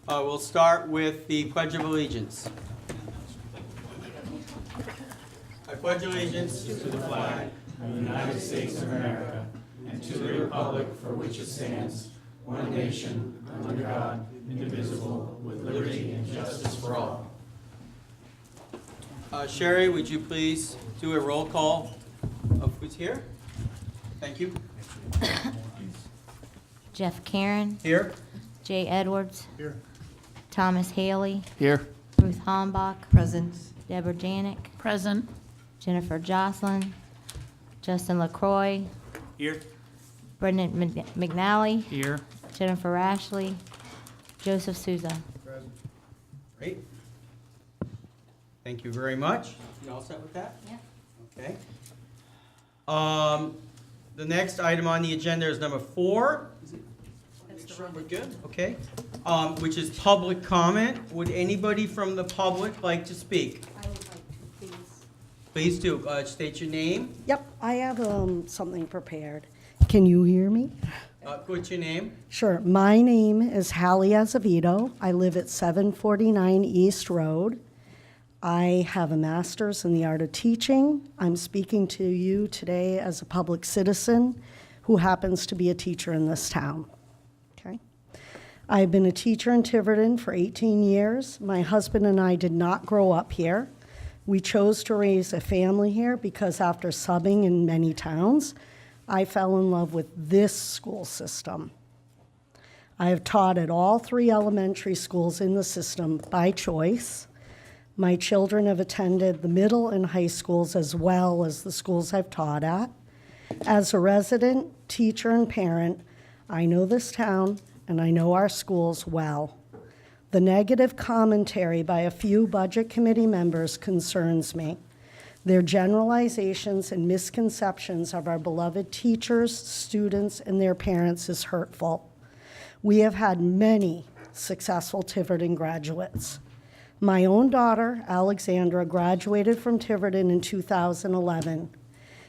We'll start with the Pledge of Allegiance. I pledge allegiance to the flag of the United States of America and to the republic for which it stands, one nation, under God, indivisible, with liberty and justice for all. Sherry, would you please do a roll call of who's here? Thank you. Jeff Karen, Here. Jay Edwards, Here. Thomas Haley, Here. Ruth Hombach, Present. Deborah Janik, Present. Jennifer Jocelyn, Justin LaCroix, Here. Brendan McNally, Here. Jennifer Ashley, Joseph Souza. Great. Thank you very much. You all set with that? Yeah. Okay. The next item on the agenda is number 4. We're good? Okay. Which is public comment. Would anybody from the public like to speak? I would like to, please. Please do. State your name. Yep, I have something prepared. Can you hear me? What's your name? Sure. My name is Hallie Azevedo. I live at 749 East Road. I have a master's in the art of teaching. I'm speaking to you today as a public citizen who happens to be a teacher in this town. Okay. I've been a teacher in Tiverton for 18 years. My husband and I did not grow up here. We chose to raise a family here because after subbing in many towns, I fell in love with this school system. I have taught at all 3 elementary schools in the system by choice. My children have attended the middle and high schools as well as the schools I've taught at. As a resident, teacher, and parent, I know this town and I know our schools well. The negative commentary by a few budget committee members concerns me. Their generalizations and misconceptions of our beloved teachers, students, and their parents is hurtful. We have had many successful Tiverton graduates. My own daughter, Alexandra, graduated from Tiverton in 2011.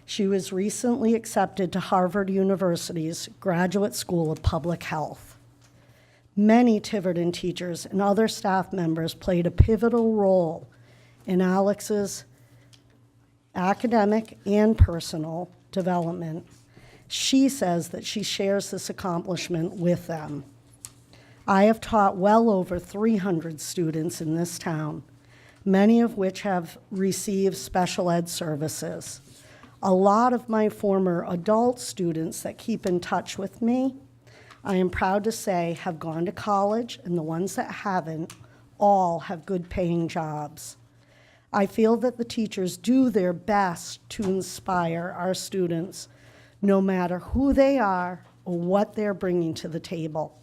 She was recently accepted to Harvard University's Graduate School of Public Health. Many Tiverton teachers and other staff members played a pivotal role in Alex's academic and personal development. She says that she shares this accomplishment with them. I have taught well over 300 students in this town, many of which have received special ed services. A lot of my former adult students that keep in touch with me, I am proud to say, have gone to college, and the ones that haven't all have good paying jobs. I feel that the teachers do their best to inspire our students, no matter who they are or what they're bringing to the table.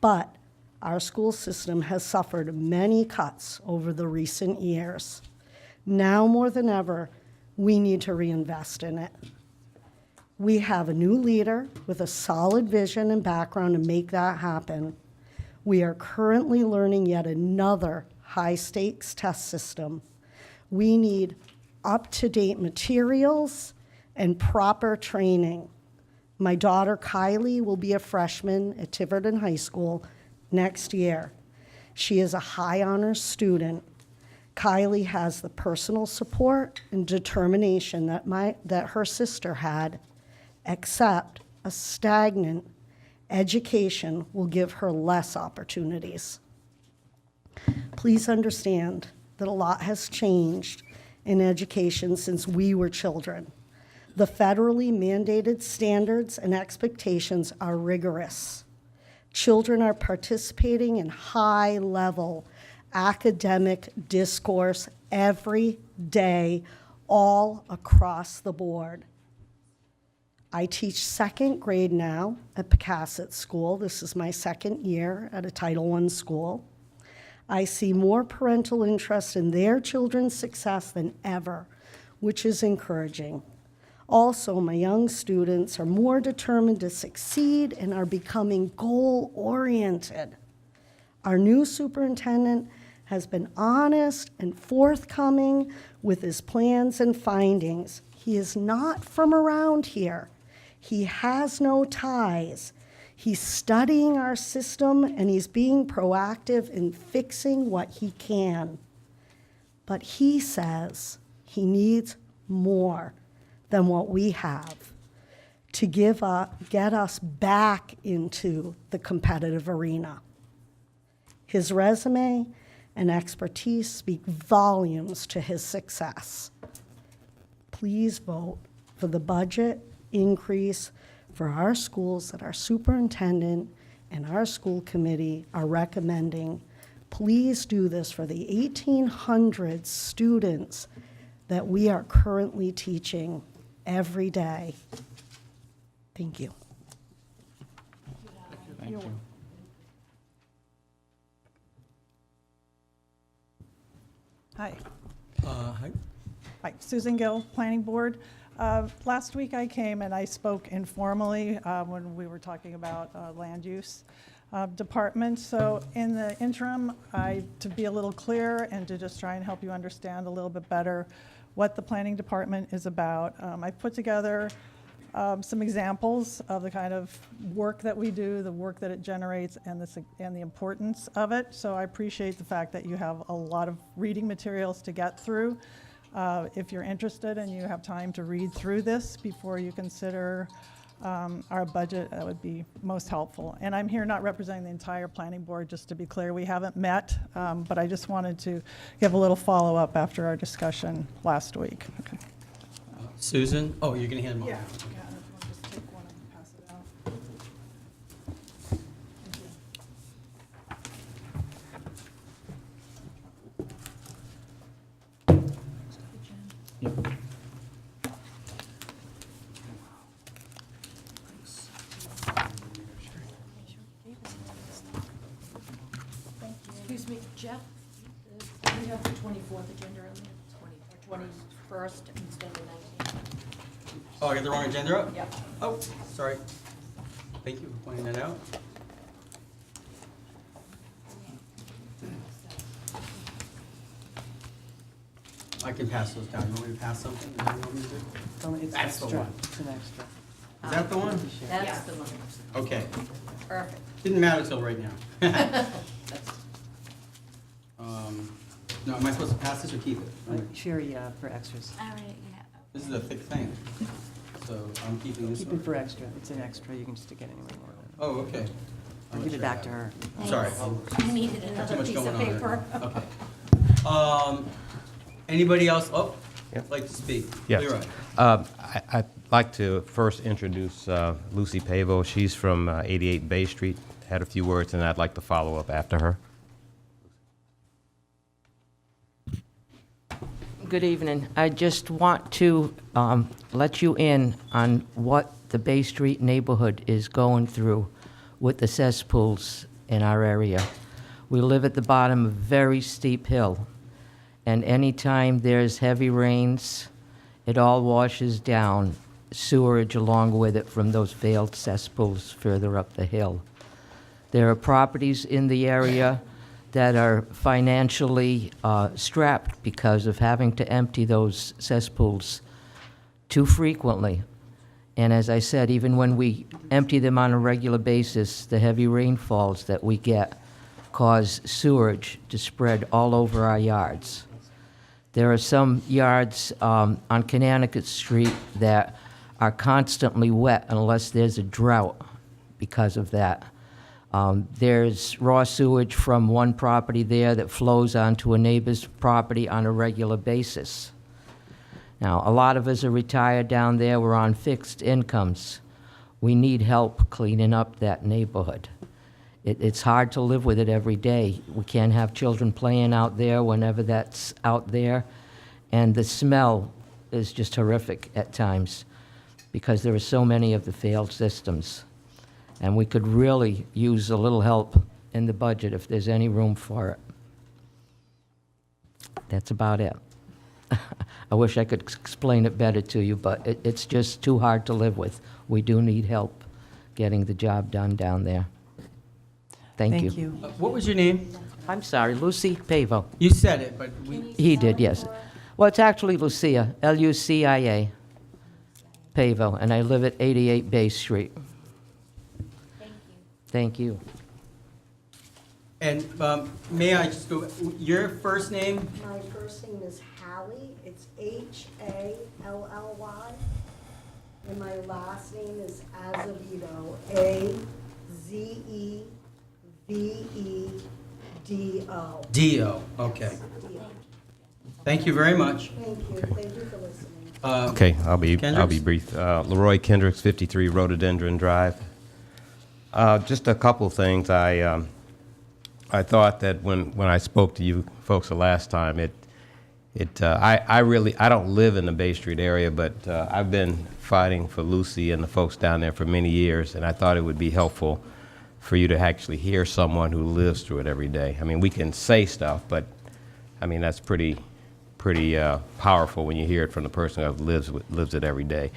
But our school system has suffered many cuts over the recent years. Now more than ever, we need to reinvest in it. We have a new leader with a solid vision and background to make that happen. We are currently learning yet another high-stakes test system. We need up-to-date materials and proper training. My daughter, Kylie, will be a freshman at Tiverton High School next year. She is a high honors student. Kylie has the personal support and determination that her sister had, except a stagnant education will give her less opportunities. Please understand that a lot has changed in education since we were children. The federally mandated standards and expectations are rigorous. Children are participating in high-level academic discourse every day, all across the board. I teach 2nd grade now at Pecasset School. This is my 2nd year at a Title I school. I see more parental interest in their children's success than ever, which is encouraging. Also, my young students are more determined to succeed and are becoming goal-oriented. Our new superintendent has been honest and forthcoming with his plans and findings. He is not from around here. He has no ties. He's studying our system and he's being proactive in fixing what he can. But he says he needs more than what we have to get us back into the competitive arena. His resume and expertise speak volumes to his success. Please vote for the budget increase for our schools that our superintendent and our school committee are recommending. Please do this for the 1,800 students that we are currently teaching every day. Thank you. Thank you. Hi. Hi. Hi, Susan Gill, Planning Board. Last week I came and I spoke informally when we were talking about land use department. So in the interim, to be a little clearer and to just try and help you understand a little bit better what the planning department is about, I put together some examples of the kind of work that we do, the work that it generates, and the importance of it. So I appreciate the fact that you have a lot of reading materials to get through. If you're interested and you have time to read through this before you consider our budget, that would be most helpful. And I'm here not representing the entire planning board, just to be clear. We haven't met, but I just wanted to give a little follow-up after our discussion last week. Okay. Susan? Oh, you're going to hand them Yeah. over. If you want to just take one and pass it out. Yep. Excuse me, Jeff, we have the 24th agenda on there, or 21st instead of 19th. Oh, I got the wrong agenda up? Yep. Oh, sorry. Thank you for pointing that out. I can pass those down. You want me to pass something? Is that what you want me to do? It's That's the extra. one. It's an extra. Is that the one? That's the one. Okay. Perfect. Didn't matter till right now. That's- No, am I supposed to pass this or keep it? Sure, yeah, for extras. All right, yeah. This is a thick thing. So I'm keeping this Keep one. it for extra. It's an extra. You can stick it anywhere you want. Oh, okay. Or I'll give let it back you to have her. I'm sorry. I needed Too another much piece going of on there. paper. Okay. Anybody else? Oh, Yep. like to speak? Yes. Leroy. I'd like to first introduce Lucy Pavo. She's from 88 Bay Street. Had a few words, and I'd like to follow up after her. Good evening. I just want to let you in on what the Bay Street neighborhood is going through with the cesspools in our area. We live at the bottom of a very steep hill, and anytime there's heavy rains, it all washes down, sewerage along with it from those failed cesspools further up the hill. There are properties in the area that are financially strapped because of having to empty those cesspools too frequently. And as I said, even when we empty them on a regular basis, the heavy rainfalls that we get cause sewerage to spread all over our yards. There are some yards on Connecticut Street that are constantly wet unless there's a drought because of that. There's raw sewage from one property there that flows onto a neighbor's property on a regular basis. Now, a lot of us are retired down there. We're on fixed incomes. We need help cleaning up that neighborhood. It's hard to live with it every day. We can't have children playing out there whenever that's out there. And the smell is just horrific at times because there are so many of the failed systems. And we could really use a little help in the budget if there's any room for it. That's about it. I wish I could explain it better to you, but it's just too hard to live with. We do need help getting the job done down there. Thank you. What was your name? I'm sorry, Lucy Pavo. You said it, but we, He did, yes. Well, it's actually Lucia, Lucia Pavo, and I live at 88 Bay Street. Thank you. And may I just go, your first name? My first name is Hallie, it's Hally, and my last name is Azevedo, Azevedo. Dio, okay. Thank you very much. Thank you for listening. Okay, I'll be Kendricks? brief. Leroy Kendricks, 53 Rhododendron Drive. Just a couple things. I thought that when I spoke to you folks the last time, I don't live in the Bay Street area, but I've been fighting for Lucy and the folks down there for many years, and I thought it would be helpful for you to actually hear someone who lives through it every day. I mean, we can say stuff, but I mean that's pretty powerful when you hear it from the person who lives it every day.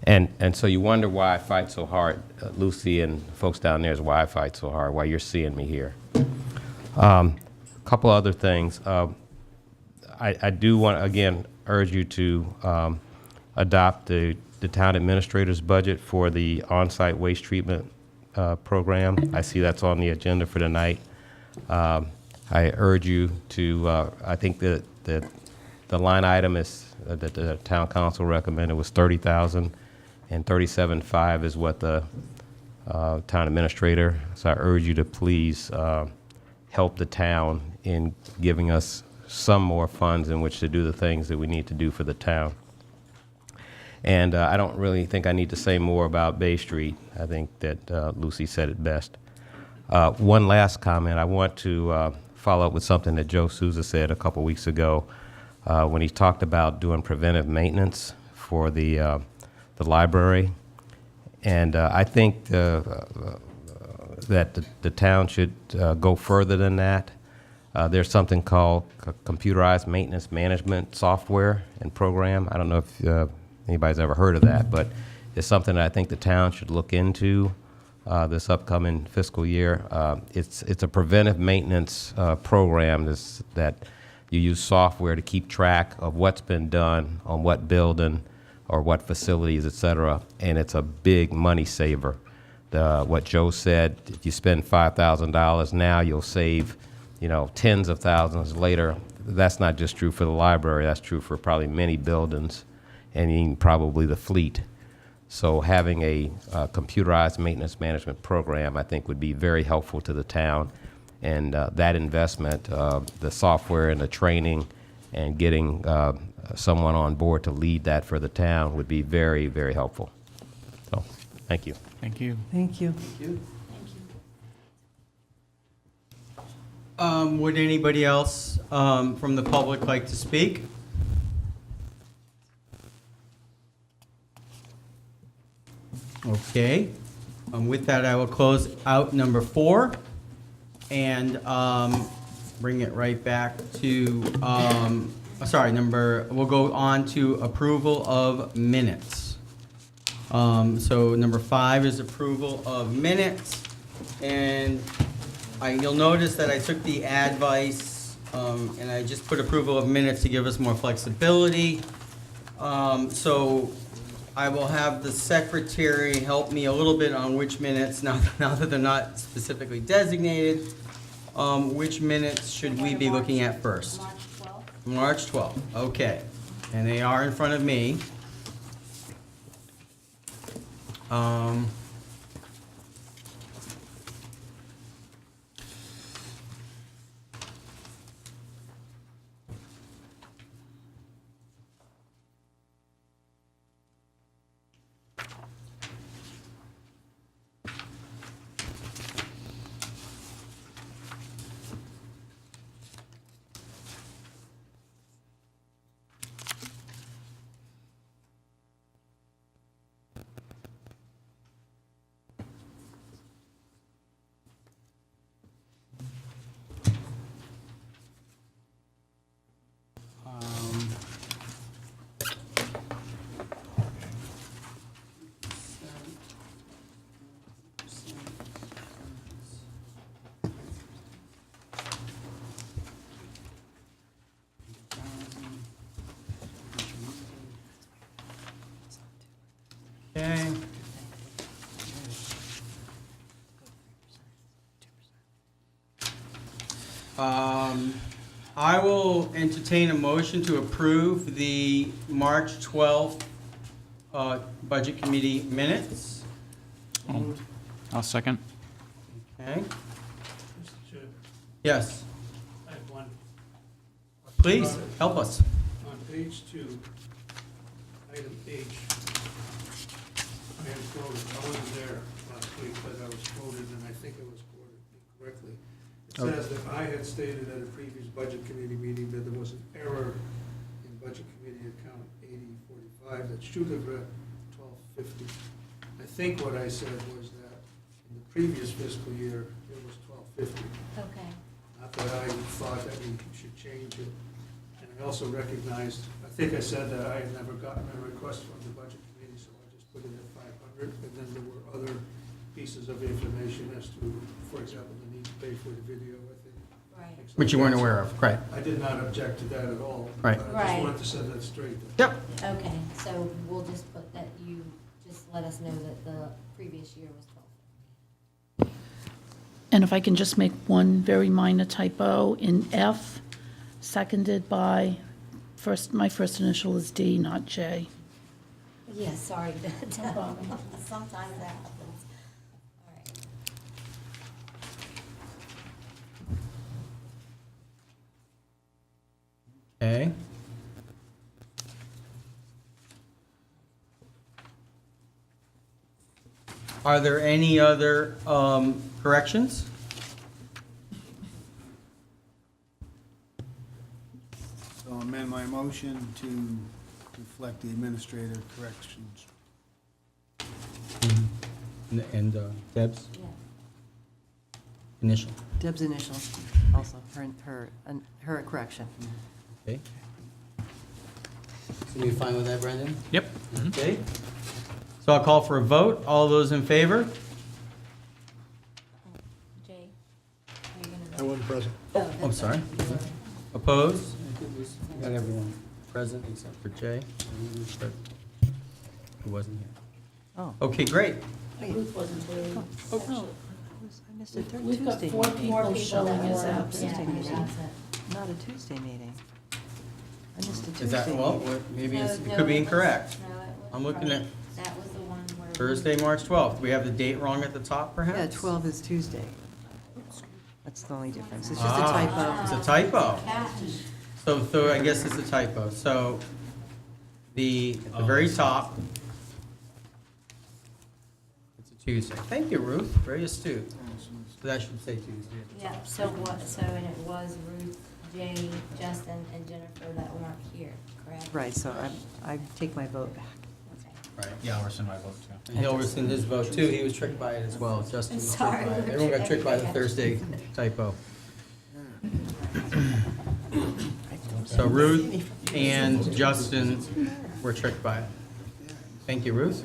And so you wonder why I fight so hard. Lucy and folks down there is why I fight so hard, why you're seeing me here. A couple other things. I do want to, again, urge you to adopt the town administrator's budget for the on-site waste treatment program. I see that's on the agenda for tonight. I urge you to, I think that the line item is, that the town council recommended was $30,000, and $37,500 is what the town administrator. So I urge you to please help the town in giving us some more funds in which to do the things that we need to do for the town. And I don't really think I need to say more about Bay Street. I think that Lucy said it best. One last comment. I want to follow up with something that Joe Souza said a couple weeks ago when he talked about doing preventive maintenance for the library. And I think that the town should go further than that. There's something called computerized maintenance management software and program. I don't know if anybody's ever heard of that, but it's something that I think the town should look into this upcoming fiscal year. It's a preventive maintenance program that you use software to keep track of what's been done on what building or what facilities, et cetera, and it's a big money saver. What Joe said, if you spend $5,000 now, you'll save, tens of thousands later. That's not just true for the library, that's true for probably many buildings and even probably the fleet. So having a computerized maintenance management program, I think, would be very helpful to the town. And that investment, the software and the training and getting someone on board to lead that for the town would be very, very helpful. So, thank you. Thank you. Thank you. Would anybody else from the public like to speak? Okay. With that, I will close out number 4 and bring it right back to, we'll go on to approval of minutes. So number 5 is approval of minutes. And you'll notice that I took the advice and I just put approval of minutes to give us more flexibility. So I will have the secretary help me a little bit on which minutes, now that they're not specifically designated, which minutes should we be looking at first? March 12th. March 12th, okay. And they are in front of me. I will entertain a motion to approve the March 12th Budget Committee minutes. I'll second. Okay, Mr. Chair, yes, I have one. please, help us. On page 2, item H, I am quoted, I wasn't there last week, but I was quoted, and I think it was quoted correctly. It Okay. says that I had stated at a previous budget committee meeting that there was an error in budget committee account 8045 that should have read 1250. I think what I said was that in the previous fiscal year, it was 1250. Okay. Not that I thought that we should change it. And I also recognized, I think I said that I had never gotten a request from the budget committee, so I just put it at 500. And then there were other pieces of information as to, for example, the need to pay for the video, I think. Right. things Which you like weren't that. aware of, right? I did not object to that at all. Right. But I Right. just wanted to set that straight. Yep. Okay, so we'll just put that you, just let us know that the previous year was 12. And if I can just make one very minor typo in F, seconded by, my first initial is D, not J. Yeah, sorry. Sometimes that happens. All right. Okay. Are there any other corrections? So amend my motion to reflect the administrative corrections. And Deb's Yeah. initial, Deb's initial, also, her correction. okay? So you fine with that, Brendan? Yep. Okay. So I'll call for a vote. All those in favor? Jay? Are you gonna I vote? wasn't present. Oh, I'm that's sorry. right. You were. Opposed? Got everyone present except for Jay, who wasn't here. Oh. Okay, great. Ruth wasn't there. Oh, I missed a third We've got Tuesday 4 meeting. more Oh, people showing that is were out. Tuesday Yeah, meeting. that's it. Not a Tuesday meeting. I missed a Tuesday Is that, well, meeting. maybe No, it no, could be was- incorrect. no, it was I'm looking right. at That was the one where. Thursday, March 12th. We have the date wrong at the top, perhaps? Yeah, 12 is Tuesday. That's the only difference. It's just a Ah, typo. It's a typo. Catch. So I guess it's a typo. So at the very top, it's a Tuesday. Thank you, Ruth. Very astute. So that should say Tuesday. Yeah, so what, so, and it was Ruth, Jay, Justin, and Jennifer that weren't here, correct? Right, so I take my vote back. Okay. Right. Yeah, I'll rescind my vote too. And he'll rescind his vote too. He was tricked by it as well. Justin was tricked Sorry, by it. we were Everyone got tricked by the tricked. Thursday typo. So Ruth and Justin were tricked by it. Thank you, Ruth.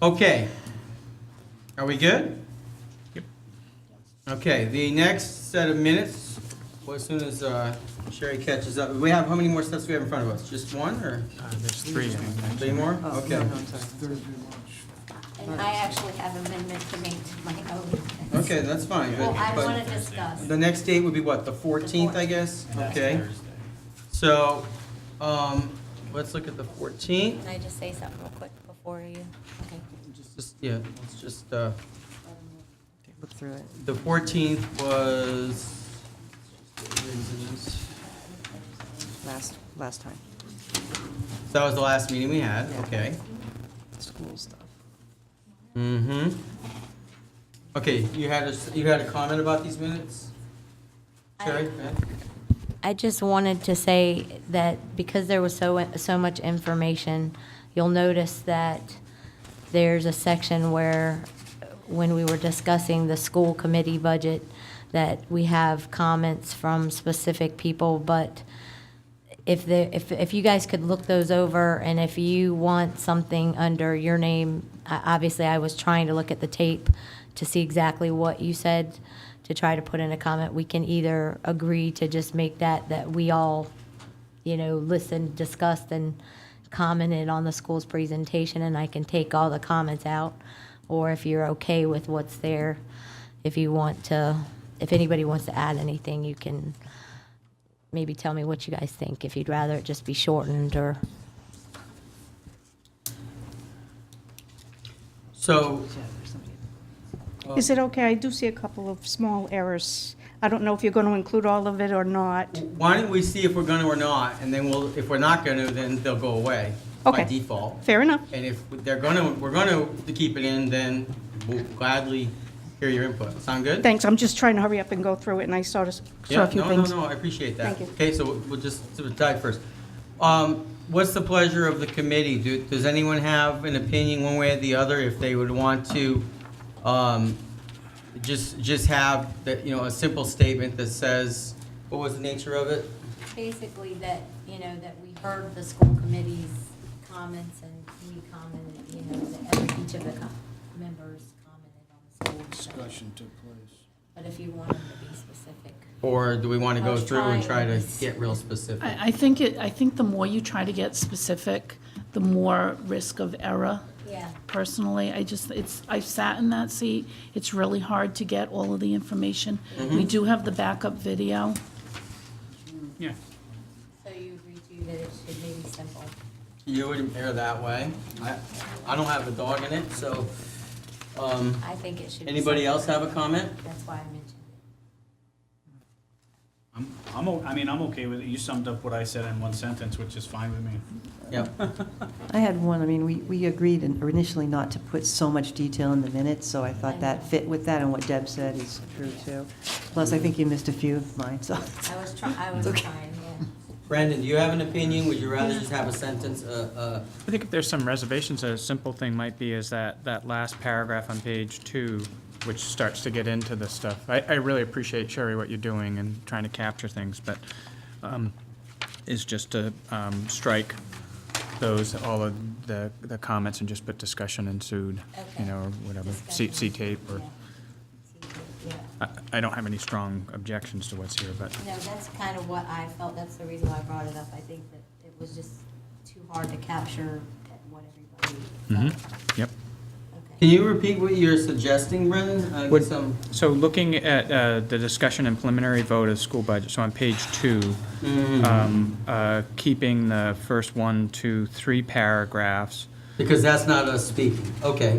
Okay. Are we good? Yep. Okay, the next set of minutes, well, as soon as Sherry catches up, we have, how many more steps do we have in front of us? Just one or There's 3. I think. 3 more? Oh, Okay. no, no, I'm sorry. Thursday, March. And I actually have amendment to make to my own. Okay, that's fine. Well, I but- want to discuss. The next date would be what, the 14th, I guess? Okay. Thursday. So, let's look at the 14th. Can I just say something real quick before you? Okay. Yeah, let's just, Look through it. the 14th was, Last time, that was the last meeting we had, Yeah. okay. school stuff. Mm-hmm. Okay, you had a comment about these minutes? Sherry? I just wanted to say that because there was so much information, you'll notice that there's a section where, when we were discussing the school committee budget, that we have comments from specific people, but if you guys could look those over, and if you want something under your name, obviously I was trying to look at the tape to see exactly what you said, to try to put in a comment. We can either agree to just make that we all, listened, discussed, and commented on the school's presentation, and I can take all the comments out, or if you're okay with what's there, if you want to if anybody wants to add anything, you can maybe tell me what you guys think, if you'd rather it just be shortened or. So, Is it okay? I do see a couple of small errors. I don't know if you're going to include all of it or not. why don't we see if we're gonna or not, and then if we're not gonna, then they'll go away by Okay. default. Fair enough. And if we're gonna keep it in, then we'll gladly hear your input. Sound good? Thanks, I'm just trying to hurry up and go through it, and I saw a Yeah, few no, things. no, I appreciate that. Thank you. Okay, so we'll just sort of dive first. What's the pleasure of the committee? Does anyone have an opinion one way or the other if they would want to just have a simple statement that says, what was the nature of it? Basically that, that we heard the school committee's comments and we commented, that each of the members commented on the school. Discussion took place. But if you want them to be specific. Or do we want to I go was through and try trying. to get real specific? I think the more you try to get specific, the more risk of error. Yeah. Personally, I've sat in that seat. It's really hard to get all of the information. We do have the backup video. Yeah. So you agree too that it should maybe simple? You would err that way. I don't have a dog in it, so, I think it should be. anybody simple. else have a comment? That's why I mentioned it. I'm okay with it. You summed up what I said in one sentence, which is fine with me. Yep. I had one, we agreed initially not to put so much detail in the minutes, so I thought that fit with that, and what Deb said is true too. Plus, I think you missed a few of mine, so. I was trying, yeah. Brandon, do you have an opinion? Would you rather just have a sentence, I think if there's some reservations, a simple thing might be is that last paragraph on page 2, which starts to get into this stuff. I really appreciate, Sherry, what you're doing and trying to capture things, but is just to strike all of the comments and just put discussion ensued, Okay. or whatever, Discussion. see tape, or, Yeah. Yeah. I don't have any strong objections to what's here, but. No, that's kind of what I felt, that's the reason why I brought it up. I think that it was just too hard to capture what everybody felt. Yep. Okay. can you repeat what you're suggesting, Brendan? Would- Some, So looking at the discussion and preliminary vote of school budget, so on page 2, keeping the first 1, 2, 3 paragraphs. because that's not us speaking. Okay,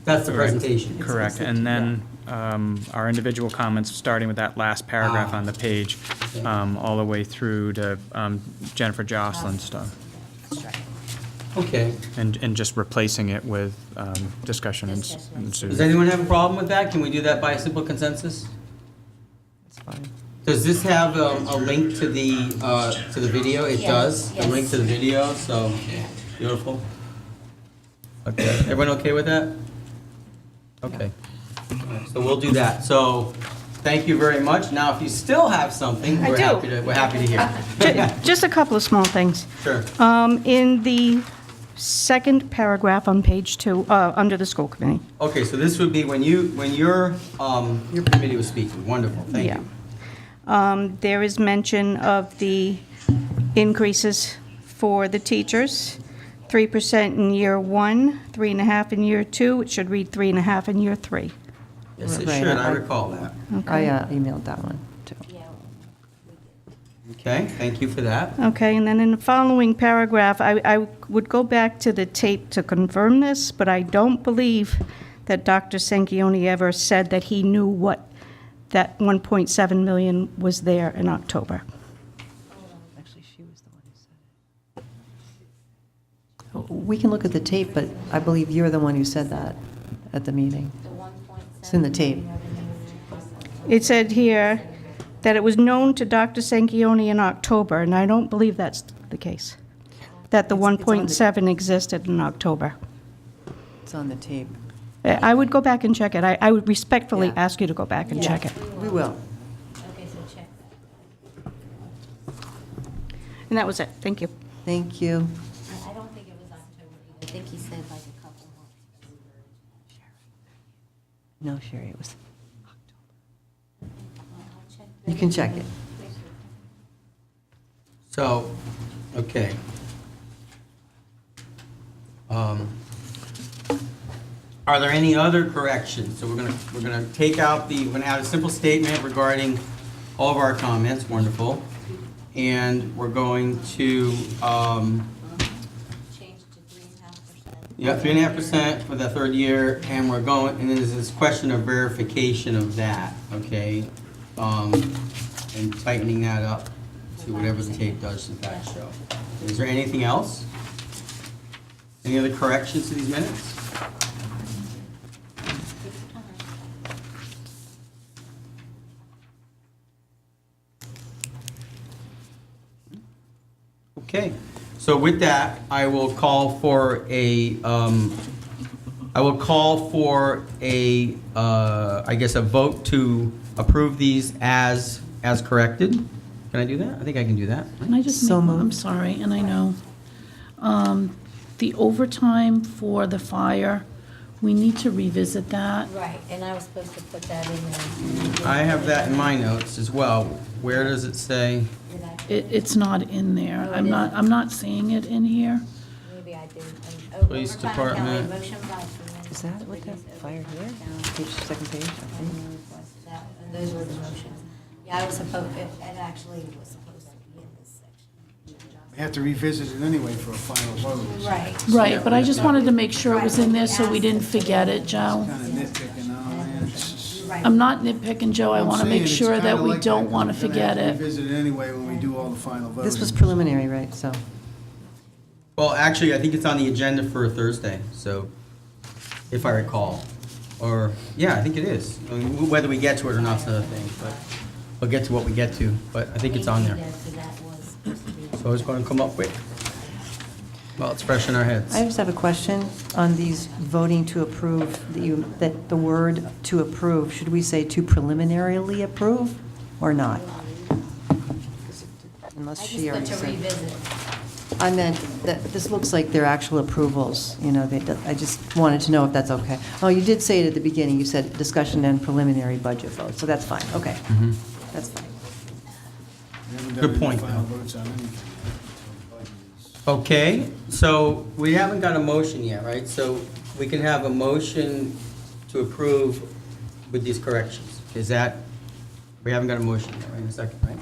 that's the presentation. Correct, and then our individual comments, starting with that last paragraph on the page, all the way through to Jennifer Jocelyn stuff, Okay. and just replacing it with discussion and Discussion. ensued. Does anyone have a problem with that? Can we do that by a simple consensus? It's fine. Does this have a link to the video? It Yes, does, a link yes. to the video, so, beautiful. Okay, everyone okay with that? Okay, so we'll do that. So, thank you very much. Now, if you still have something, I we're do. happy to hear. Just a couple of small things. Sure. In the second paragraph on page 2, under the school committee. Okay, so this would be when your committee was speaking. Wonderful, thank Yeah. you. There is mention of the increases for the teachers, 3% in year 1, 3.5 in year 2. It should read 3.5 in year 3. Yes, it Right, should, I recall that. I emailed that one too. Yeah. Okay, thank you for that. Okay, and then in the following paragraph, I would go back to the tape to confirm this, but I don't believe that Dr. Sanquioni ever said that he knew what that 1.7 million was there in October. Actually, she was the one who said it. We can look at the tape, but I believe you're the one who said that at the meeting. The 1.7. It's in the tape. It said here that it was known to Dr. Sanquioni in October, and I don't believe that's the case, that the It's on the- 1.7 existed in October. It's on the tape. I would go back and check it. I would respectfully Yeah. ask you to go back and check it. We will. Okay, so check that. And that was it. Thank you. Thank you. I don't think it was October either. I think he said like a couple months. No, Sherry, it was, I'll check you can check it. So, okay. Are there any other corrections? So we're gonna take out we're gonna add a simple statement regarding all of our comments, wonderful. And we're going to, Change to 3.5%. yeah, 3.5% for the third year, and and there's this question of verification of that, okay? And tightening that up to whatever the tape does in fact show. Is there anything else? Any other corrections to these minutes? Okay, so with that, I will call for I guess, a vote to approve these as corrected. Can I do that? I think I can do that. Can I just So make, I'm moved. sorry, and I know, the overtime for the fire, we need to revisit that. Right, and I was supposed to put that in there. I have that in my notes as well. Where does it say? Did I? It's not in there. Oh, it I'm not seeing it in here. Maybe I did. Police Overtime account, Department. motion by Freeman Is that to what that reduce fire here? overtime Page, second page, I think. and request that, and those were the motions. Yeah, I was supposed, it actually was supposed to be in this section. We have to revisit it anyway for a final vote. Right. Right, but I just wanted to make sure it was in there so we didn't forget it, Joe. Kind of nitpicking on it. It's just- I'm not nitpicking, Joe. I I'm want to make saying it's sure kinda that we like don't that, want to 'cause we're gonna have forget it. Revisit it anyway when we do all the final voting. This was preliminary, right, so. Well, actually, I think it's on the agenda for Thursday, so, if I recall. Or, yeah, I think it is. I mean, whether we get to it or not's another thing, but we'll get to what we get to, but I think it's on there. So that was supposed to be. So it's going to come up quick. Well, it's fresh in our heads. I just have a question on these voting to approve, that the word to approve, should we say to preliminarily approve or not? Unless I she just already put to said. revisit. I meant that this looks like they're actual approvals, I just wanted to know if that's okay. Oh, you did say it at the beginning, you said discussion and preliminary budget vote, so that's fine, okay. That's fine. We haven't done Good any point, final though. votes on anything. Okay, so we haven't got a motion yet, right? So we can have a motion to approve with these corrections. Is that, we haven't got a motion yet, right, in a second, right?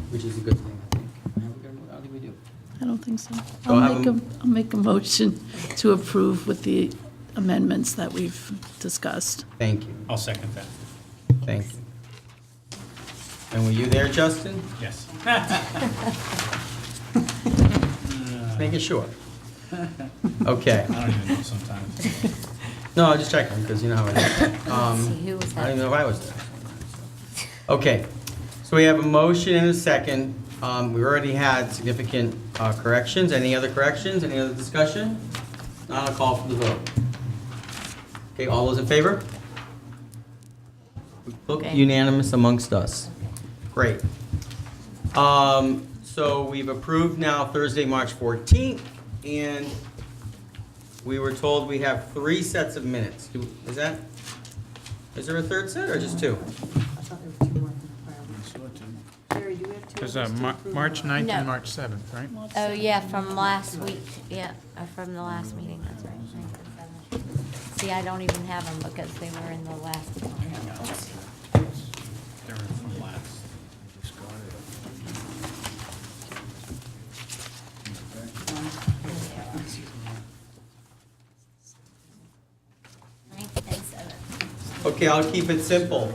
Which is a good thing, I think. Have we got a- I don't think we do. I don't think so. So I have I'll make a motion to approve with the amendments that we've discussed. Thank you, I'll second that. thank you. And were you there, Justin? Yes. Making sure. Okay. I don't even know sometimes. No, I'll just checking, because you know how it is. Let's see, who was I don't even that? know if I was there. Okay, so we have a motion and a second. We already had significant corrections. Any other corrections? Any other discussion? Not a call for the vote. Okay, all those in favor? Look Okay. unanimous amongst us. Great. So we've approved now Thursday, March 14th, and we were told we have 3 sets of minutes. Is there a third set or just 2? I thought there were two more. Jerry, do we have two? There's others to a approve? March 9th No. and March 7th, right? Oh, yeah, from last week, yeah, from the last meeting, that's right. 9th and 7th. See, I don't even have them because they were in the last. They're from last. Ninth and 7th. Okay, I'll keep it simple.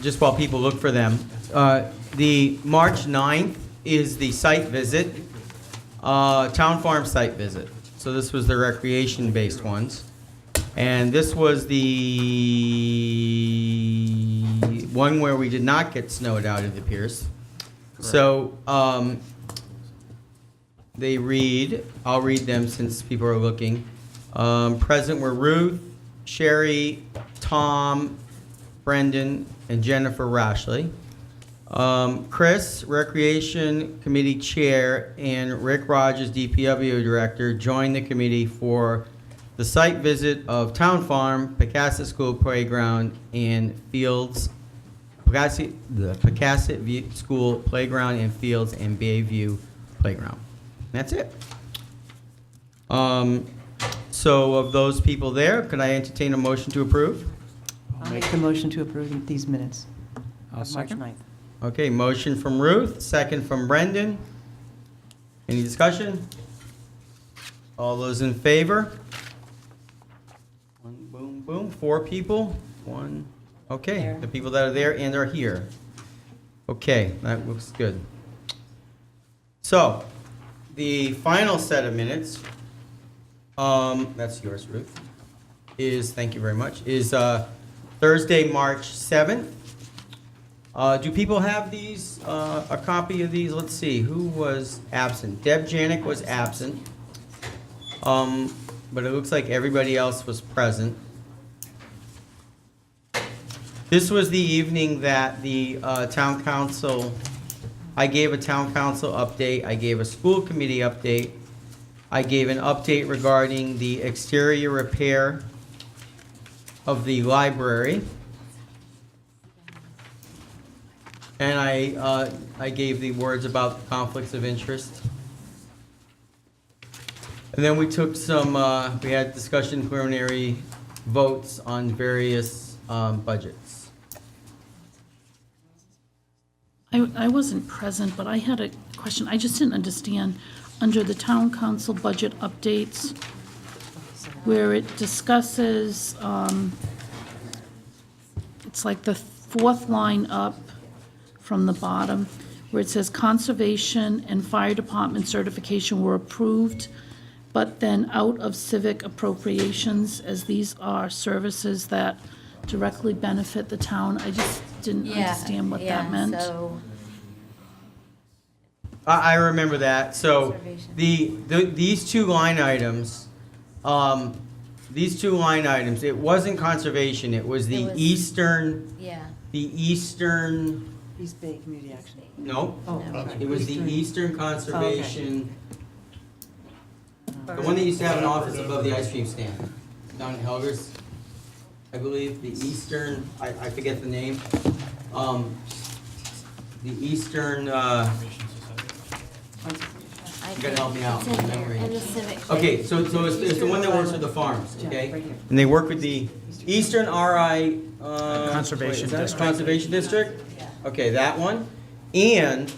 Just while people look for them. The March 9th is the site visit, Town Farm site visit. So this was the recreation-based ones. And this was the one where we did not get snowed out, it appears. So, they read, I'll read them since people are looking. Present were Ruth, Sherry, Tom, Brendan, and Jennifer Rashley. Chris, Recreation Committee Chair, and Rick Rogers, DPW Director, joined the committee for the site visit of Town Farm, Pecasset School Playground, and Fields, the Pecasset School Playground and Fields, and Bayview Playground. That's it. So of those people there, could I entertain a motion to approve? I'll make the motion to approve these minutes I'll of March second. 9th. Okay, motion from Ruth, second from Brendan. Any discussion? All those in favor? One, boom, boom, 4 people, 1, okay, There. the people that are there and are here. Okay, that looks good. So, the final set of minutes, that's yours, Ruth, thank you very much, is Thursday, March 7th. Do people have these, a copy of these? Let's see, who was absent? Deb Janik was absent. But it looks like everybody else was present. This was the evening that the town council, I gave a town council update, I gave a school committee update, I gave an update regarding the exterior repair of the library. And I gave the words about conflicts of interest. And then we took some, we had discussion preliminary votes on various budgets. I wasn't present, but I had a question. I just didn't understand, under the town council budget updates, where it discusses, it's like the 4th line up from the bottom, where it says conservation and fire department certification were approved, but then out of civic appropriations, as these are services that directly benefit the town. I just didn't understand what that meant. So, I remember that. So Conservation. these 2 line items, it wasn't conservation, it was the It was- eastern, yeah. East Bay Community Action. no, Oh, No. sorry. it was the eastern conservation, the one that used to have an office above the ice cream stand, down in Helgers, I believe, the eastern, I forget the name. The eastern, you gotta help me out, It's in my there, memory. in the civic. Okay, so it's the one that works with the farms, Yeah, okay? right here. And they work with the Eastern RI, Conservation wait, is that District. Conservation District? Yeah. Okay, that one. And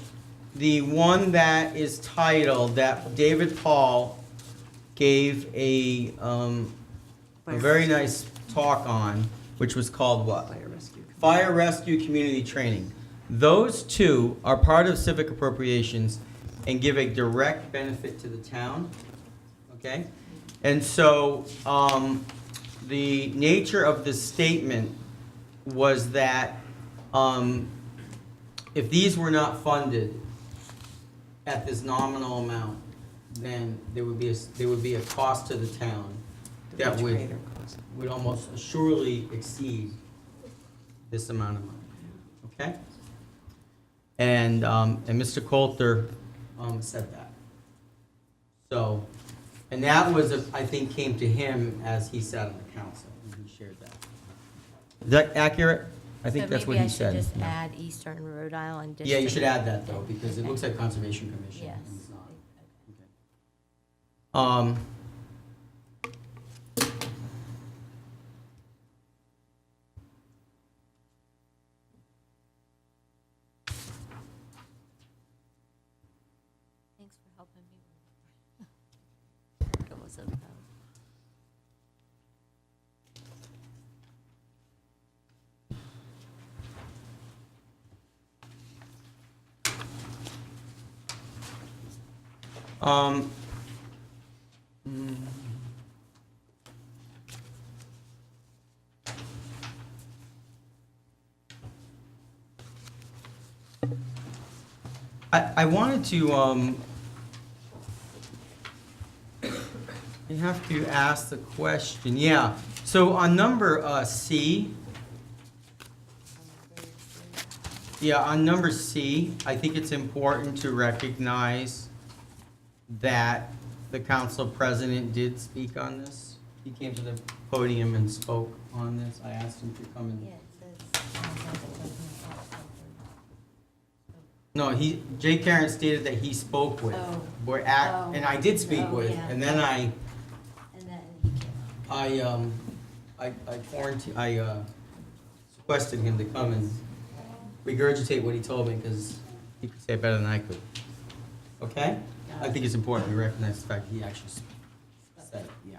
the one that is titled, that David Paul gave a very nice talk on, which was called what? Fire rescue. Fire Rescue Community Training. Those 2 are part of civic appropriations and give a direct benefit to the town, okay? And so, the nature of the statement was that, if these were not funded at this nominal amount, then there would be a cost to the town that Much would greater cost. almost surely exceed this amount of money, okay? And Mr. Coulter said that. So, and that was, I think, came to him as he sat on the council, and he shared that. Is that accurate? I think that's what he said. So maybe I should just Yeah. add Eastern Rhode Island District. Yeah, you should add that, though, because it Okay. looks like Conservation Commission. Yes. and it's not. Okay. Thanks for helping me. It was about. Um, mm. I wanted to, you have to ask the question, yeah. So on number C, yeah, on number C, I think it's important to recognize that the council president did speak on this. He came to the podium and spoke on this. I asked him to come Yeah, and, it says. no, Jay Karen stated that he spoke with. Oh. We're Oh. and I did speak Oh, with, yeah. and then I, And then he I requested him to come and regurgitate what he told me, because he could say it better than I could. Okay? I think it's important we recognize the fact that he actually said it, yeah.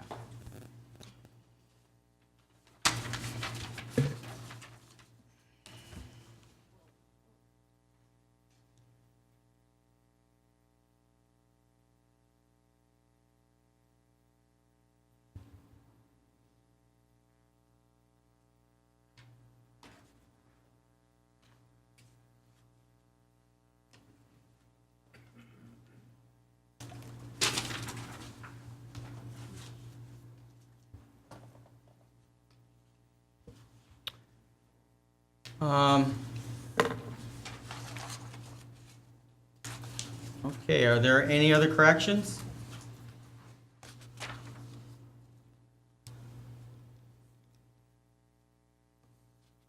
Okay, are there any other corrections?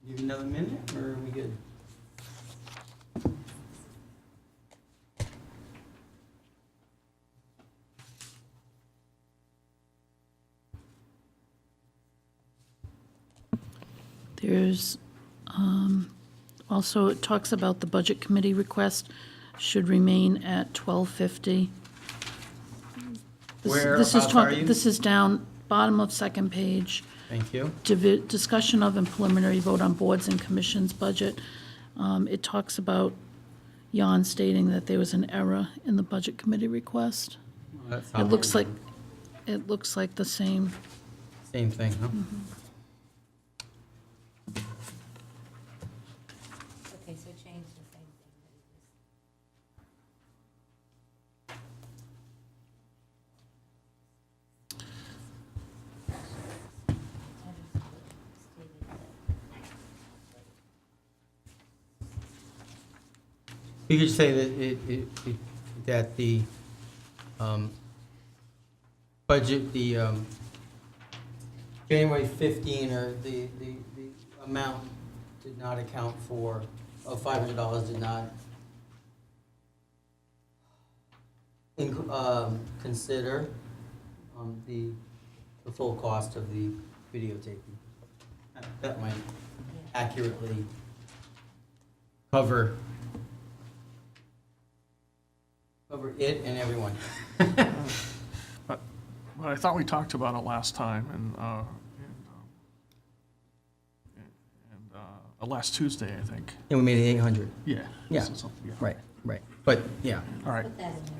Give you another minute, or are we good? There's, also, it talks about the Budget Committee request should remain at 1250. Whereabouts are you? This is down, bottom of second page. Thank you. Discussion of and preliminary vote on boards and commissions budget. It talks about Jan stating that there was an error in the Budget Committee request. That's It not looks very like the same. good. Same thing, huh? Okay, so change the same thing. You could say that that the budget, the January 15, or the amount did not account for, of $500 did not consider the full cost of the videotaping. That might accurately cover it and everyone. But I thought we talked about it last time, and last Tuesday, I think. And we made it 800. Yeah. Yeah. So, yeah. Right. But, yeah. All right. Put that in there too.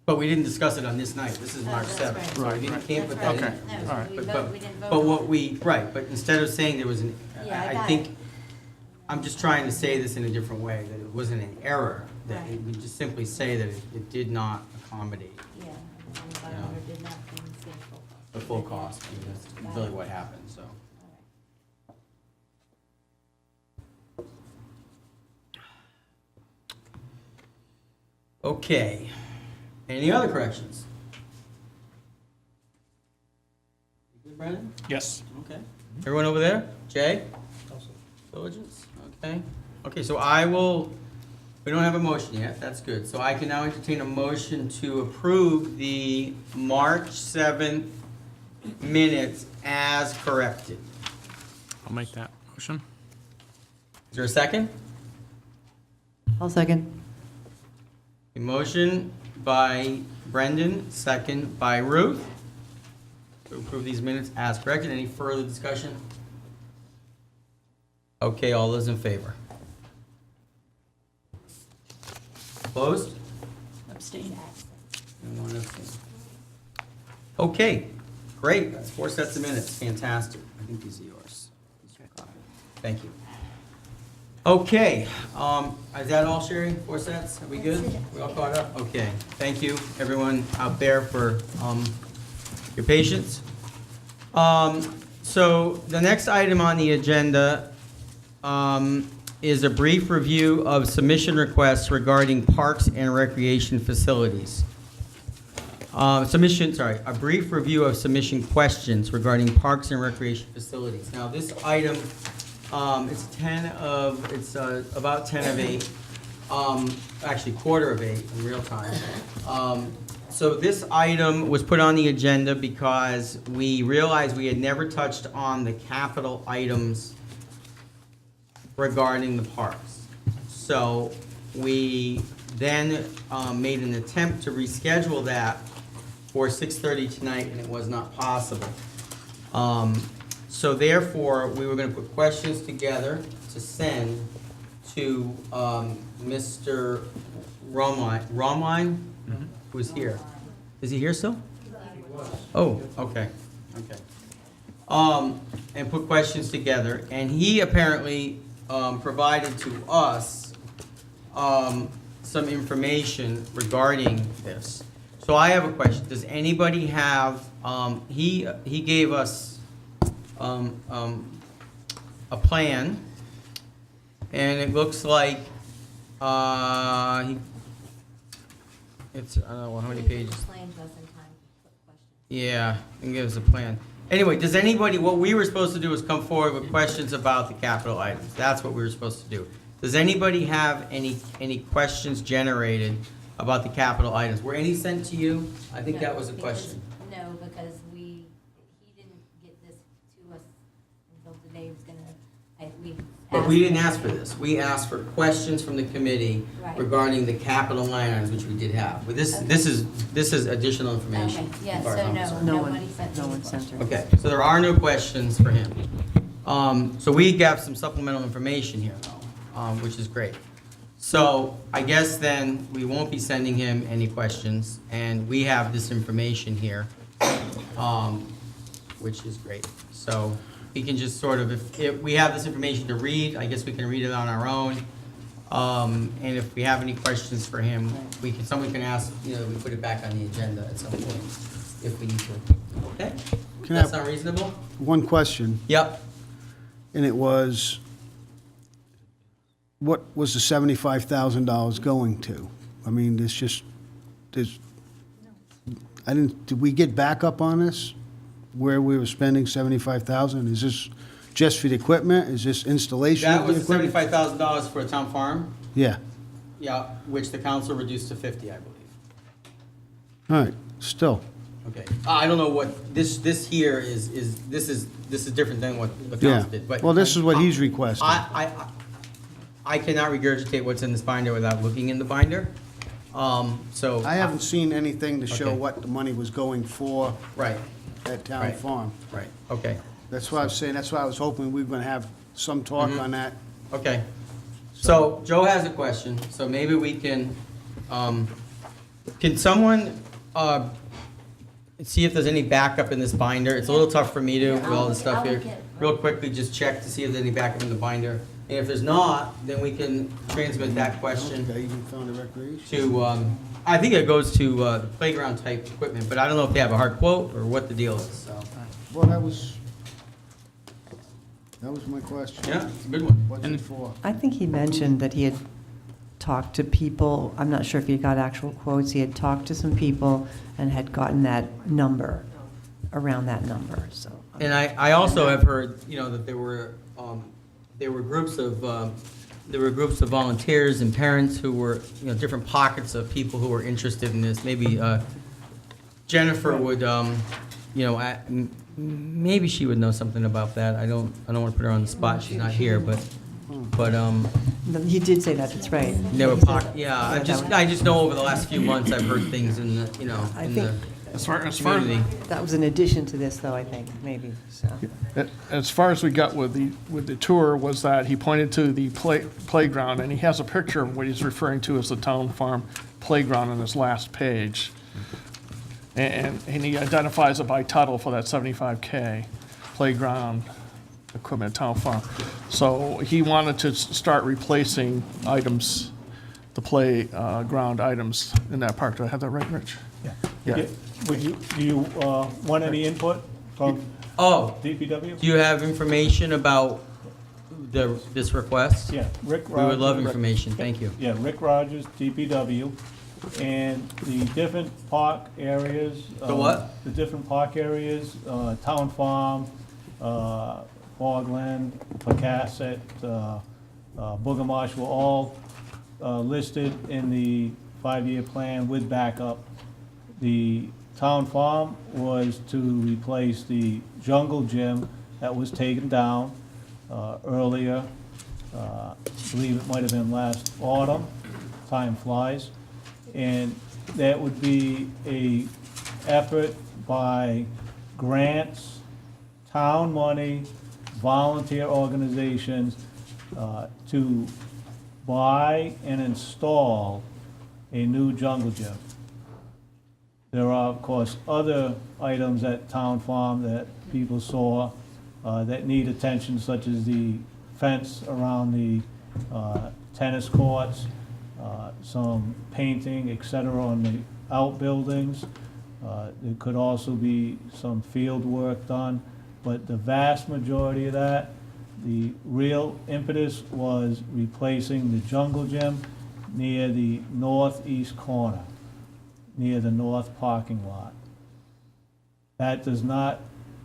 But we didn't discuss it on this night. This is March that's 7th. right. So we can't put that in. Okay. No, All right. we But- vote, we didn't vote. But on what it. but instead of saying there was an, Yeah, I got think, it. I'm just trying to say this in a different way, that it wasn't an error, that Right. we just simply say that it did not accommodate Yeah, and the 500 did not consider the full cost, because that's really what happened, so. Okay, any other corrections? You good, Brandon? Yes. Okay. Everyone over there? Jay? Diligence? Okay. Okay, so we don't have a motion yet, that's good. So I can now entertain a motion to approve the March 7th minutes as corrected. I'll make that motion. Is there a second? I'll second. A motion by Brendan, second by Ruth, to approve these minutes as corrected. Any further discussion? Okay, all those in favor? Opposed? Abstain. And one abstain. Okay, great, that's 4 sets of minutes, fantastic. I think these are yours. Thank you. Okay, is that all, Sherry? 4 sets, are we good? We all caught up? Okay, thank you, everyone out there, for your patience. So the next item on the agenda is a brief review of submission requests regarding parks and recreation facilities. A brief review of submission questions regarding parks and recreation facilities. Now, this item, it's about 10 of 8, actually quarter of 8 in real time. So this item was put on the agenda because we realized we had never touched on the capital items regarding the parks. So we then made an attempt to reschedule that for 6:30 tonight, and it was not possible. So therefore, we were gonna put questions together to send to Mr. Romine, who's here. Is he here still? Oh, okay, okay. And put questions together, and he apparently provided to us some information regarding this. So I have a question. Does anybody have, he gave us a plan, and it looks like, it's, I don't know, how many pages? Yeah, and give us a plan. Anyway, does anybody, what we were supposed to do is come forward with questions about the capital items. That's what we were supposed to do. Does anybody have any questions generated about the capital items? Were any sent to you? I think that was a question. No, because he didn't get this to us until today. He was gonna, But we didn't ask for this. We asked for questions from the committee Right. regarding the capital line items, which we did have. But this is additional information. Okay, yeah, as far as so I'm no, concerned. nobody sent No any one sent her. Okay, so there are no questions for him. So we got some supplemental information here, though, which is great. So I guess then we won't be sending him any questions, and we have this information here, which is great. So we can just sort of, if we have this information to read, I guess we can read it on our own. And if we have any questions for him, someone can ask, we put it back on the agenda at some point if we need to. Okay? Can That I- sound reasonable? One question, Yep. and it was, what was the $75,000 going to? I mean, did we get backup on this? Where we were spending $75,000? Is this just for the equipment? Is this installation That of the was equipment? $75,000 for a town farm, Yeah, yeah, which the council reduced to 50, I believe. all right, still. Okay. I don't know what, this here is different than what the Yeah, council did, but. well, this is what he's requesting. I cannot regurgitate what's in this binder without looking in the binder, so. I haven't seen anything to show Okay. what the money was going for Right, at Town Right. Farm. right, okay, That's why I was saying, that's why I was hoping we were gonna have some talk Mm-hmm. on that. okay. So Joe has a question, so maybe we can someone, see if there's any backup in this binder? It's a little tough for me to, with all this stuff I'll here. look at- Real quickly, just check to see if there's any backup in the binder. And if there's not, then we can transmit that I question even found a recreation. to, I think it goes to the playground type equipment, but I don't know if they have a hard quote or what the deal is, so. Well, that was my question. Yeah, it's a good one. What's it for? I think he mentioned that he had talked to people, I'm not sure if he got actual quotes, he had talked to some people and had gotten that number, around that number, so. And I also have heard, that there were groups of volunteers and parents who were, different pockets of people who were interested in this. Maybe Jennifer would, maybe she would know something about that. I don't want to put her on the spot. She's not here, but He did say that, that's right. there were He said- pockets. Yeah, I just know over the last few months I've heard things in the, I in think- the As far community. That was in addition to this, though, I think, maybe, so. as far as we got with the tour was that he pointed to the playground, and he has a picture of what he's referring to as the town farm playground on his last page. And he identifies it by title for that 75K playground equipment, town farm. So he wanted to start replacing items, the playground items in that park. Do I have that right, Rich? Yeah. Do you want any input from Oh, DPW? do you have information about this request? Yeah, Rick We Rogers. would love information, thank you. Yeah, Rick Rogers, DPW, and the different park areas. The what? The different park areas, Town Farm, Bogland, Pecasset, Booger Marsh were all listed in the 5-year plan with backup. The town farm was to replace the jungle gym that was taken down earlier. I believe it might have been last autumn. Time flies. And that would be a effort by grants, town money, volunteer organizations to buy and install a new jungle gym. There are, of course, other items at Town Farm that people saw that need attention, such as the fence around the tennis courts, some painting, et cetera, on the outbuildings. There could also be some field work done, but the vast majority of that, the real impetus was replacing the jungle gym near the northeast corner, near the north parking lot. That does not,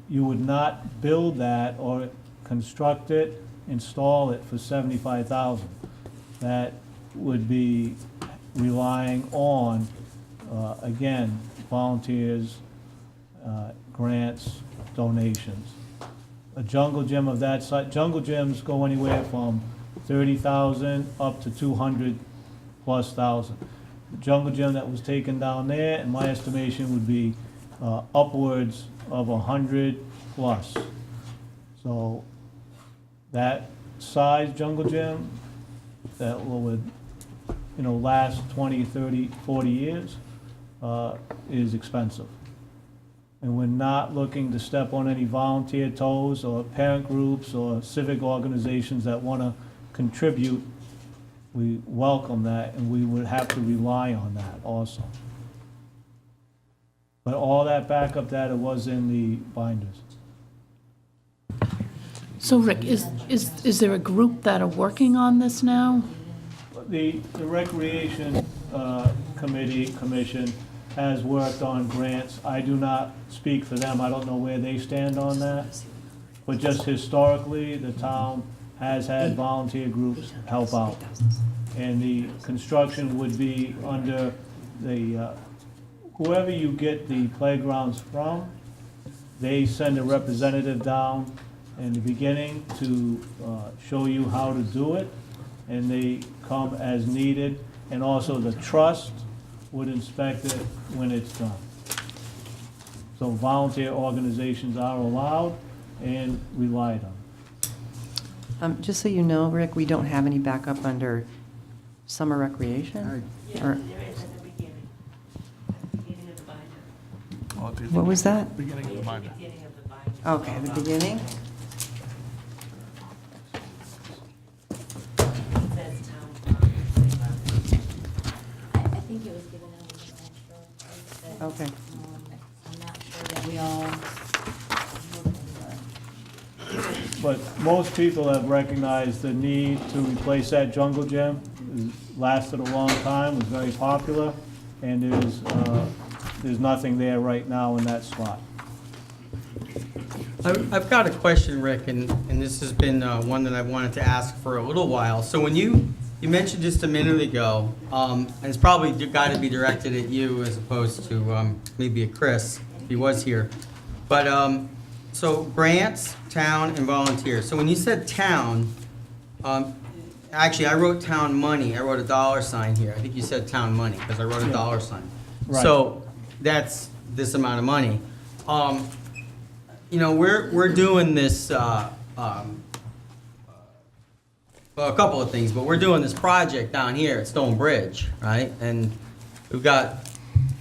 you would not build that or construct it, install it for $75,000. That would be relying on, again, volunteers, grants, donations. A jungle gym of that size, jungle gyms go anywhere from 30,000 up to 200+ thousand. The jungle gym that was taken down there, in my estimation, would be upwards of 100+. So that size jungle gym that would, last 20, 30, 40 years is expensive. And we're not looking to step on any volunteer toes or parent groups or civic organizations that want to contribute. We welcome that, and we would have to rely on that also. But all that backup data was in the binders. So Rick, is there a group that are working on this now? The Recreation Commission has worked on grants. I do not speak for them. I don't know where they stand on that. But just historically, the town has had volunteer groups help out. And the construction would be under the, whoever you get the playgrounds from, they send a representative down in the beginning to show you how to do it, and they come as needed. And also the trust would inspect it when it's done. So volunteer organizations are allowed and relied on. Just so you know, Rick, we don't have any backup under summer recreation? Or- What was that? Beginning of the binder. Okay, the beginning? I think it was given out as an extra. Okay. I'm not sure that we all. But most people have recognized the need to replace that jungle gym. It lasted a long time, was very popular, and there's nothing there right now in that spot. I've got a question, Rick, and this has been one that I've wanted to ask for a little while. So when you mentioned just a minute ago, and it's probably got to be directed at you as opposed to maybe at Chris, if he was here. But, so grants, town, and volunteers. So when you said town, actually, I wrote town money. I wrote a $sign here. I think you said town money, because I wrote a $sign. Right. So that's this amount of money. We're doing this, well, a couple of things, but we're doing this project down here at Stone Bridge, right? And we've got,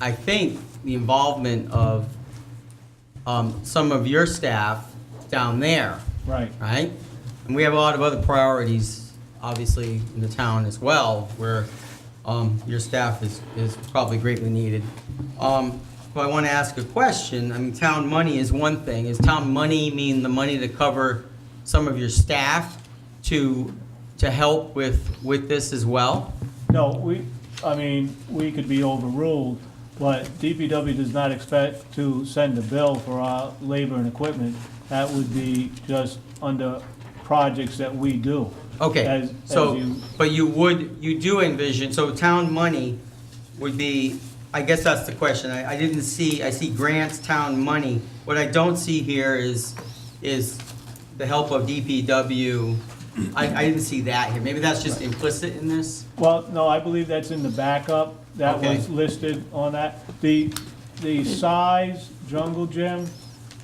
I think, the involvement of some of your staff down there, Right. right? And we have a lot of other priorities, obviously, in the town as well, where your staff is probably greatly needed. But I want to ask a question. I mean, town money is one thing. Is town money mean the money to cover some of your staff to help with this as well? No, we could be overruled, but DPW does not expect to send a bill for our labor and equipment. That would be just under projects that we do. Okay, but you do envision, so town money would be I guess that's the question. I didn't see, I see grants, town money. What I don't see here is the help of DPW. I didn't see that here. Maybe that's just implicit in this? Well, no, I believe that's in the backup. That Okay. was listed on that. The size jungle gym,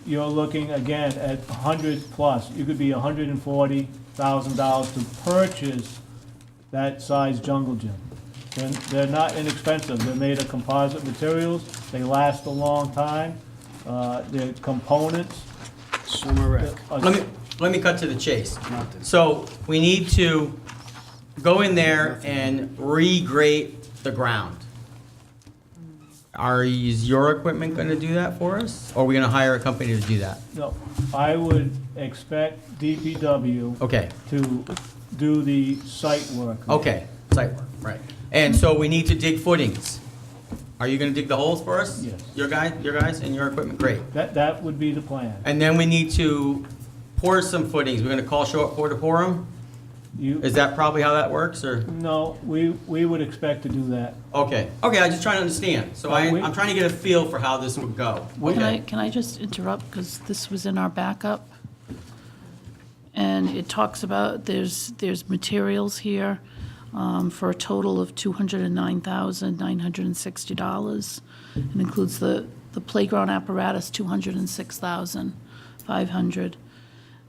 you're looking again at 100 plus. You could be $140,000 to purchase that size jungle gym. They're not inexpensive. They're made of composite materials. They last a long time. They're components. Summer rec. Let me cut to the chase. So we need to go in there and regrate the ground. Is your equipment gonna do that for us? Or are we gonna hire a company to do that? No, I would expect DPW Okay, to do the site work. okay, site work, right. And so we need to dig footings. Are you gonna dig the holes for us? Yes. Your guys and your equipment, great. That would be the plan. And then we need to pour some footings. We're gonna call short pour to pour them? You, Is that probably how that works, or? no, we would expect to do that. Okay, okay, I'm just trying to understand. So I'm trying to get a feel for how this would go. Okay. Can I just interrupt, because this was in our backup? And it talks about, there's materials here for a total of $209,960. It includes the playground apparatus, $206,500.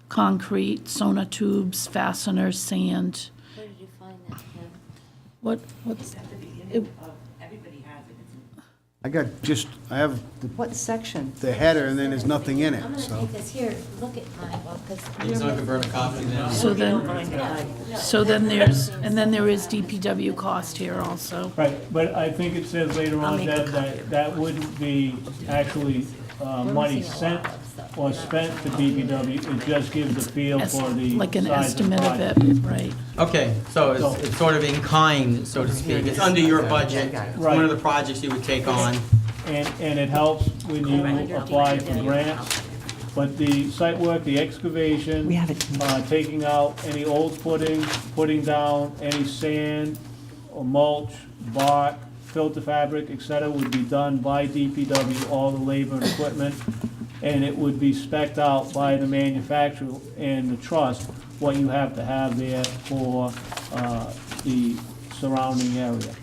Concrete, sonotubes, fasteners, sand. Where did you find that, Kim? What's? I have What section? the header and then there's nothing in it, I'm gonna so. take this here, look at my, well, because. Someone can burn a copy then. So then there is DPW cost here also. Right, but I think it says later I'll on make a that that wouldn't be actually money sent or spent to DPW. It just gives a feel for the Like an size of the estimate of project. it, right? Okay, so it's sort of in kind, so to speak. It's under your budget. It's one of the projects you would take on. And it helps when you apply for grants. But the site work, the excavation, We have it. taking out any old footings, putting down any sand or mulch, bark, filter fabric, et cetera, would be done by DPW, all the labor and equipment. And it would be spec'd out by the manufacturer and the trust, what you have to have there for the surrounding area.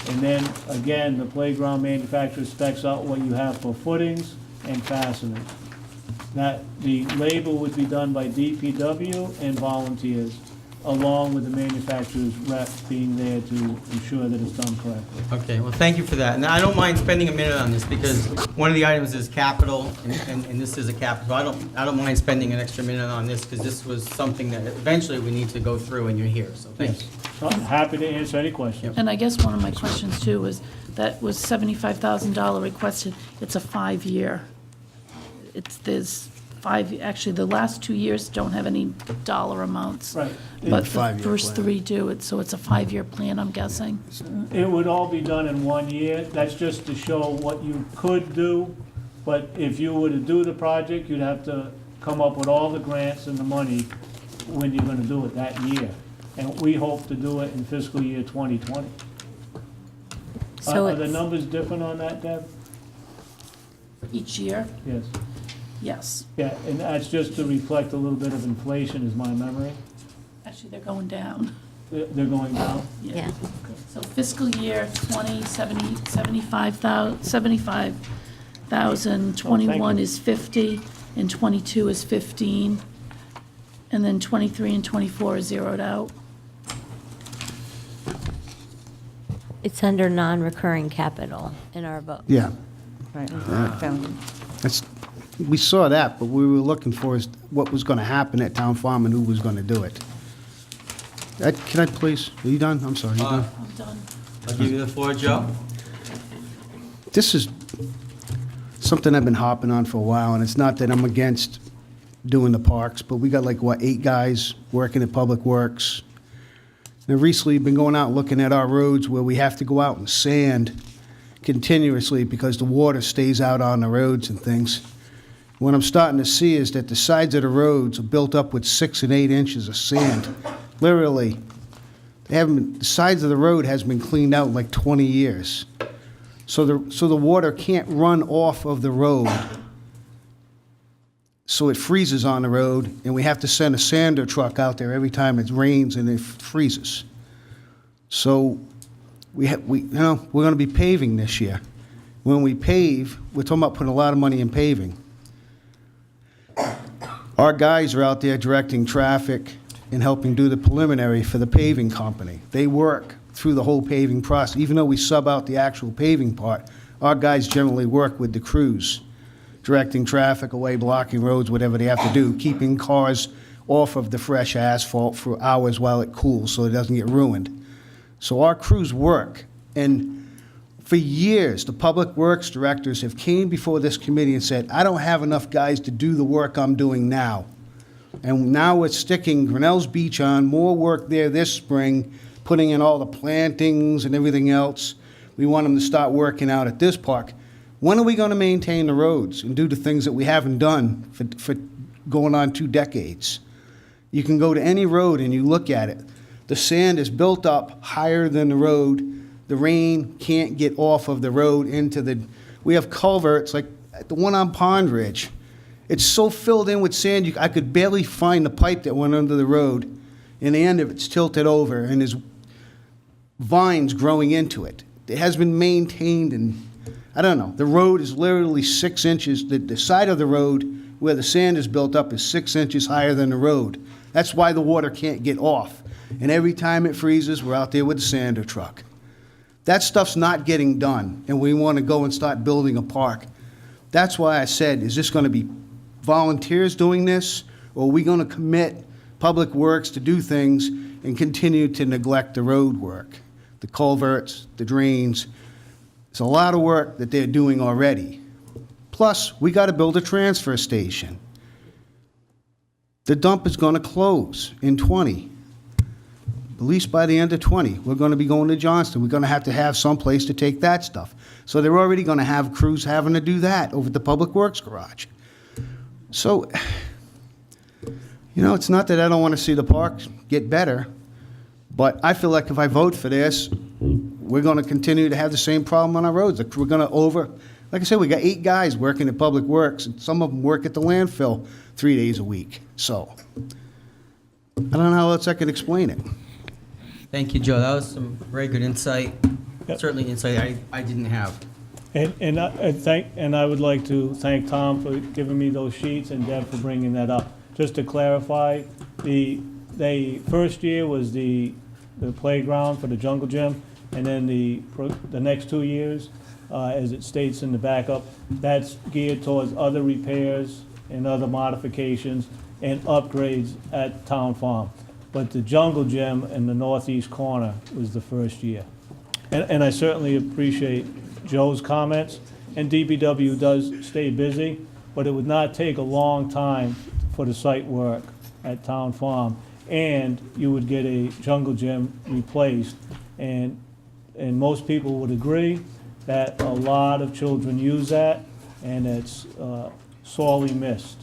And then, again, the playground manufacturer specs out what you have for footings and fasteners. That, the labor would be done by DPW and volunteers, along with the manufacturer's rep being there to ensure that it's done correctly. Okay, well, thank you for that. And I don't mind spending a minute on this because one of the items is capital, and this is a capital. I don't mind spending an extra minute on this because this was something that eventually we need to go through and you're here, so thank you. I'm happy to answer any questions. And I guess one of my questions too was, that was $75,000 requested, it's a 5-year. Actually, the last 2 years don't have any dollar amounts. Right. But the 5-year first plan. 3 do, so it's a 5-year plan, I'm guessing. It would all be done in 1 year. That's just to show what you could do. But if you were to do the project, you'd have to come up with all the grants and the money when you're gonna do it that year. And we hope to do it in fiscal year 2020. So Are the it's- numbers different on that, Deb? Each year? Yes. Yes. Yeah, and that's just to reflect a little bit of inflation, is my memory. Actually, they're going down. They're going down? Yeah. So fiscal year 20, 75,000, 21 you. is 50, and 22 is 15, and then 23 and 24 is zeroed out. It's under non-recurring capital in our book. Yeah, Right, found it. we saw that, but we were looking for is what was gonna happen at Town Farm and who was gonna do it. Can I please, are you done? I'm sorry, you done? I'm done. I'll give you the floor, Joe. This is something I've been hopping on for a while, and it's not that I'm against doing the parks, but we got like, what, 8 guys working at Public Works. And recently, been going out looking at our roads where we have to go out and sand continuously because the water stays out on the roads and things. What I'm starting to see is that the sides of the roads are built up with 6 and 8 inches of sand. Literally, the sides of the road hasn't been cleaned out in like 20 years. So the water can't run off of the road. So it freezes on the road, and we have to send a sander truck out there every time it rains and it freezes. So we're going to be paving this year. When we pave, we're talking about putting a lot of money in paving. Our guys are out there directing traffic and helping do the preliminary for the paving company. They work through the whole paving process. Even though we sub out the actual paving part, our guys generally work with the crews, directing traffic away, blocking roads, whatever they have to do, keeping cars off of the fresh asphalt for hours while it cools so it doesn't get ruined. So our crews work, and for years, the public works directors have came before this committee and said, I don't have enough guys to do the work I'm doing now. And now we're sticking Grinnell's Beach on, more work there this spring, putting in all the plantings and everything else. We want them to start working out at this park. When are we going to maintain the roads and do the things that we haven't done for going on 2 decades? You can go to any road and you look at it. The sand is built up higher than the road. The rain can't get off of the road into the, we have culverts, like the one on Pond Ridge. It's so filled in with sand, I could barely find the pipe that went under the road. And the end of it's tilted over, and there's vines growing into it. It has been maintained, and I don't know. The road is literally 6 inches. The side of the road where the sand is built up is 6 inches higher than the road. That's why the water can't get off. And every time it freezes, we're out there with the sander truck. That stuff's not getting done, and we want to go and start building a park. That's why I said, is this going to be volunteers doing this, or are we going to commit Public Works to do things and continue to neglect the road work, the culverts, the drains? It's a lot of work that they're doing already. Plus, we got to build a transfer station. The dump is going to close in 20. At least by the end of 20, we're going to be going to Johnston. We're going to have some place to take that stuff. So they're already going to have crews having to do that over at the Public Works garage. So, it's not that I don't want to see the park get better, but I feel like if I vote for this, we're going to continue to have the same problem on our roads. We're going to like I said, we got 8 guys working at Public Works, and some of them work at the landfill 3 days a week. So, I don't know how else I can explain it. Thank you, Joe. That was some very good insight. Yep. Certainly insight I didn't have. And I would like to thank Tom for giving me those sheets and Deb for bringing that up. Just to clarify, the first year was the playground for the jungle gym, and then the next 2 years, as it states in the backup, that's geared towards other repairs and other modifications and upgrades at Town Farm. But the jungle gym in the northeast corner was the first year. And I certainly appreciate Joe's comments, and DPW does stay busy, but it would not take a long time for the site work at Town Farm, and you would get a jungle gym replaced. And most people would agree that a lot of children use that, and it's sorely missed.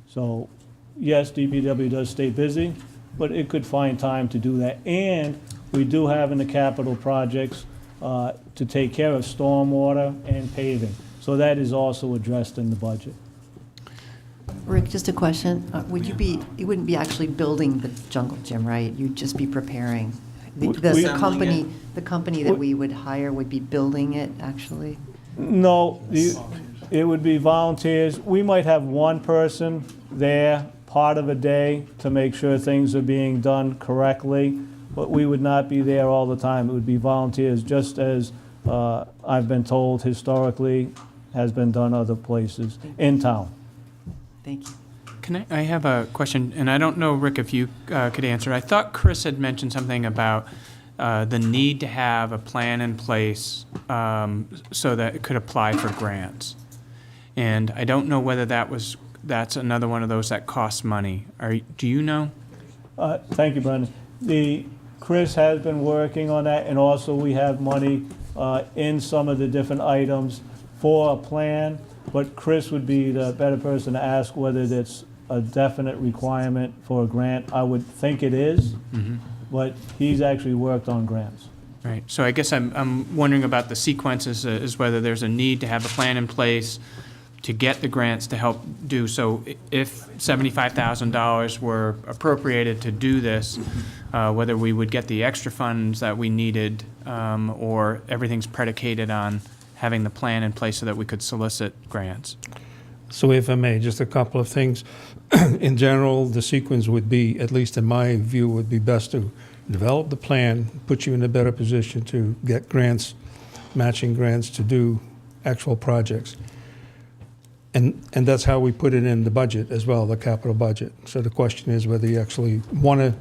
So, yes, DPW does stay busy, but it could find time to do that. And we do have in the capital projects to take care of stormwater and paving. So that is also addressed in the budget. Rick, just a question. You wouldn't be actually building the jungle gym, right? You'd just be preparing. The company that we would hire would be building it, actually? No, it would be volunteers. We might have one person there part of a day to make sure things are being done correctly, but we would not be there all the time. It would be volunteers, just as I've been told historically has been done other places in town. Thank you. I have a question, and I don't know, Rick, if you could answer. I thought Chris had mentioned something about the need to have a plan in place so that it could apply for grants. And I don't know whether that's another one of those that costs money. Do you know? Thank you, Brendan. Chris has been working on that, and also we have money in some of the different items for a plan, but Chris would be the better person to ask whether that's a definite requirement for a grant. I would think it is, but he's actually worked on grants. Right, so I guess I'm wondering about the sequences, is whether there's a need to have a plan in place to get the grants to help do, so if $75,000 were appropriated to do this, whether we would get the extra funds that we needed, or everything's predicated on having the plan in place so that we could solicit grants. So if I may, just a couple of things. In general, the sequence would be, at least in my view, would be best to develop the plan, put you in a better position to get grants, matching grants to do actual projects. And that's how we put it in the budget as well, the capital budget. So the question is whether you actually want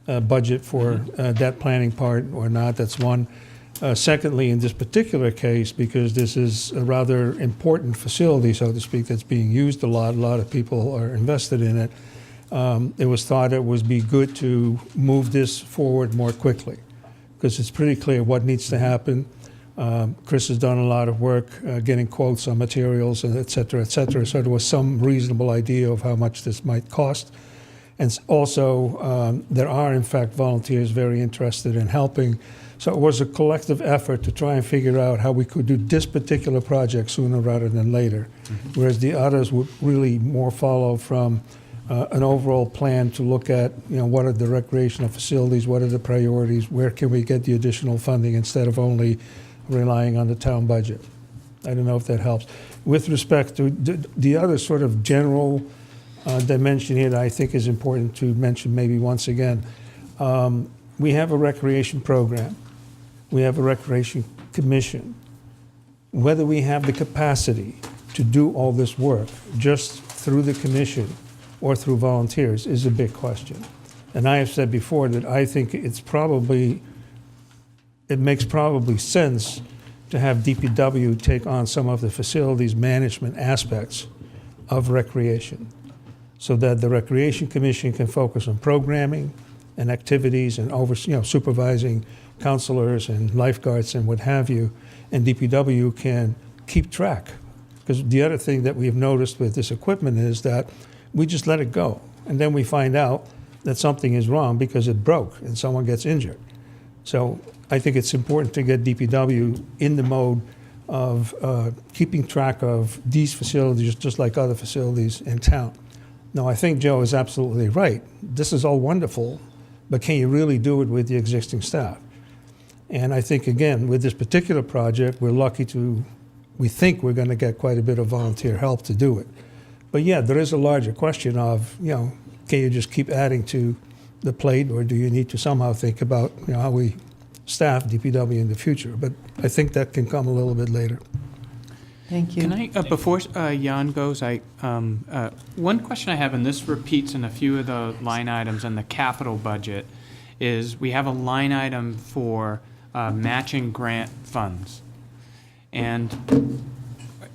to budget for that planning part or not. That's one. Secondly, in this particular case, because this is a rather important facility, so to speak, that's being used a lot of people are invested in it, it was thought it would be good to move this forward more quickly, because it's pretty clear what needs to happen. Chris has done a lot of work getting quotes on materials, and et cetera, so there was some reasonable idea of how much this might cost. And also, there are, in fact, volunteers very interested in helping. So it was a collective effort to try and figure out how we could do this particular project sooner rather than later, whereas the others would really more follow from an overall plan to look at, what are the recreational facilities, what are the priorities, where can we get the additional funding instead of only relying on the town budget. I don't know if that helps. With respect to the other sort of general dimension here that I think is important to mention maybe once again, we have a recreation program. We have a recreation commission. Whether we have the capacity to do all this work just through the commission or through volunteers is a big question. And I have said before that I think it makes probably sense to have DPW take on some of the facilities management aspects of recreation, so that the Recreation Commission can focus on programming and activities and supervising counselors and lifeguards and what have you, and DPW can keep track. Because the other thing that we've noticed with this equipment is that we just let it go, and then we find out that something is wrong because it broke and someone gets injured. So I think it's important to get DPW in the mode of keeping track of these facilities just like other facilities in town. Now, I think Joe is absolutely right. This is all wonderful, but can you really do it with the existing staff? And I think, again, with this particular project, we think we're going to get quite a bit of volunteer help to do it. But yeah, there is a larger question of, can you just keep adding to the plate, or do you need to somehow think about, how we staff DPW in the future? But I think that can come a little bit later. Thank you. Can I, before Jan goes, one question I have, and this repeats in a few of the line items in the capital budget, is we have a line item for matching grant funds. And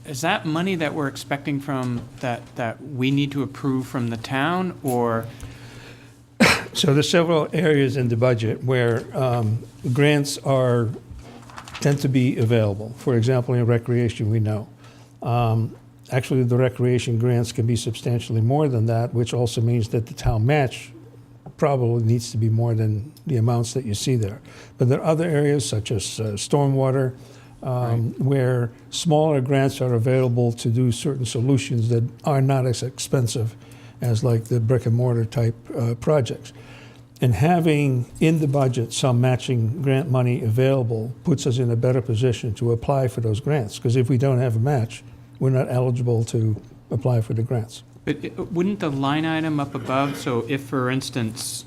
is that money that we're expecting from, that we need to approve from the town, or? So there's several areas in the budget where grants tend to be available. For example, in recreation, we know. Actually, the recreation grants can be substantially more than that, which also means that the town match probably needs to be more than the amounts that you see there. But there are other areas, such as stormwater, where smaller grants are available to do certain solutions that are not as expensive as like the brick and mortar type projects. And having in the budget some matching grant money available puts us in a better position to apply for those grants. Because if we don't have a match, we're not eligible to apply for the grants. But wouldn't the line item up above, so if, for instance,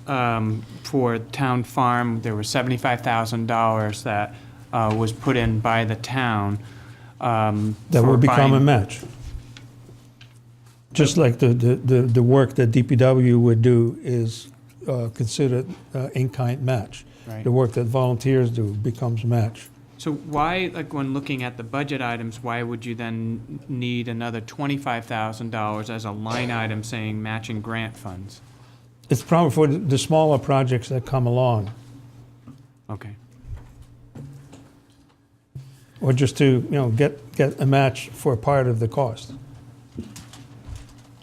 for town farm, there was $75,000 that was put in by the town. That would become a match. Just like the work that DPW would do is considered in-kind match. Right. The work that volunteers do becomes match. So why, like when looking at the budget items, why would you then need another $25,000 as a line item saying matching grant funds? It's probably for the smaller projects that come along. Okay. Or just to, get a match for a part of the cost.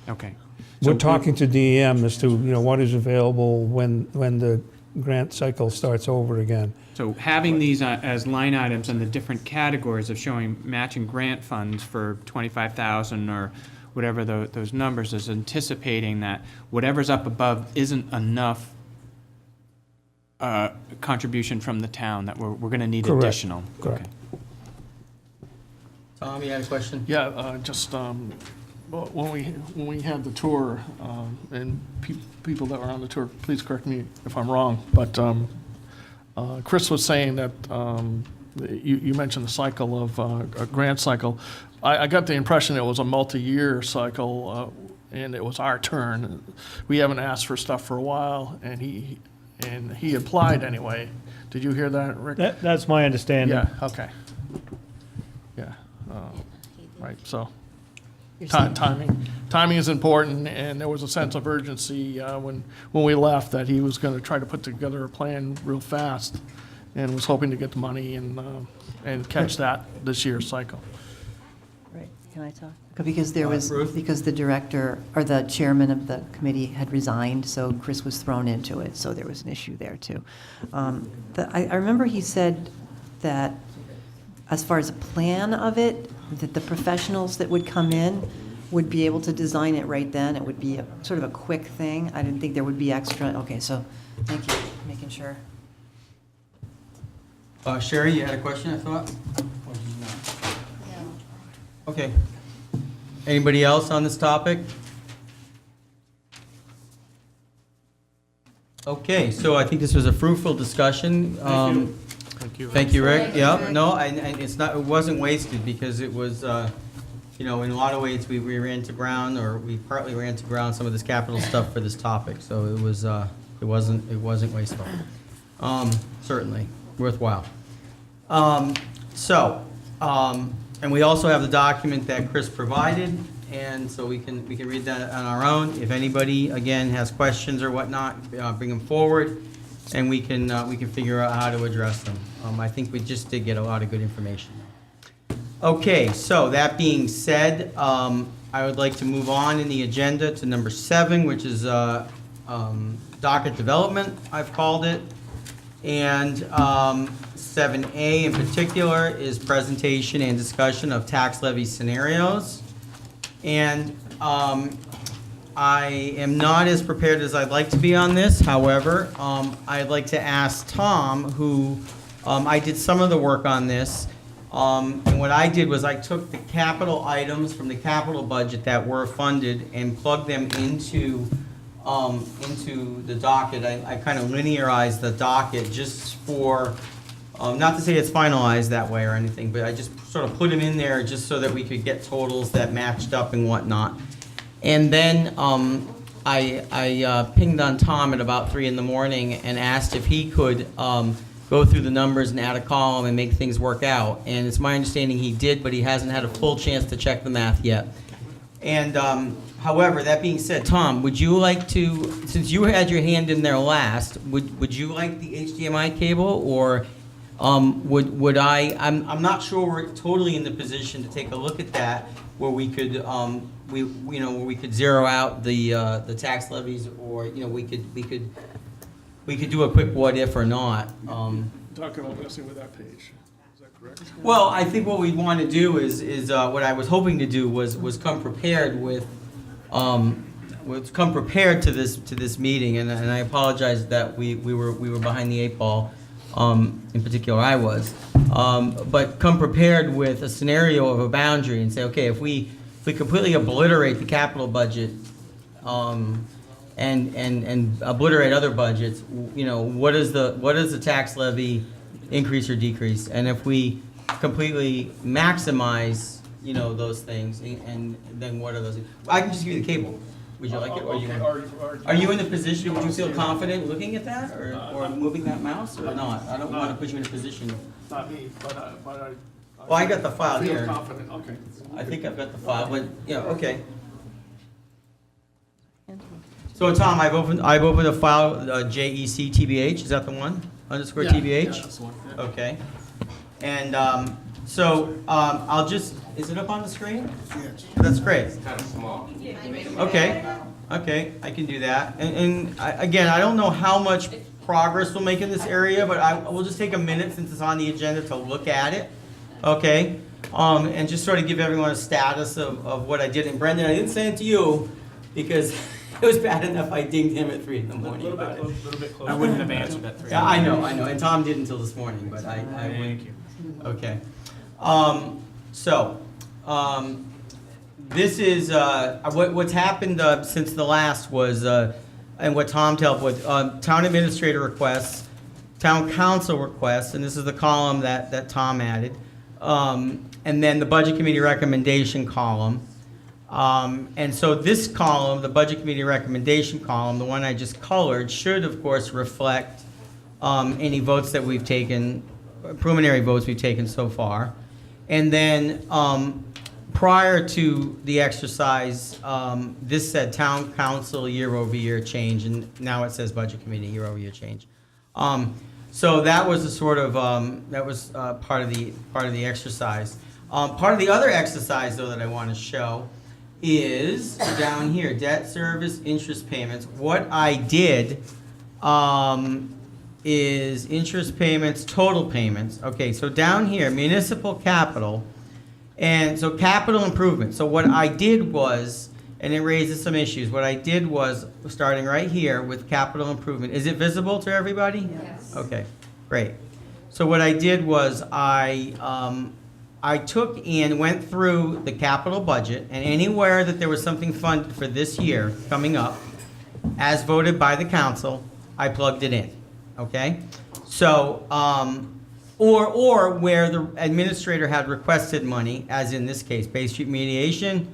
Okay. We're talking to DEM as to, what is available when the grant cycle starts over again. So having these as line items and the different categories of showing matching grant funds for 25,000 or whatever those numbers is anticipating that whatever's up above isn't enough contribution from the town, that we're going to need Correct. additional. Correct. Okay. Tom, you had a question? Yeah, just well, when we had the tour, and people that were on the tour, please correct me if I'm wrong, but Chris was saying that you mentioned the cycle of a grant cycle. I got the impression it was a multi-year cycle, and it was our turn. We haven't asked for stuff for a while, and he applied anyway. Did you hear that, Rick? That's my understanding. Yeah, okay. Yeah, right, so You're saying- timing is important, and there was a sense of urgency when we left that he was going to try to put together a plan real fast and was hoping to get the money and catch that this year's cycle. Right, can I talk? Because there was, Ruth? because the director, or the chairman of the committee had resigned, so Chris was thrown into it, so there was an issue there, too. I remember he said that, as far as a plan of it, that the professionals that would come in would be able to design it right then. It would be sort of a quick thing. I didn't think there would be extra, okay, so, thank you, making sure. Sherry, you had a question, I thought? Or did you not? Okay. Anybody else on this topic? Okay, so I think this was a fruitful discussion. Thank you. Thank you, Rick. Yeah, no, and it's not, it wasn't wasted because it was, you know, in a lot of ways, we ran to ground, or we partly ran to ground some of this capital stuff for this topic, so it was, it wasn't wasteful. Certainly, worthwhile. And we also have the document that Chris provided, and so we can read that on our own. If anybody, again, has questions or whatnot, bring them forward, and we can figure out how to address them. I think we just did get a lot of good information. Okay, so that being said, I would like to move on in the agenda to number 7, which is docket development, I've called it. And 7A in particular is presentation and discussion of tax levy scenarios. And I am not as prepared as I'd like to be on this. However, I'd like to ask Tom, who, I did some of the work on this. And what I did was I took the capital items from the capital budget that were funded and plugged them into the docket. I kind of linearized the docket just for, not to say it's finalized that way or anything, but I just sort of put them in there just so that we could get totals that matched up and whatnot. And then I pinged on Tom at about 3 in the morning and asked if he could go through the numbers and add a column and make things work out. And it's my understanding he did, but he hasn't had a full chance to check the math yet. And however, that being said, Tom, would you like to, since you had your hand in there last, would you like the HDMI cable, or would I? I'm not sure we're totally in the position to take a look at that, where we could where we could zero out the tax levies, or we could do a quick what if or not. Talking about messing with that page, is that correct? Well, I think what we want to do is what I was hoping to do was come prepared with, come prepared to this meeting, and I apologize that we were behind the 8 ball. In particular, I was, but come prepared with a scenario of a boundary and say, okay, if we completely obliterate the capital budget, and obliterate other budgets, what is the tax levy increase or decrease? And if we completely maximize, those things, and then what are those? I can just give you the cable. Would you like it? Or are you in the position? Would you feel confident looking at that, or moving that mouse, or not? I don't want to put you in a position. Not me, but Well, I got the file feel here. confident, okay. I think I've got the file, but okay. So Tom, I've opened a file, JECTBH. Is that the one? _TBH. Yeah, that's the one, yeah. Okay. And So, I'll just, is it up on the screen? Yes. That's great. Kind of small. Okay, I can do that. And again, I don't know how much progress we'll make in this area, but I will just take a minute since it's on the agenda to look at it, okay? And just sort of give everyone a status of what I did. And Brendan, I didn't send it to you because it was bad enough I dinged him at 3 in the morning about it. I wouldn't have answered at 3. Yeah, I know, and Tom didn't until this morning, but I Thank you. Okay. This is, what's happened since the last was, and what Tom dealt with, town administrator requests, town council requests, and this is the column that Tom added, and then the budget committee recommendation column. And so this column, the budget committee recommendation column, the one I just colored, should of course reflect any votes that we've taken, preliminary votes we've taken so far. And then prior to the exercise, this said town council year-over-year change, and now it says budget committee year-over-year change. So that was a sort of part of the exercise. Part of the other exercise though that I want to show is down here, debt service interest payments. What I did is interest payments, total payments. Okay, so down here, municipal capital, and so capital improvement. So what I did was, and it raises some issues, what I did was, starting right here with capital improvement. Is it visible to everybody? Yes. Okay, great. So what I did was I took and went through the capital budget, and anywhere that there was something funded for this year coming up, as voted by the council, I plugged it in. Okay, so or where the administrator had requested money, as in this case, Bay Street mediation,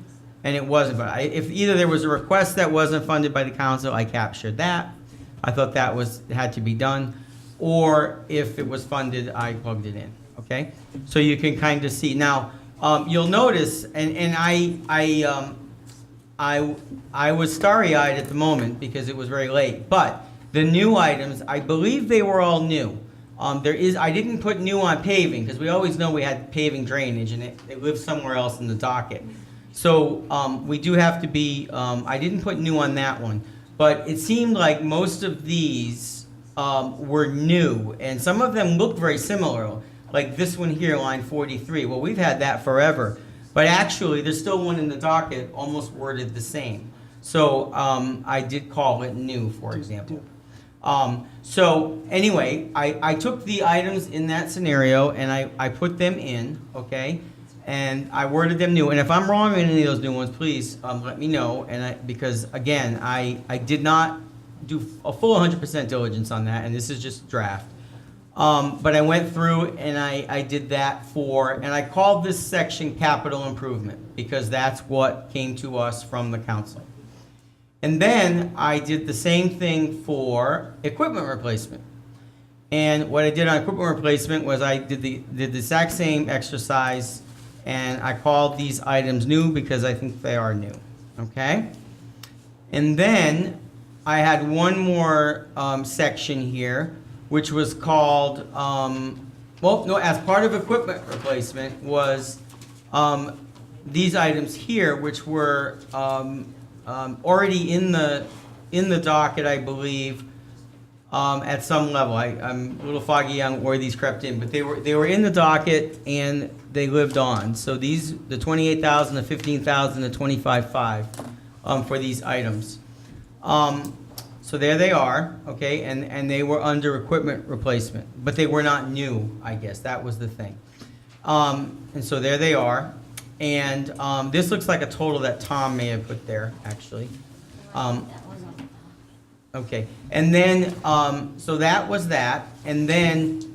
and it wasn't. But if either there was a request that wasn't funded by the council, I captured that. I thought that had to be done, or if it was funded, I plugged it in. Okay, so you can kind of see now. You'll notice, and I was starry-eyed at the moment because it was very late, but the new items, I believe they were all new. I didn't put new on paving, because we always know we had paving drainage, and it lives somewhere else in the docket. So we do have to be, I didn't put new on that one, but it seemed like most of these were new, and some of them looked very similar, like this one here, line 43. Well, we've had that forever, but actually, there's still one in the docket almost worded the same. So I did call it new, for example. So anyway, I took the items in that scenario and I put them in, okay? And I worded them new. And if I'm wrong on any of those new ones, please let me know. Because again, I did not do a full 100% diligence on that, and this is just draft. But I went through and I did that and I called this section capital improvement because that's what came to us from the council. And then I did the same thing for equipment replacement. And what I did on equipment replacement was I did the exact same exercise, and I called these items new because I think they are new, okay? And then I had one more section here, which was called, as part of equipment replacement was these items here, which were already in the docket, I believe, at some level. I'm a little foggy on where these crept in, but they were in the docket and they lived on. So these, the 28,000, the 15,000, the 25,500 for these items. So there they are, okay, and they were under equipment replacement, but they were not new, I guess. That was the thing. And so there they are. And this looks like a total that Tom may have put there, actually. Okay, and then, so that was that. And then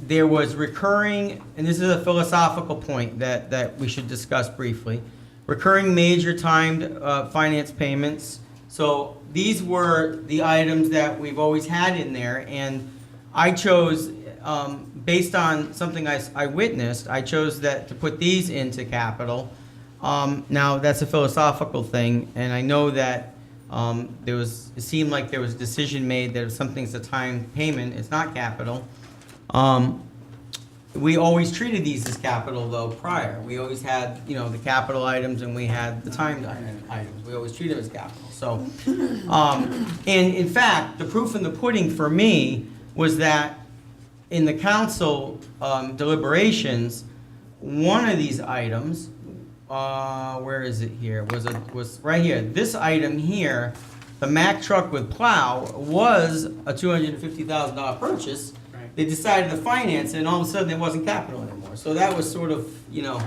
there was recurring, and this is a philosophical point that we should discuss briefly. Recurring major timed finance payments. So these were the items that we've always had in there, and I chose, based on something I witnessed, I chose to put these into capital. Now that's a philosophical thing, and I know that it seemed like there was a decision made that if something's a timed payment, it's not capital. we always treated these as capital though prior. We always had, you know, the capital items and we had the timed items. We always treated them as capital. So, and in fact, the proof in the pudding for me was that in the council deliberations, one of these items, where is it here? Was right here. This item here, the Mack truck with plow, was a $250,000 purchase. Right. They decided to finance it, and all of a sudden it wasn't capital anymore. So that was sort of, you know,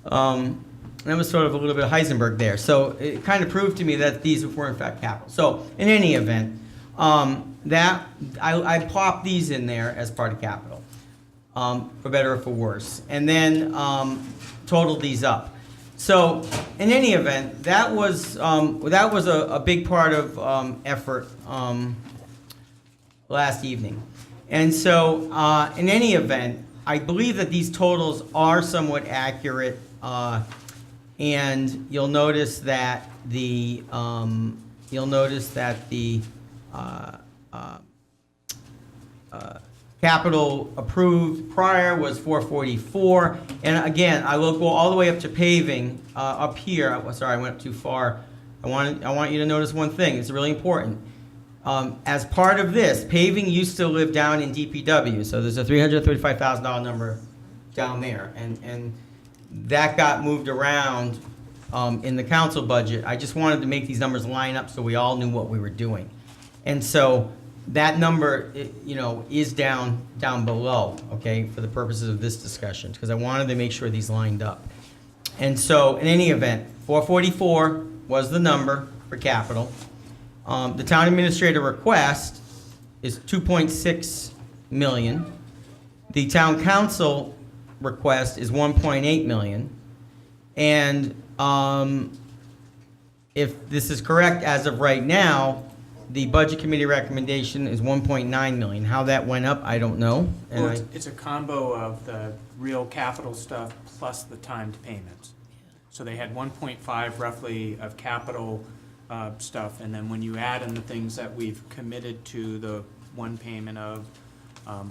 that was sort of a little bit of Heisenberg there. So it kind of proved to me that these were in fact capital. So in any event, that I plopped these in there as part of capital, for better or for worse, and then totaled these up. So in any event, that was a big part of effort last evening. And so in any event, I believe that these totals are somewhat accurate, and you'll notice that the capital approved prior was 444, and again, I will go all the way up to paving up here. Sorry, I went up too far. I want you to notice one thing. It's really important. As part of this, paving used to live down in DPW, so there's a $335,000 number down there, and that got moved around in the council budget. I just wanted to make these numbers line up so we all knew what we were doing, and so that number, you know, is down below, okay, for the purposes of this discussion, because I wanted to make sure these lined up. And so, in any event, 444 was the number for capital. The town administrator request is 2.6 million. The town council request is 1.8 million. And if this is correct as of right now, the budget committee recommendation is 1.9 million. How that went up, I don't know. And Well, it's a combo of the real capital stuff plus the timed payments. So they had 1.5 roughly of capital stuff, and then when you add in the things that we've committed to the one payment of,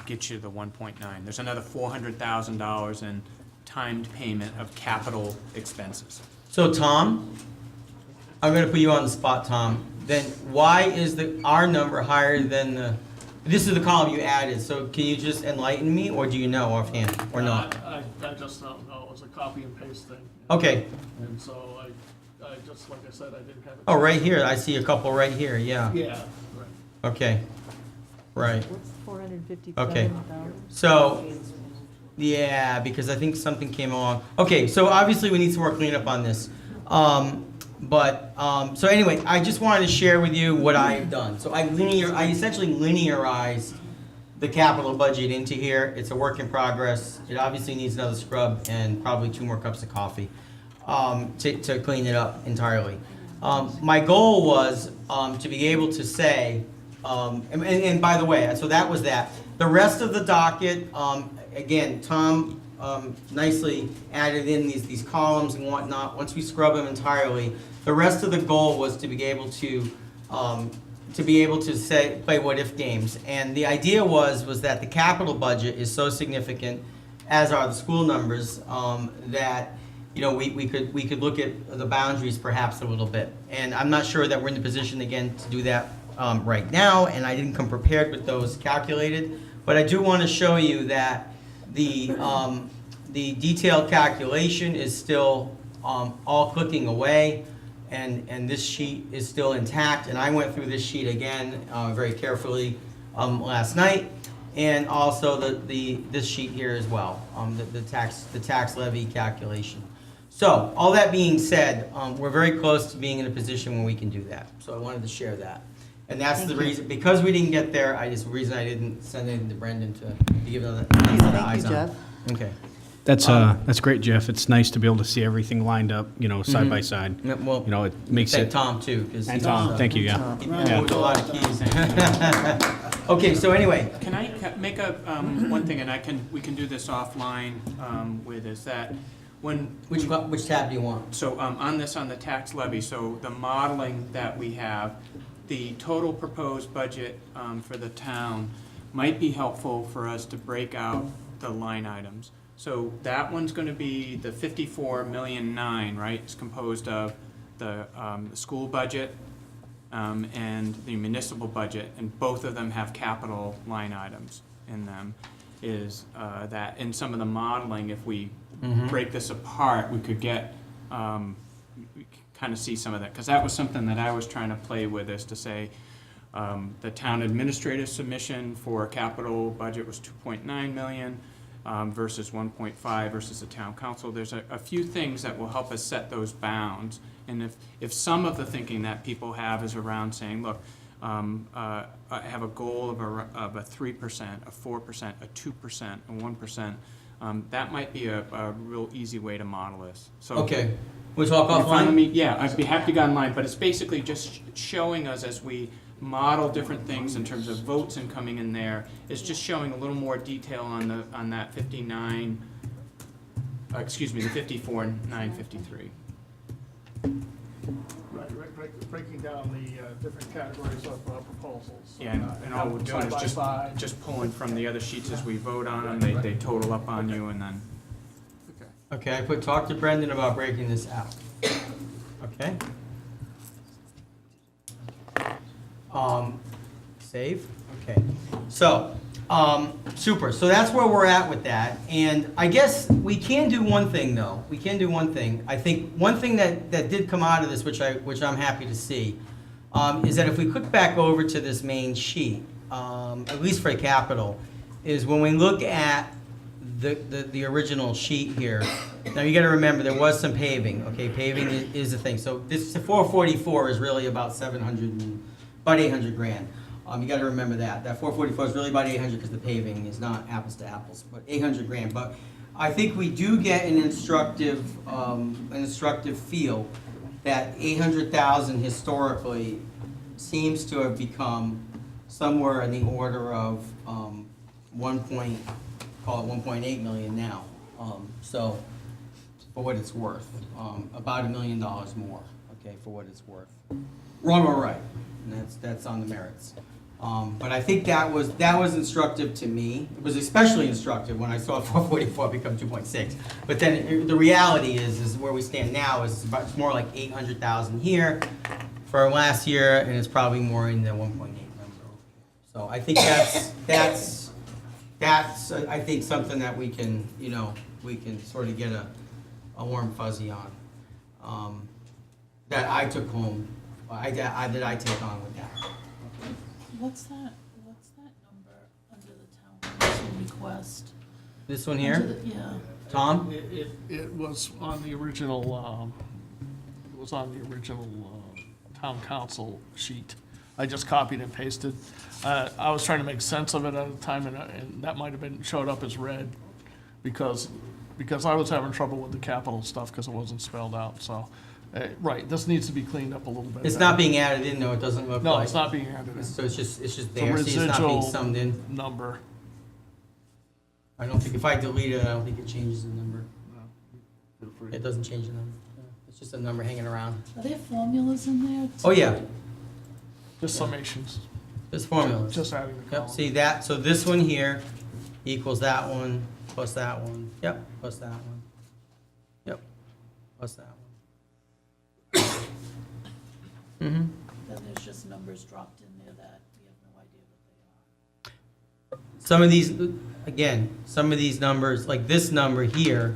gets you the 1.9. There's another $400,000 in timed payment of capital expenses. So Tom, I'm gonna put you on the spot, Tom. Then why is our number higher than this is the column you added, so can you just enlighten me, or do you know offhand, or not? I just don't know, it was a copy and paste thing. Okay. And so I just, like I said, I didn't have it. Oh, right here, I see a couple right here, yeah. Yeah, right. Okay, right. What's 450? Okay, so, yeah, because I think something came along. Okay, so obviously we need some more cleanup on this. So anyway, I just wanted to share with you what I've done. So I essentially linearized the capital budget into here. It's a work in progress. It obviously needs another scrub and probably 2 more cups of coffee to clean it up entirely. My goal was to be able to say, and by the way, so that was that. The rest of the docket, again, Tom nicely added in these columns and whatnot. Once we scrub them entirely, the rest of the goal was to be able to say, play what if games. And the idea was that the capital budget is so significant, as are the school numbers, that you know we could look at the boundaries perhaps a little bit. And I'm not sure that we're in the position again to do that right now, and I didn't come prepared with those calculated. But I do want to show you that the detailed calculation is still all clicking away, and this sheet is still intact. And I went through this sheet again very carefully last night, and also this sheet here as well, the tax levy calculation. So all that being said, we're very close to being in a position where we can do that. So I wanted to share that. And that's the reason, because we didn't get there, the reason I didn't send anything to Brendan to give it the eyes on. Jeff. Okay. That's great, Jeff. It's nice to be able to see everything lined up, side by side. Yeah, well, it makes thank it. Tom too, because And Tom, thank you, yeah. he moved a lot of keys. Okay, so anyway, Can I make a, one thing, and we can do this offline with, is that when. which tab do you want? So on the tax levy, so the modeling that we have, the total proposed budget for the town might be helpful for us to break out the line items. So that one's gonna be the 54,000,009, right? It's composed of the school budget and the municipal budget, and both of them have capital line items in them. Is that in some of the modeling, if we break this apart, we could get, kind of see some of that. Because that was something that I was trying to play with, is to say, the town administrative submission for capital budget was 2.9 million versus 1.5 versus the town council. There's a few things that will help us set those bounds. And if some of the thinking that people have is around saying, look, I have a goal of a 3%, a 4%, a 2%, a 1%, that might be a real easy way to model this. So Okay, we'll talk you follow offline? me? Yeah, I'd be happy to go online, but it's basically just showing us as we model different things in terms of votes and coming in there, is just showing a little more detail on that 59, the 54,953. Breaking down the different categories of proposals. Yeah, and all we're doing is just pulling from the other sheets as we vote on them, they total up on you, and then. Okay, I put talk to Brendan about breaking this out. Okay? Save, okay. So, super, so that's where we're at with that, and I guess we can do one thing, though. We can do one thing. I think one thing that did come out of this, which I'm happy to see, is that if we click back over to this main sheet, at least for capital, is when we look at the original sheet here. Now you got to remember there was some paving. Okay, paving is a thing. So this 444 is really about 800 grand. You got to remember that 444 is really about 800 because the paving is not apples to apples, but 800 grand. But I think we do get an instructive feel that 800,000 historically seems to have become somewhere in the order of 1.8 million now. So for what it's worth, about $1 million more. Okay, for what it's worth. Wrong or right, and that's on the merits. But I think that was instructive to me. It was especially instructive when I saw 444 become 2.6. But then the reality is where we stand now is it's more like 800,000 here for last year, and it's probably more in the 1.8 number. So I think that's I think something that we can sort of get a warm fuzzy on. That I took home. That I take on with that. What's that number under the town council request? This one here? Yeah. Tom? It was on the original, town council sheet. I just copied and pasted. I was trying to make sense of it at the time, and that might have showed up as red because I was having trouble with the capital stuff because it wasn't spelled out, so. Right, this needs to be cleaned up a little bit. It's not being added in, though, it doesn't look like. No, it's not being added in. So it's just It's there, a see, it's not being residual summed in. number. I don't think, if I delete it, I don't think it changes the number. It doesn't change the number. Yeah, it's just a number hanging around. Are there formulas in there? Oh, yeah, Just summations. there's formulas. Just adding the Yep, column. see that, so this one here equals that one, plus that one, yep, plus that one. Yep, plus that one. Mm-hmm. Then there's just numbers dropped in there that we have no idea what they are. Some of these, again, some of these numbers, like this number here,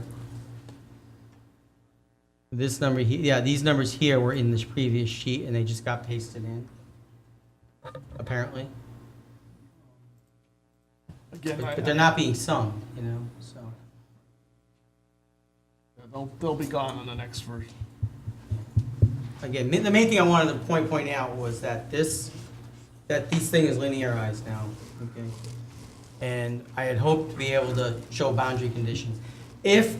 these numbers here were in this previous sheet and they just got pasted in, apparently. Again, But they're not being summed, so. They'll be gone in the next version. Again, the main thing I wanted to point out was that this thing is linearized now, okay? And I had hoped to be able to show boundary conditions. If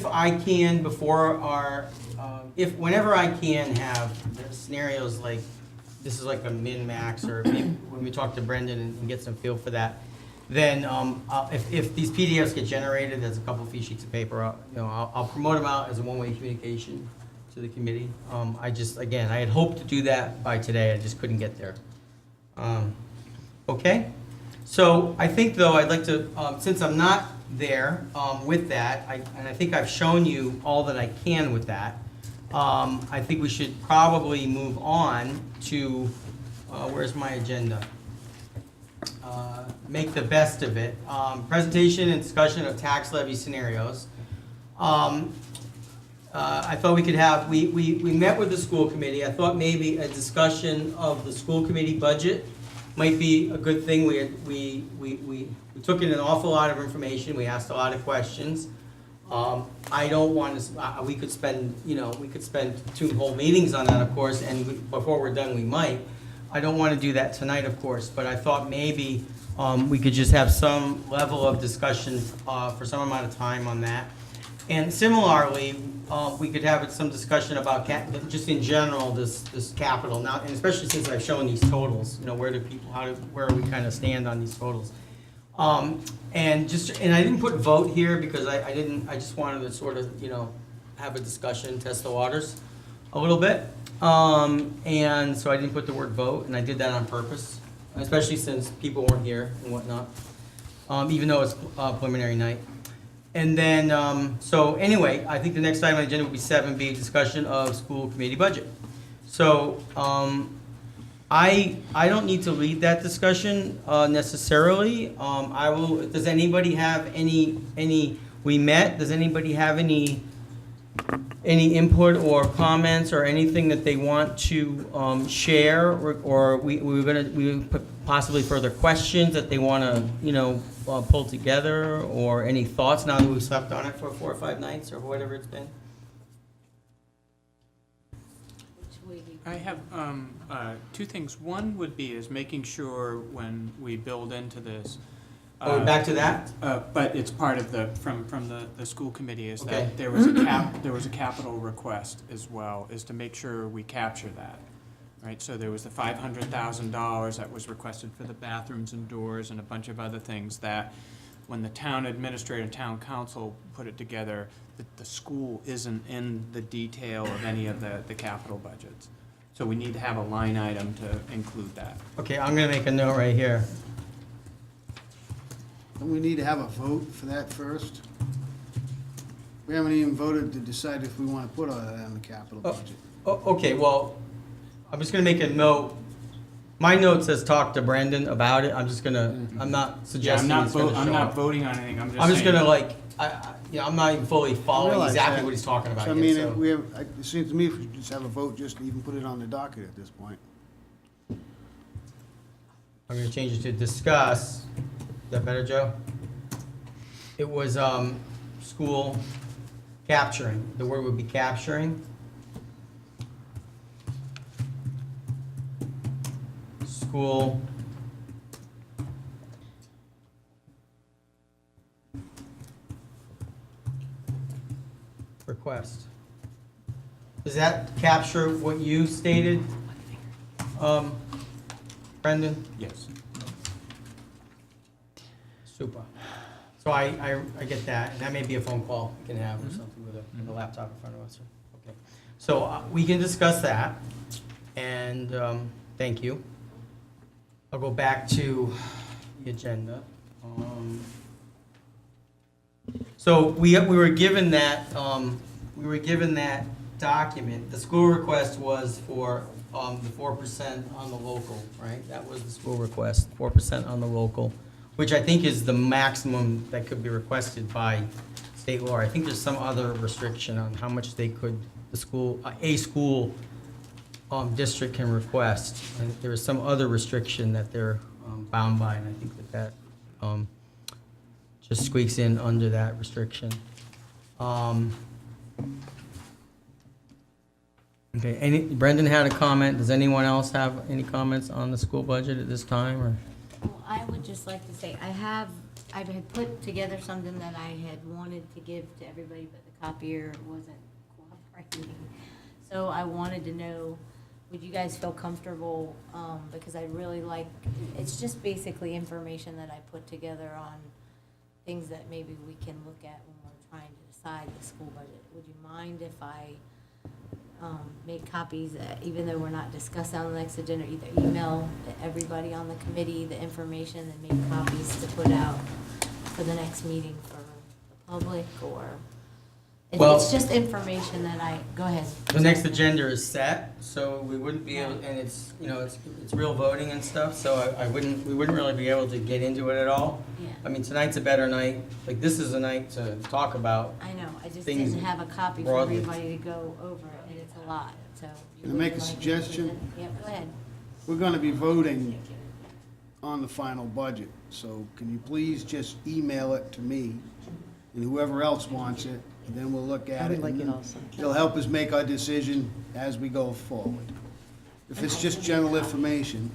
I can, whenever I can have scenarios like, this is like a min-max, or maybe when we talk to Brendan and get some feel for that, then if these PDFs get generated, there's a couple few sheets of paper, I'll promote them out as a one-way communication to the committee. I had hoped to do that by today, I just couldn't get there. Okay, So I think, though, I'd like to, since I'm not there with that, and I think I've shown you all that I can with that, I think we should probably move on to, where's my agenda? Make the best of it. Presentation and discussion of tax levy scenarios. I thought we could have, we met with the school committee. I thought maybe a discussion of the school committee budget might be a good thing. We took in an awful lot of information. We asked a lot of questions. I don't want to, we could spend, we could spend 2 whole meetings on that, of course, and before we're done, we might. I don't want to do that tonight, of course, but I thought maybe we could just have some level of discussion for some amount of time on that. And similarly, we could have some discussion about just in general this capital now, and especially since I've shown these totals. Where do people, where we kind of stand on these totals? And I didn't put vote here because I just wanted to sort of have a discussion, test the waters a little bit. And so I didn't put the word vote, and I did that on purpose, especially since people weren't here and whatnot, even though it's preliminary night. And then, so anyway, I think the next item on the agenda will be 7B, discussion of school committee budget. So I don't need to lead that discussion necessarily. I will. Does anybody have any? We met. Does anybody have any input or comments or anything that they want to share, or we possibly further questions that they want to pull together, or any thoughts now that we've slept on it for 4 or 5 nights or whatever it's been? I have 2 things. One would be is making sure when we build into this. Back to that? But it's part of from the school committee is Okay. that there was a capital request as well, is to make sure we capture that. Right, so there was the $500,000 that was requested for the bathrooms and doors and a bunch of other things that when the town administrator and town council put it together, the school isn't in the detail of any of the capital budgets. So we need to have a line item to include that. Okay, I'm gonna make a note right here. Don't we need to have a vote for that first? We haven't even voted to decide if we want to put all that on the capital budget. Okay, well, I'm just gonna make a note. My note says talk to Brendan about it. I'm just gonna, I'm not suggesting he's gonna show I'm not up. voting on anything, I'm just I'm just saying. gonna I'm not even fully following Realize exactly that. what he's talking about So, I yet, mean, so. it seems to me if we should just have a vote, just to even put it on the docket at this point. I'm gonna change it to discuss. Is that better, Joe? It was, school capturing. The word would be capturing. School request. Does that capture what you stated, Brendan? Yes. Super. So I get that, and that may be a phone call we can have or something with a laptop in front of us. Okay. So we can discuss that, and thank you. I'll go back to the agenda. So we were given that document. The school request was for the 4% on the local, right? That was the school request, 4% on the local, which I think is the maximum that could be requested by state law. I think there's some other restriction on how much they could, a school district can request. And there is some other restriction that they're bound by, and I think that just squeaks in under that restriction. Okay, Brendan had a comment. Does anyone else have any comments on the school budget at this time, or? Well, I would just like to say, I had put together something that I had wanted to give to everybody, but the copier wasn't cooperating. So I wanted to know, would you guys feel comfortable, because I really like, it's just basically information that I put together on things that maybe we can look at when we're trying to decide the school budget. Would you mind if I make copies, even though we're not discussing on the next agenda, either email everybody on the committee the information and make copies to put out for the next meeting for the public, or Well- it's just information that go ahead. The next agenda is set, so we wouldn't be able, and it's, you know, it's real voting and stuff, so we wouldn't really be able to get into it at all. Yeah. I mean, tonight's a better night, like, this is a night to talk about. I know, I just Things didn't have a copy for broadly. everybody to go over, and it's a lot, so. Can I make a suggestion? Yeah, go ahead. We're gonna be voting on the final budget, so can you please just email it to me and whoever else wants it, and then we'll look at I would it. like and it then also. It'll help us make our decision as we go forward. If it's just general information,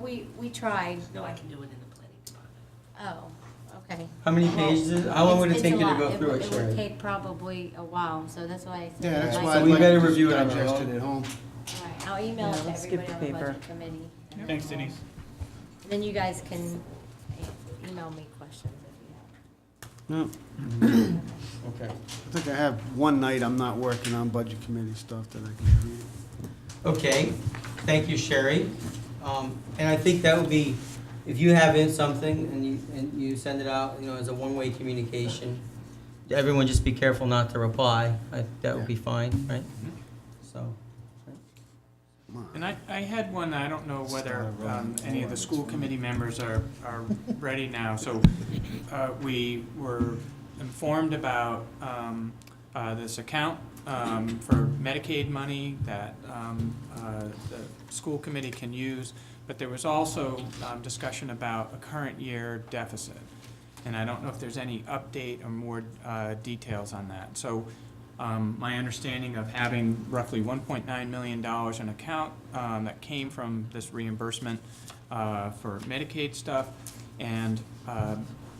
We tried. No, I can do it in the planning department. Oh, okay. How many Well, pages is it? How long would it it's take a you to lot. go through it, It Sherry? would take probably a while, so that's why I said. yeah, that's I'd why like I'd So we like better to just review it on our digest own. it at home. All right, I'll email Yeah, it to let's skip everybody the on the paper. budget committee. Thanks, Denise. Then you guys can email me questions if you have. No, Okay. I think I have one night I'm not working on budget committee stuff that I can review. Okay, thank you, Sherry. And I think that would be, if you have in something and you send it out, you know, as a one-way communication, everyone just be careful not to reply. That would be fine, right? So, And I had one, I don't know whether any of the school committee members are ready now. So we were informed about this account for Medicaid money that the school committee can use, but there was also discussion about a current year deficit. And I don't know if there's any update or more details on that. So my understanding of having roughly $1.9 million in account that came from this reimbursement for Medicaid stuff, and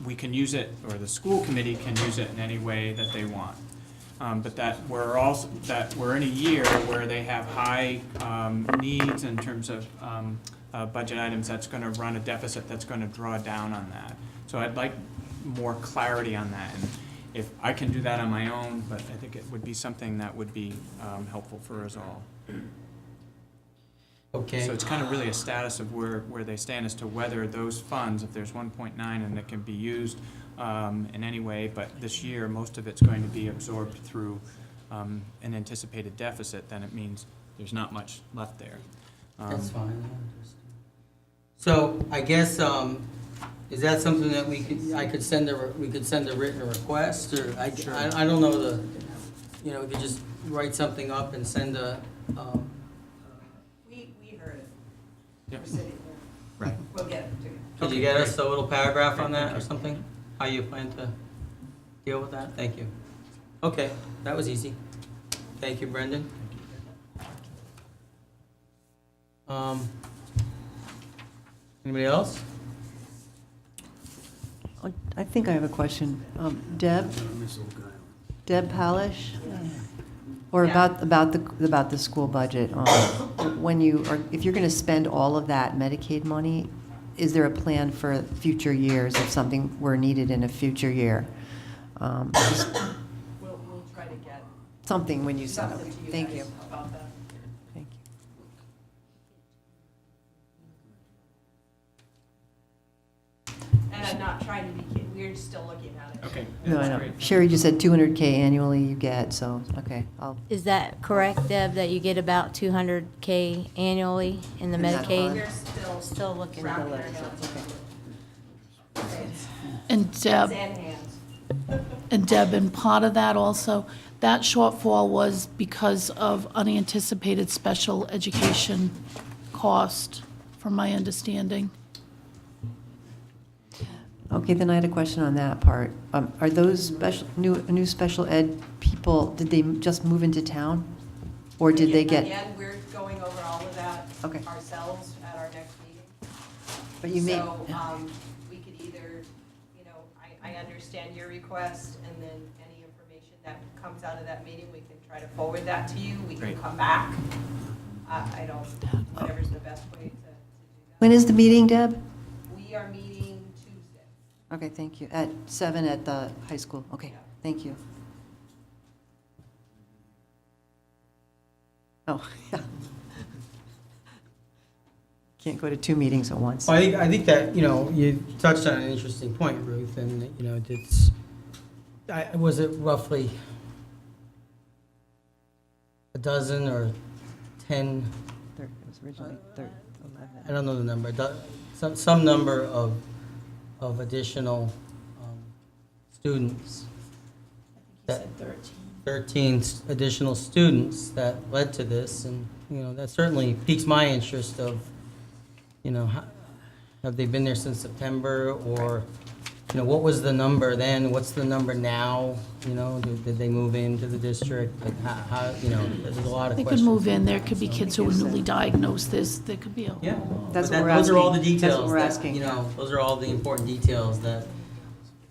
we can use it, or the school committee can use it in any way that they want. But that we're in a year where they have high needs in terms of budget items that's going to run a deficit that's going to draw down on that. So I'd like more clarity on that. And if I can do that on my own, but I think it would be something that would be helpful for us all. okay. So it's kind of really a status of where they stand as to whether those funds, if there's 1.9 and it can be used in any way, but this year, most of it's going to be absorbed through an anticipated deficit, then it means there's not much left there. That's fine. So I guess, is that something that we could send a written request, or I don't know you know, we could just write something up and send a, We heard it. Yep. We're sitting here. Right. We'll get it to you. could you get us a little paragraph on that or something? How you plan to deal with that? Thank you. Okay, that was easy. Thank you, Brendan. Anybody else? I think I have a question. Deb Palish? Or about the school budget. If you're going to spend all of that Medicaid money, is there a plan for future years if something were needed in a future year? We'll try to get Something when you said, something okay, to you thank guys you. about that. Thank you. And I'm not trying to be kidding, we're still looking at it. Okay. No, I that's know. great. Sherry just said 200K annually you get, so, okay, Is that correct, Deb, that you get about 200K annually in the In that Medicaid? We're still looking. tracking Okay. it. And Deb, It's in hand. and part of that also, that shortfall was because of unanticipated special education cost, from my understanding. Okay, then I had a question on that part. Are those new special ed people, did they just move into town? Or did they get? Again, we're going over all of that Okay. ourselves at our next meeting. But you may. So, we could either, you know, I understand your request, and then any information that comes out of that meeting, we can try to forward that to you. We can Great. come back. I don't, whatever's the best way to do that. When is the meeting, Deb? We are meeting Tuesday. Okay, thank you. At 7 at the high school. Okay, thank you. Yeah. We're good. And I'm not trying to be, we're still looking at it. Okay. Okay. So, Thank you. Oh, yeah. Can't go to 2 meetings at once. Well, I think that, you touched on an interesting point, Ruth, and, was it roughly a dozen or 10? It was originally 11. I don't know the number, some number of additional students. I think you said 13. 13 additional students that led to this, and, that certainly piques my interest of, have they been there since September, or, what was the number then, what's the number now, did they move into the district, like, how, there's a lot of They questions. could move in, there could be kids who were newly diagnosed, there could be a Yeah. That's But what we're those are all the asking. details. That's what we're that, asking, yeah. Those are all the important details that,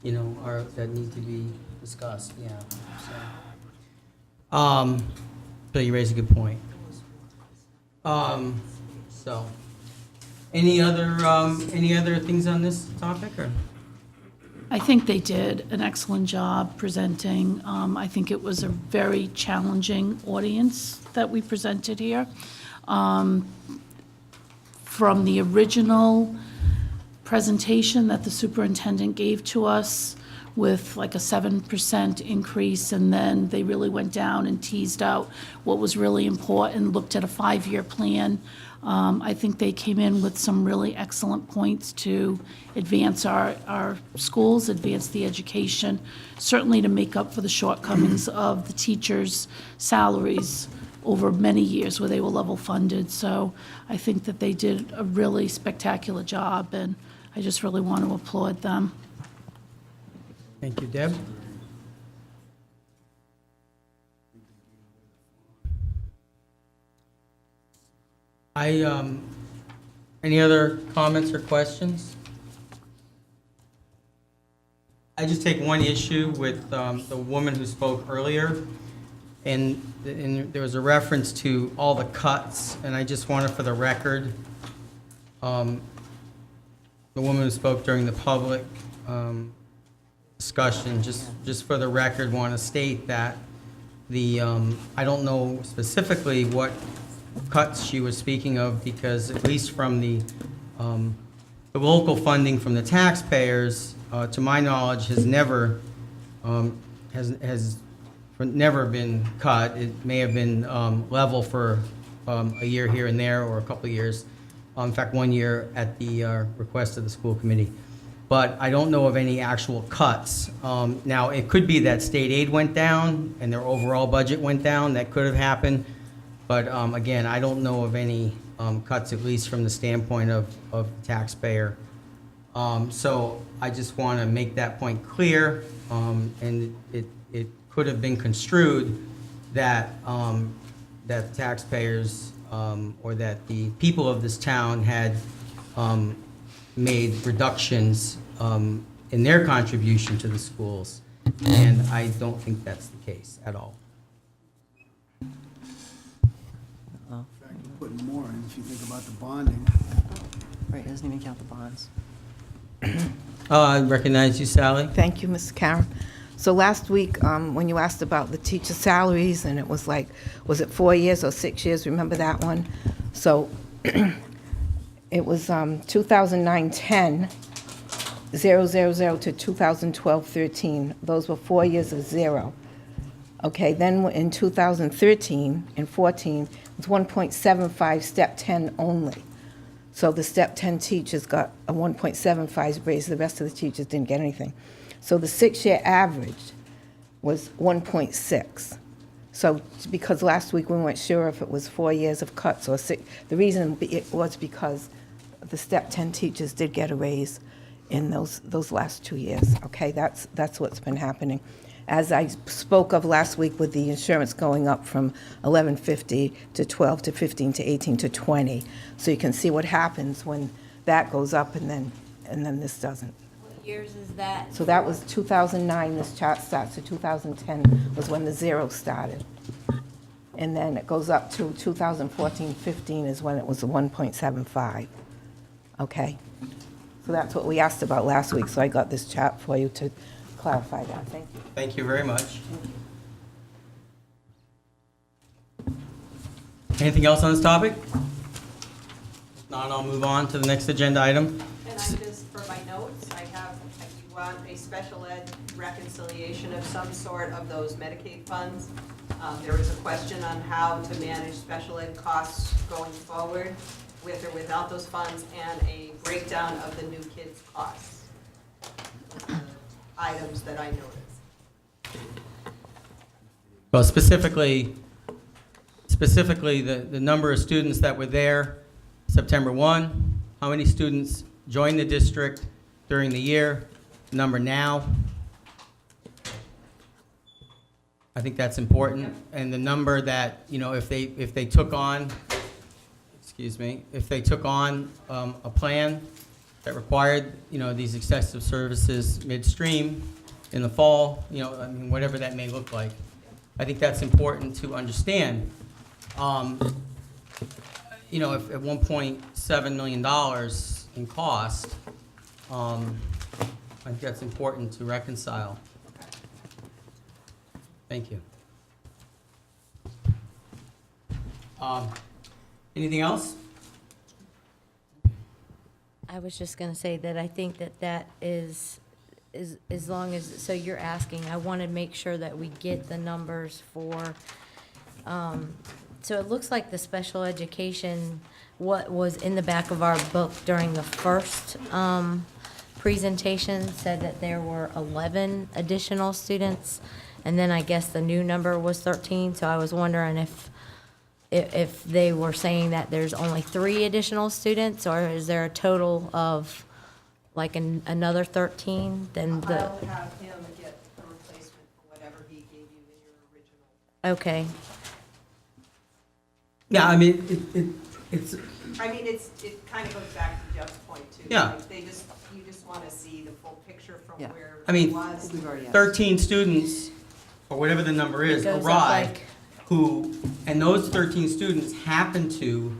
that need to be discussed, yeah. So you raise a good point. So, any other things on this topic, or? I think they did an excellent job presenting. I think it was a very challenging audience that we presented here. From the original presentation that the superintendent gave to us with like a 7% increase, and then they really went down and teased out what was really important, looked at a 5-year plan. I think they came in with some really excellent points to advance our schools, advance the education, certainly to make up for the shortcomings of the teachers' salaries over many years where they were level funded. So I think that they did a really spectacular job, and I just really want to applaud them. Thank you, Deb. Any other comments or questions? I just take one issue with the woman who spoke earlier, and there was a reference to all the cuts, and I just wanted for the record, the woman who spoke during the public discussion, just for the record, want to state that I don't know specifically what cuts she was speaking of, because at least from the local funding from the taxpayers, to my knowledge, has never been cut. It may have been level for a year here and there, or a couple of years. In fact, 1 year at the request of the school committee. But I don't know of any actual cuts. Now, it could be that state aid went down and their overall budget went down. That could have happened. But again, I don't know of any cuts, at least from the standpoint of taxpayer. So I just want to make that point clear. And it could have been construed that that taxpayers or that the people of this town had made reductions in their contribution to the schools. And I don't think that's the case at all. In fact, you're putting more in if you think about the bonding. Right, it doesn't even count the bonds. I recognize you, Sally. Thank you, Ms. Karen. So last week, when you asked about the teacher salaries, and it was like, was it 4 years or 6 years? Remember that one? So it was 2009-10, 000 to 2012-13. Those were 4 years of zero. Okay, then in 2013 and 14, it was 1.75 step 10 only. So the step 10 teachers got a 1.75 raise, the rest of the teachers didn't get anything. So the 6-year average was 1.6. So because last week we weren't sure if it was 4 years of cuts or 6, the reason it was because the step 10 teachers did get a raise in those last 2 years. Okay, that's what's been happening. As I spoke of last week with the insurance going up from $11.50 to $12 to $15 to $18 to $20. So you can see what happens when that goes up and then this doesn't. What years is that? So that was 2009, this chart starts, so 2010 was when the zero started. And then it goes up to 2014-15 is when it was 1.75. Okay? So that's what we asked about last week, so I got this chart for you to clarify that. Thank you. Thank you very much. Anything else on this topic? If not, I'll move on to the next agenda item. And I just, for my notes, I have, if you want a special ed reconciliation of some sort of those Medicaid funds. There was a question on how to manage special ed costs going forward with or without those funds, and a breakdown of the new kids' costs. Items that I noticed. Well, specifically, the number of students that were there September 1, how many students joined the district during the year, number now. I think that's important. And the number that, you know, if they took on, if they took on a plan that required, you know, these excessive services midstream in the fall, you know, I mean, whatever that may look like. I think that's important to understand. You know, if at $1.7 million in cost, I think that's important to reconcile. Thank you. Anything else? I was just gonna say that I think that is as long as, so you're asking, I wanna make sure that we get the numbers for, so it looks like the special education, what was in the back of our book during the first, presentation said that there were 11 additional students, and then I guess the new number was 13, so I was wondering if they were saying that there's only 3 additional students, or is there a total of like another 13? Then the, I'll have him get a replacement for whatever he gave you in your original. okay, Yeah, I mean, it's, I mean, it kind of goes back to Jeff's point too. Yeah. Like, you just want to see the full picture from Yeah. where I mean, it was. We've already asked. 13 students, or whatever the number is, It goes up arrived, like- who, and those 13 students happen to,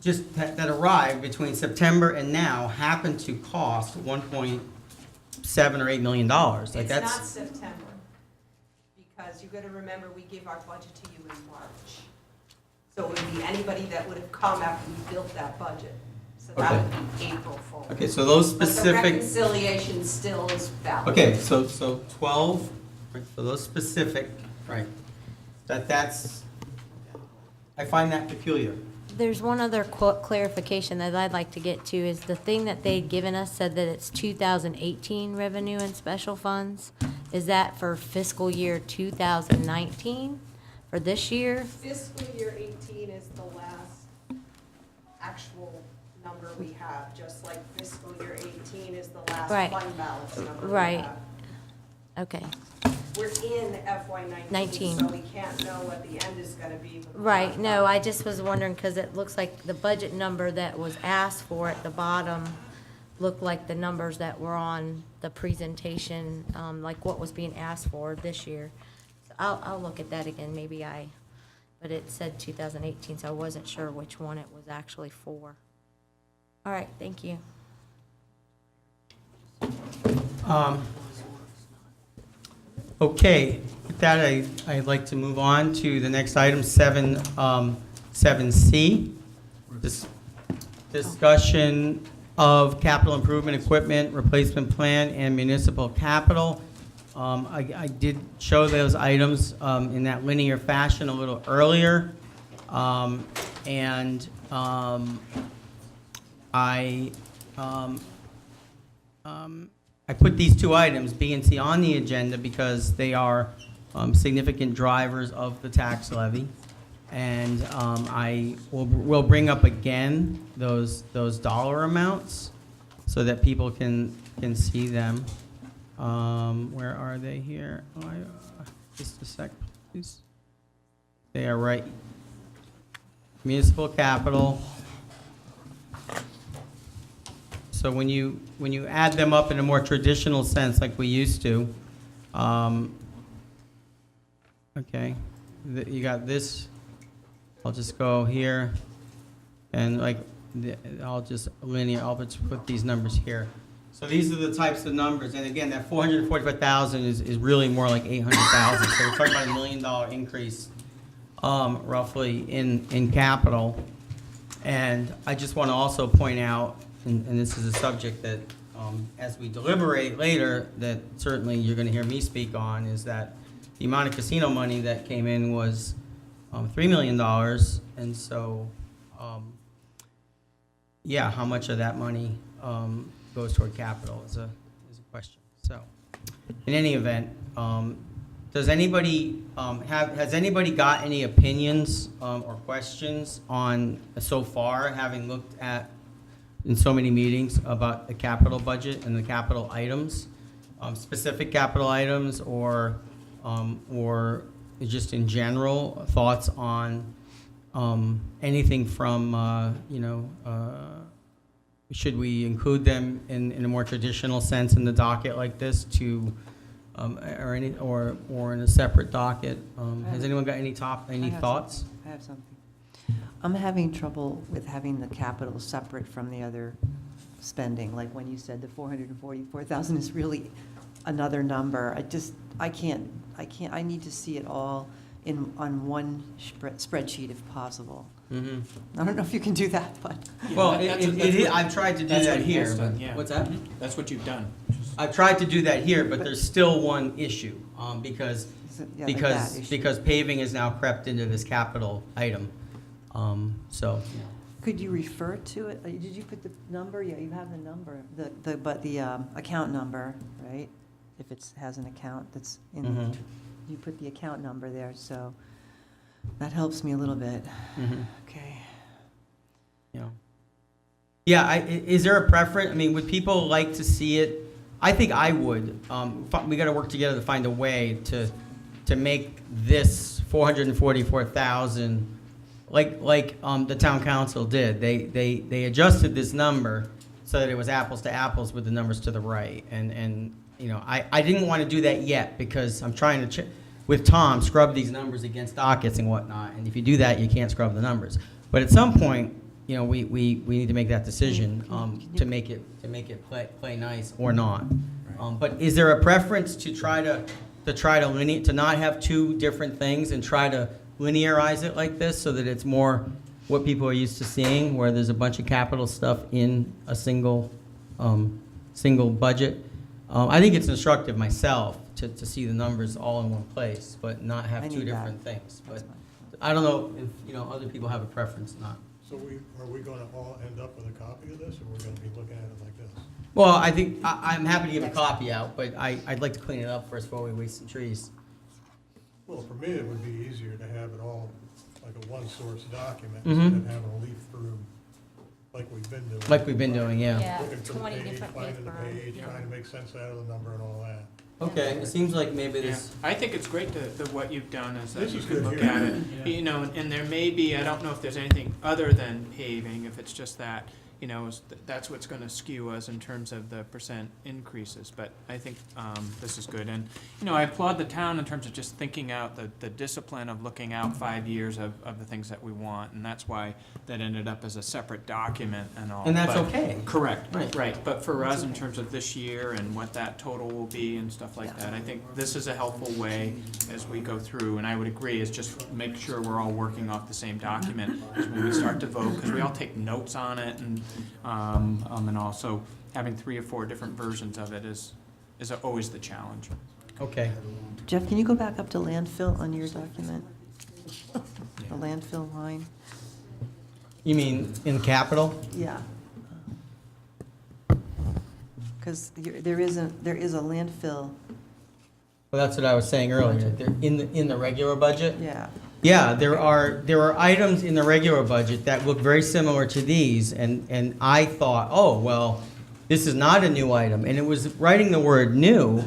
just that arrived between September and now, happen to cost $1.7 or $8 million. Like It's not that's, September, because you got to remember, we give our budget to you in March. So it would be anybody that would have come after we built that budget. So that Okay. would be April forward. okay, so those But the specific, reconciliation still is valid. okay, so 12, right, so those specific, right, that's, I find that peculiar. there's one other clarification that I'd like to get to, is the thing that they'd given us said that it's 2018 revenue and special funds. Is that for fiscal year 2019, for this year? Fiscal year 18 is the last actual number we have, just like fiscal year 18 is the last Right. fund balance number we Right. have. Okay, We're in FY 19, 19. so we can't know what the end is gonna be. but we right, have no, that. I just was wondering, because it looks like the budget number that was asked for at the bottom looked like the numbers that were on the presentation, like what was being asked for this year. So I'll look at that again, but it said 2018, so I wasn't sure which one it was actually for. All right, thank you. Okay, with that, I'd like to move on to the next item, 7C. Discussion of capital improvement equipment replacement plan and municipal capital. I did show those items in that linear fashion a little earlier. I put these 2 items, B and C, on the agenda because they are significant drivers of the tax levy. And I will bring up again those dollar amounts so that people can see them. Where are they here? Just a sec, please. They are right. Municipal capital. So when you add them up in a more traditional sense like we used to, okay, you got this, I'll just go here, and like, I'll just put these numbers here. So these are the types of numbers, and again, that 445,000 is really more like 800,000, so we're talking about $1 million increase roughly in capital. And I just want to also point out, and this is a subject that, as we deliberate later, that certainly you're going to hear me speak on, is that the amount of casino money that came in was $3 million. And so, yeah, how much of that money goes toward capital is a question. So, in any event, does anybody has anybody got any opinions or questions on so far, having looked at in so many meetings about the capital budget and the capital items, specific capital items, or just in general thoughts on anything from should we include them in a more traditional sense in the docket like this to or in a separate docket? Has anyone got any thoughts? I have something. I'm having trouble with having the capital separate from the other spending, like when you said the 444,000 is really another number. I need to see it all on one spreadsheet if possible. Mm-hmm. I don't know if you can do that, but. Well, I've tried to do that here. What's that? That's what you've done. I've tried to do that here, but there's still one issue, because paving has now crept into this capital item. So. Could you refer to it? Did you put the number? Yeah, you have the number, but the account number, right? If it has an account that's in, Mm-hmm. you put the account number there, so that helps me a little bit. Mm-hmm. Okay. Yeah, is there a preference? I mean, would people like to see it? I think I would. We got to work together to find a way to make this 444,000 like the town council did. They adjusted this number so that it was apples to apples with the numbers to the right. And I didn't want to do that yet because I'm trying to with Tom scrub these numbers against dockets and whatnot. And if you do that, you can't scrub the numbers. But at some point, we need to make that decision to make it play nice or not. But is there a preference to try to not have two different things and try to linearize it like this so that it's more what people are used to seeing, where there's a bunch of capital stuff in a single budget? I think it's instructive myself to see the numbers all in one place, but not have two different things. But I don't know if other people have a preference or not. So are we going to all end up with a copy of this, or we're going to be looking at it like this? Well, I think I'm happy to give a copy out, but I'd like to clean it up first before we waste some trees. Well, for me, it would be easier to have it all like a one-source document Mm-hmm. instead of having to leaf through like we've been doing. Like we've been doing, yeah. Yeah, Looking for the 20 page, different finding the paper. page, trying to make sense out of the number and all that. Okay, it seems like maybe Yeah, this. I think it's great that what you've done is that This you is can good look here. at it, and there may be, I don't know if there's anything other than paving, if it's just that, that's what's gonna skew us in terms of the percent increases, but I think, this is good, and, I applaud the town in terms of just thinking out the discipline of looking out 5 years of the things that we want, and that's why that ended up as a separate document and all. And that's But- okay. Correct, Right. right, but for us, in terms of this year and what that total will be and stuff like that, I think this is a helpful way as we go through, and I would agree, is just make sure we're all working off the same document when we start to vote, because we all take notes on it, and also having 3 or 4 different versions of it is always the challenge. Okay. Jeff, can you go back up to landfill on your document? The landfill line? You mean in capital? Yeah. Because there is a landfill, Well, that's what I was saying earlier. They're in the regular budget. yeah. Yeah, there are items in the regular budget that look very similar to these, and I thought, oh well, this is not a new item, and it was writing the word new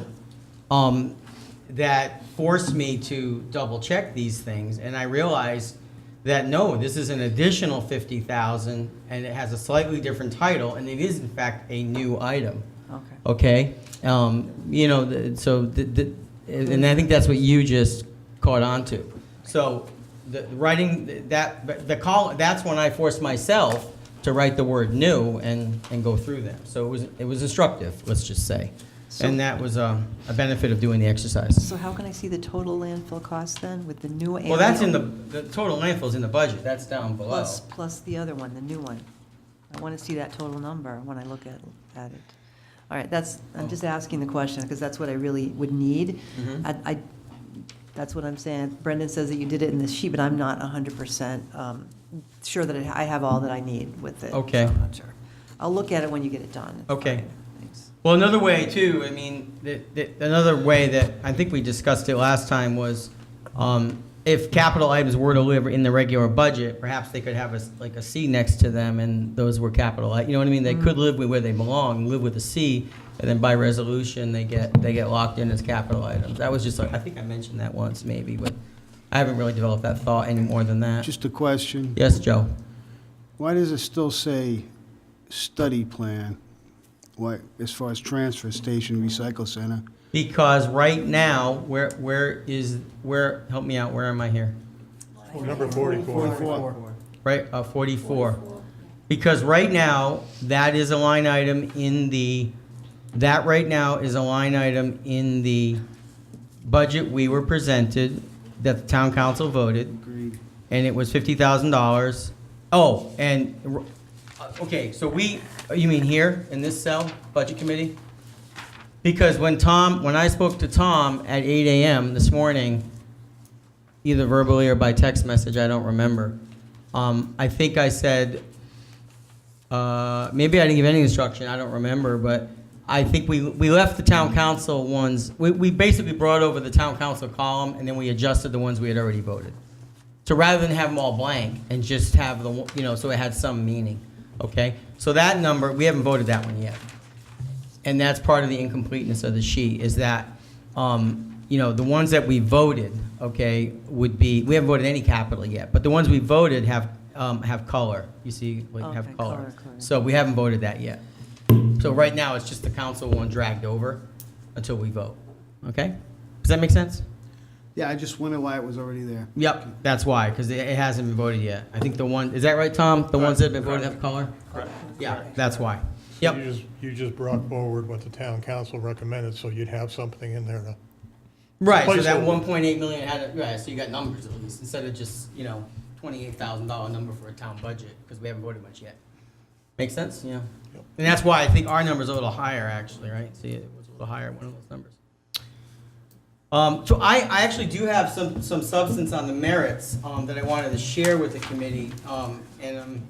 that forced me to double check these things, and I realized that no, this is an additional 50,000, and it has a slightly different title, and it is in fact a new item. Okay. Okay, and I think that's what you just caught on to. So, writing that's when I forced myself to write the word new and go through them. So it was instructive, let's just say. And that was a benefit of doing the exercise. So how can I see the total landfill cost then with the new and Well, that's in the total landfill's in the budget, that's down below. plus the other one, the new one. I want to see that total number when I look at it. All right, I'm just asking the question, because that's what I really would need. Mhm. That's what I'm saying. Brendan says that you did it in this sheet, but I'm not 100% sure that I have all that I need with it. Okay. So I'm not sure. I'll look at it when you get it done. Okay. Fine. Thanks. Well, another way too, I mean, another way that, I think we discussed it last time was, if capital items were to live in the regular budget, perhaps they could have like a C next to them, and those were capital, you know what I mean? They could live where they belong, live with a C, and then by resolution, they get locked in as capital items. That was just, I think I mentioned that once maybe, but I haven't really developed that thought any more than that. Just a question. Yes, Joe? Why does it still say study plan? What, as far as transfer station, recycle center? Because right now, where, help me out, where am I here? Number 44. Right, 44. Because right now, that is a line item in the, budget we were presented, that the town council voted. Agreed. And it was $50,000. Oh, and, okay, so you mean here, in this cell, budget committee? Because when I spoke to Tom at 8 a.m. this morning, either verbally or by text message, I don't remember, I think I said, maybe I didn't give any instruction, I don't remember, but I think we left the town council ones, we basically brought over the town council column, and then we adjusted the ones we had already voted. So rather than have them all blank and just have the, so it had some meaning, okay? So that number, we haven't voted that one yet. And that's part of the incompleteness of the sheet, is that, the ones that we voted, okay, would be, we haven't voted any capital yet, but the ones we voted have color. You see, have Okay, color. color. So we haven't voted that yet. So right now, it's just the council one dragged over until we vote, okay? Does that make sense? Yeah, I just wonder why it was already there. Yep, that's why, because it hasn't been voted yet. I think is that right, Tom? The ones that have been voted have color? Correct. Yeah, that's why. Yep. You just brought forward what the town council recommended, so you'd have something in there to. Right, so that Placeholder. 1.8 million right, so you got numbers at least, instead of just, $28,000 number for a town budget, because we haven't voted much yet. Make sense? Yeah. Yep. And that's why I think our number's a little higher, actually, right? See, it was a little higher, one of those numbers. So I actually do have some substance on the merits that I wanted to share with the committee, and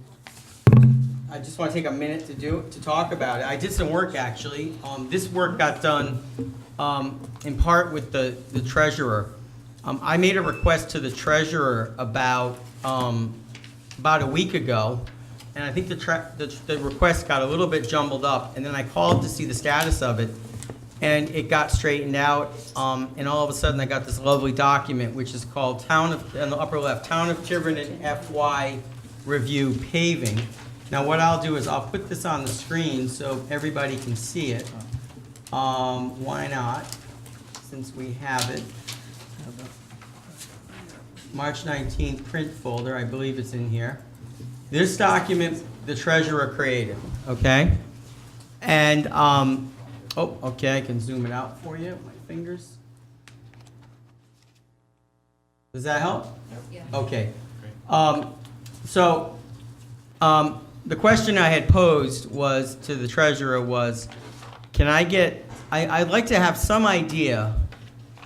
I just want to take a minute to talk about it. I did some work, actually. This work got done in part with the treasurer. I made a request to the treasurer about a week ago, and I think the request got a little bit jumbled up, and then I called to see the status of it, and it got straightened out, and all of a sudden I got this lovely document, which is called in the upper left, Town of Tiverton FY Review Paving. Now what I'll do is I'll put this on the screen so everybody can see it. Why not, since we have it. March 19th print folder, I believe it's in here. This document the treasurer created, okay? And, okay, I can zoom it out for you, my fingers. Does that help? Yeah. Okay. The question I had posed to the treasurer was, I'd like to have some idea,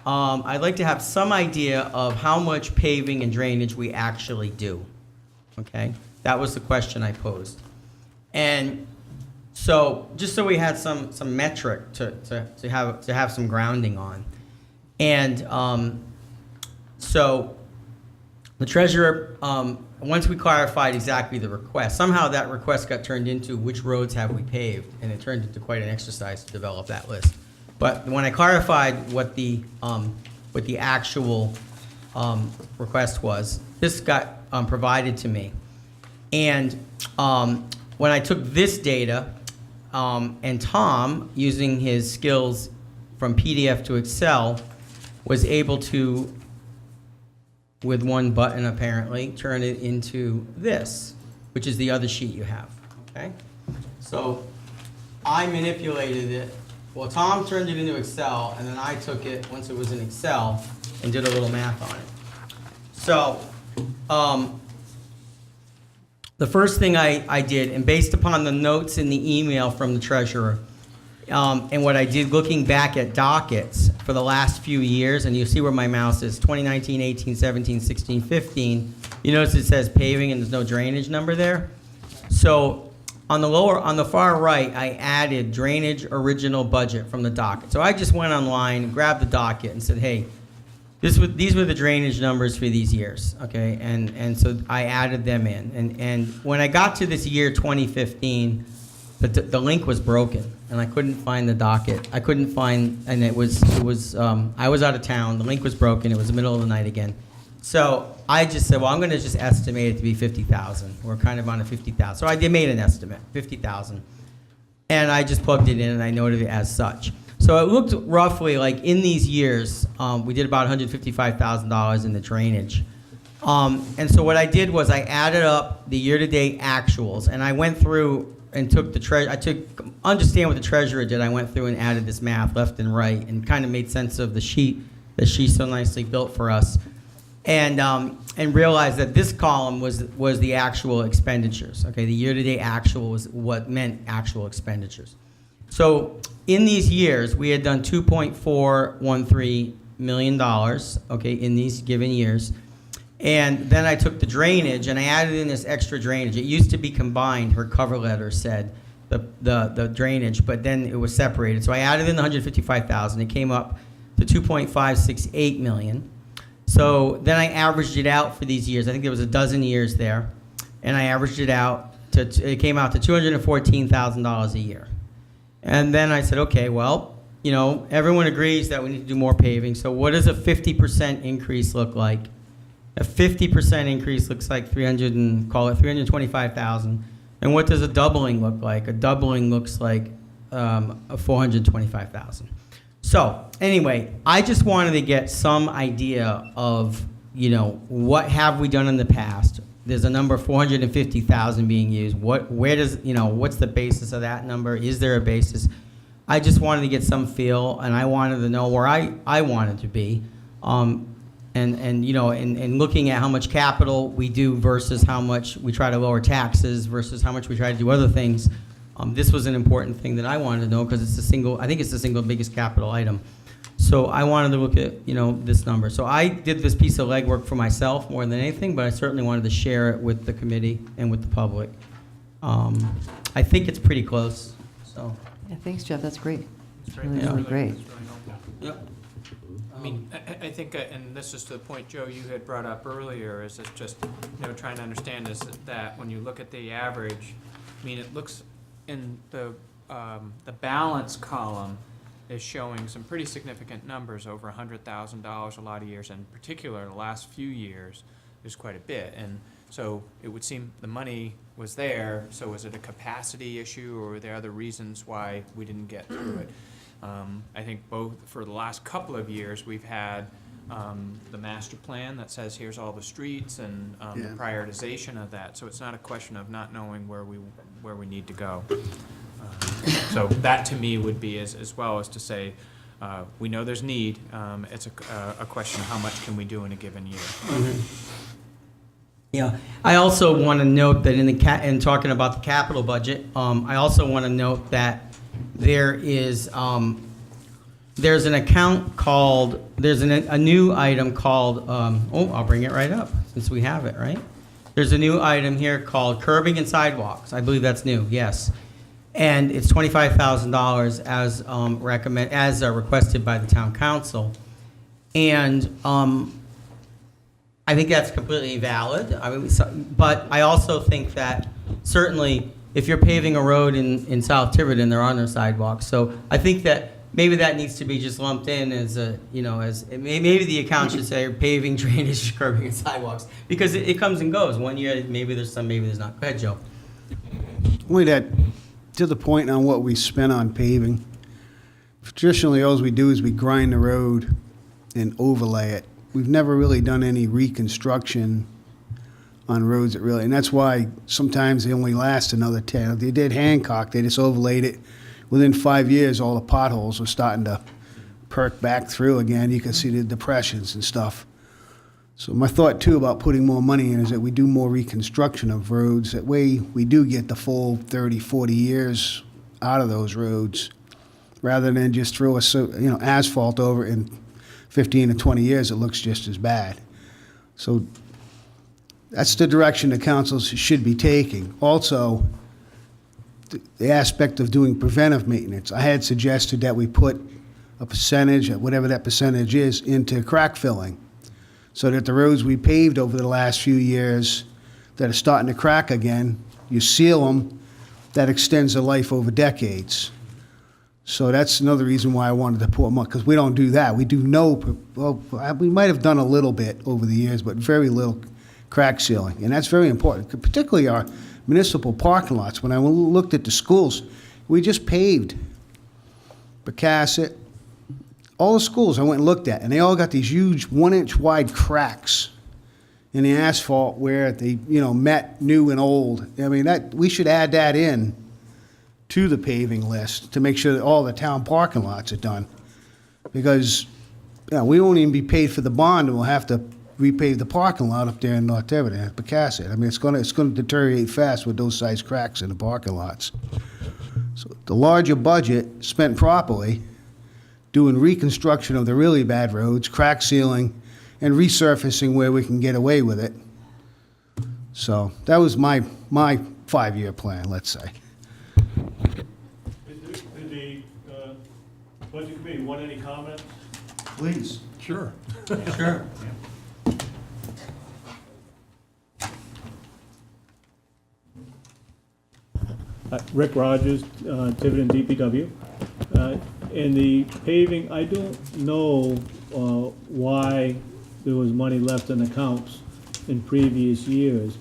of how much paving and drainage we actually do, okay? That was the question I posed. And so, just so we had some metric to have some grounding on. And so the treasurer, once we clarified exactly the request, somehow that request got turned into which roads have we paved, and it turned into quite an exercise to develop that list. But when I clarified what the actual request was, this got provided to me. And when I took this data, and Tom, using his skills from PDF to Excel, was able to, with one button apparently, turn it into this, which is the other sheet you have, okay? So I manipulated it Well, Tom turned it into Excel, and then I took it, once it was in Excel, and did a little math on it. So, the first thing I did, and based upon the notes in the email from the treasurer, and what I did looking back at dockets for the last few years, and you'll see where my mouse is, 2019, 18, 17, 16, 15, you notice it says paving and there's no drainage number there. So on the far right, I added drainage original budget from the docket. So I just went online, grabbed the docket and said, hey, these were the drainage numbers for these years, okay? And so I added them in. And when I got to this year, 2015, the link was broken, and I couldn't find the docket. I couldn't find, and I was out of town. The link was broken. It was the middle of the night again. So I just said, well, I'm going to just estimate it to be 50,000. We're kind of on a 50,000. So I made an estimate, 50,000, and I just plugged it in, and I noted it as such. So it looked roughly like in these years, we did about $155,000 in the drainage. And so what I did was I added up the year-to-date actuals, and I went through and took understand what the treasurer did. I went through and added this math left and right and kind of made sense of the sheet that she so nicely built for us, and realized that this column was the actual expenditures. Okay, the year-to-date actual was what meant actual expenditures. So in these years, we had done $2.413 million, okay, in these given years. And then I took the drainage and I added in this extra drainage. It used to be combined, her cover letter said, the drainage, but then it was separated. So I added in the $155,000. It came up to $2.568 million. So then I averaged it out for these years. I think there was a dozen years there. And I averaged it out it came out to $214,000 a year. And then I said, okay, well, you know, everyone agrees that we need to do more paving. So what does a 50% increase look like? A 50% increase looks like $325,000. And what does a doubling look like? A doubling looks like a $425,000. So anyway, I just wanted to get some idea of, you know, what have we done in the past? There's a number 450,000 being used. Where does, you know, what's the basis of that number? Is there a basis? I just wanted to get some feel, and I wanted to know where I wanted to be. And you know, and looking at how much capital we do versus how much we try to lower taxes versus how much we try to do other things, this was an important thing that I wanted to know because it's I think it's the single biggest capital item. So I wanted to look at, you know, this number. So I did this piece of legwork for myself more than anything, but I certainly wanted to share it with the committee and with the public. I think it's pretty close. So. Yeah, thanks, Jeff. That's great. It's Really great. Yep. I mean, I think, and this is to the point, Joe, you had brought up earlier, is it's just, you know, trying to understand is that when you look at the average, I mean, it looks in the balance column is showing some pretty significant numbers, over $100,000 a lot of years, and in particular, the last few years, there's quite a bit. And so it would seem the money was there, so was it a capacity issue, or were there other reasons why we didn't get through it? I think both for the last couple of years, we've had the master plan that says here's all the streets and the prioritization of that. So it's not a question of not knowing where we need to go. So that to me would be as well as to say we know there's need. It's a question of how much can we do in a given year. Mm-hmm. Yeah, I also want to note that in talking about the capital budget, I also want to note that there is there's an account called a new item called I'll bring it right up since we have it right. There's a new item here called curbing and sidewalks. I believe that's new. Yes, and it's $25,000 as requested by the town council, and I think that's completely valid. I mean, but I also think that certainly if you're paving a road in South Tiverton, there are no sidewalks. So I think that maybe that needs to be just lumped in as a, you know, as maybe the account should say paving, drainage, curbing, and sidewalks, because it comes and goes. One year maybe there's some, maybe there's not. Go ahead, Joe. Only that, to the point on what we spent on paving, traditionally all we do is we grind the road and overlay it. We've never really done any reconstruction on roads that really, and that's why sometimes they only last another 10. They did Hancock, they just overlaid it within 5 years, all the potholes were starting to perk back through again. You can see the depressions and stuff. So my thought too about putting more money in is that we do more reconstruction of roads. That way we do get the full 30, 40 years out of those roads, rather than just throw asphalt over it in 15 to 20 years, it looks just as bad. So that's the direction the councils should be taking. Also, the aspect of doing preventive maintenance. I had suggested that we put a percentage, whatever that percentage is, into crack filling, so that the roads we paved over the last few years that are starting to crack again, you seal them, that extends the life over decades. So that's another reason why I wanted to put more, because we don't do that. We do we might have done a little bit over the years, but very little crack sealing. And that's very important, particularly our municipal parking lots. When I looked at the schools, we just paved Bacasset, all the schools I went and looked at, and they all got these huge 1-inch wide cracks in the asphalt where they, met new and old. I mean, we should add that in to the paving list to make sure that all the town parking lots are done. Because, we won't even be paid for the bond, and we'll have to repave the parking lot up there in North Tiverton at Bacasset. I mean, it's gonna deteriorate fast with those size cracks in the parking lots. So the larger budget spent properly, doing reconstruction of the really bad roads, crack sealing, and resurfacing where we can get away with it. So that was my 5-year plan, let's say. Did the budget committee want any comments? Please. Sure. Sure. Rick Rogers, Tiverton DPW. In the paving, I don't know why there was money left in accounts in previous years.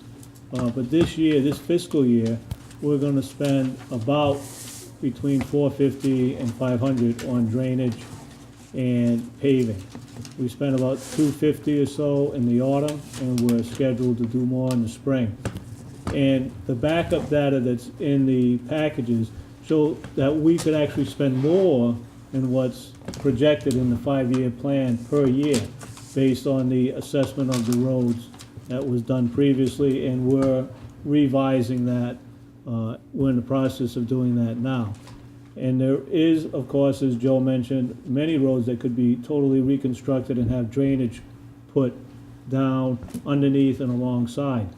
But this year, this fiscal year, we're gonna spend about between $450 and $500 on drainage and paving. We spent about $250 or so in the autumn, and we're scheduled to do more in the spring. And the backup data that's in the packages show that we could actually spend more than what's projected in the 5-year plan per year, based on the assessment of the roads that was done previously, and we're revising that. We're in the process of doing that now. And there is, of course, as Joe mentioned, many roads that could be totally reconstructed and have drainage put down underneath and alongside.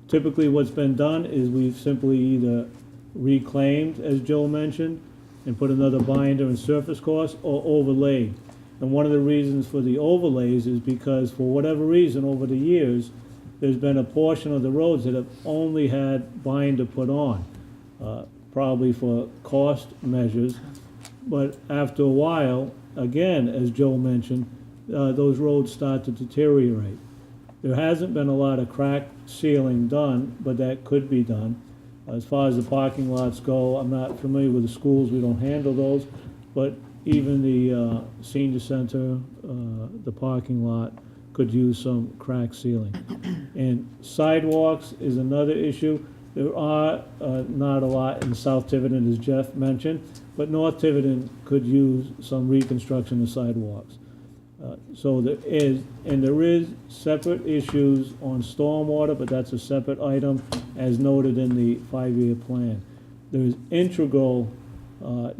Typically, what's been done is we've simply either reclaimed, as Joe mentioned, and put another binder and surface course, or overlaid. And one of the reasons for the overlays is because, for whatever reason, over the years, there's been a portion of the roads that have only had binder put on, probably for cost measures. But after a while, again, as Joe mentioned, those roads start to deteriorate. There hasn't been a lot of crack sealing done, but that could be done. As far as the parking lots go, I'm not familiar with the schools, we don't handle those, but even the senior center, the parking lot, could use some crack sealing. And sidewalks is another issue. There are not a lot in South Tiverton, as Jeff mentioned, but North Tiverton could use some reconstruction of sidewalks. So there is separate issues on stormwater, but that's a separate item, as noted in the 5-year plan. There's integral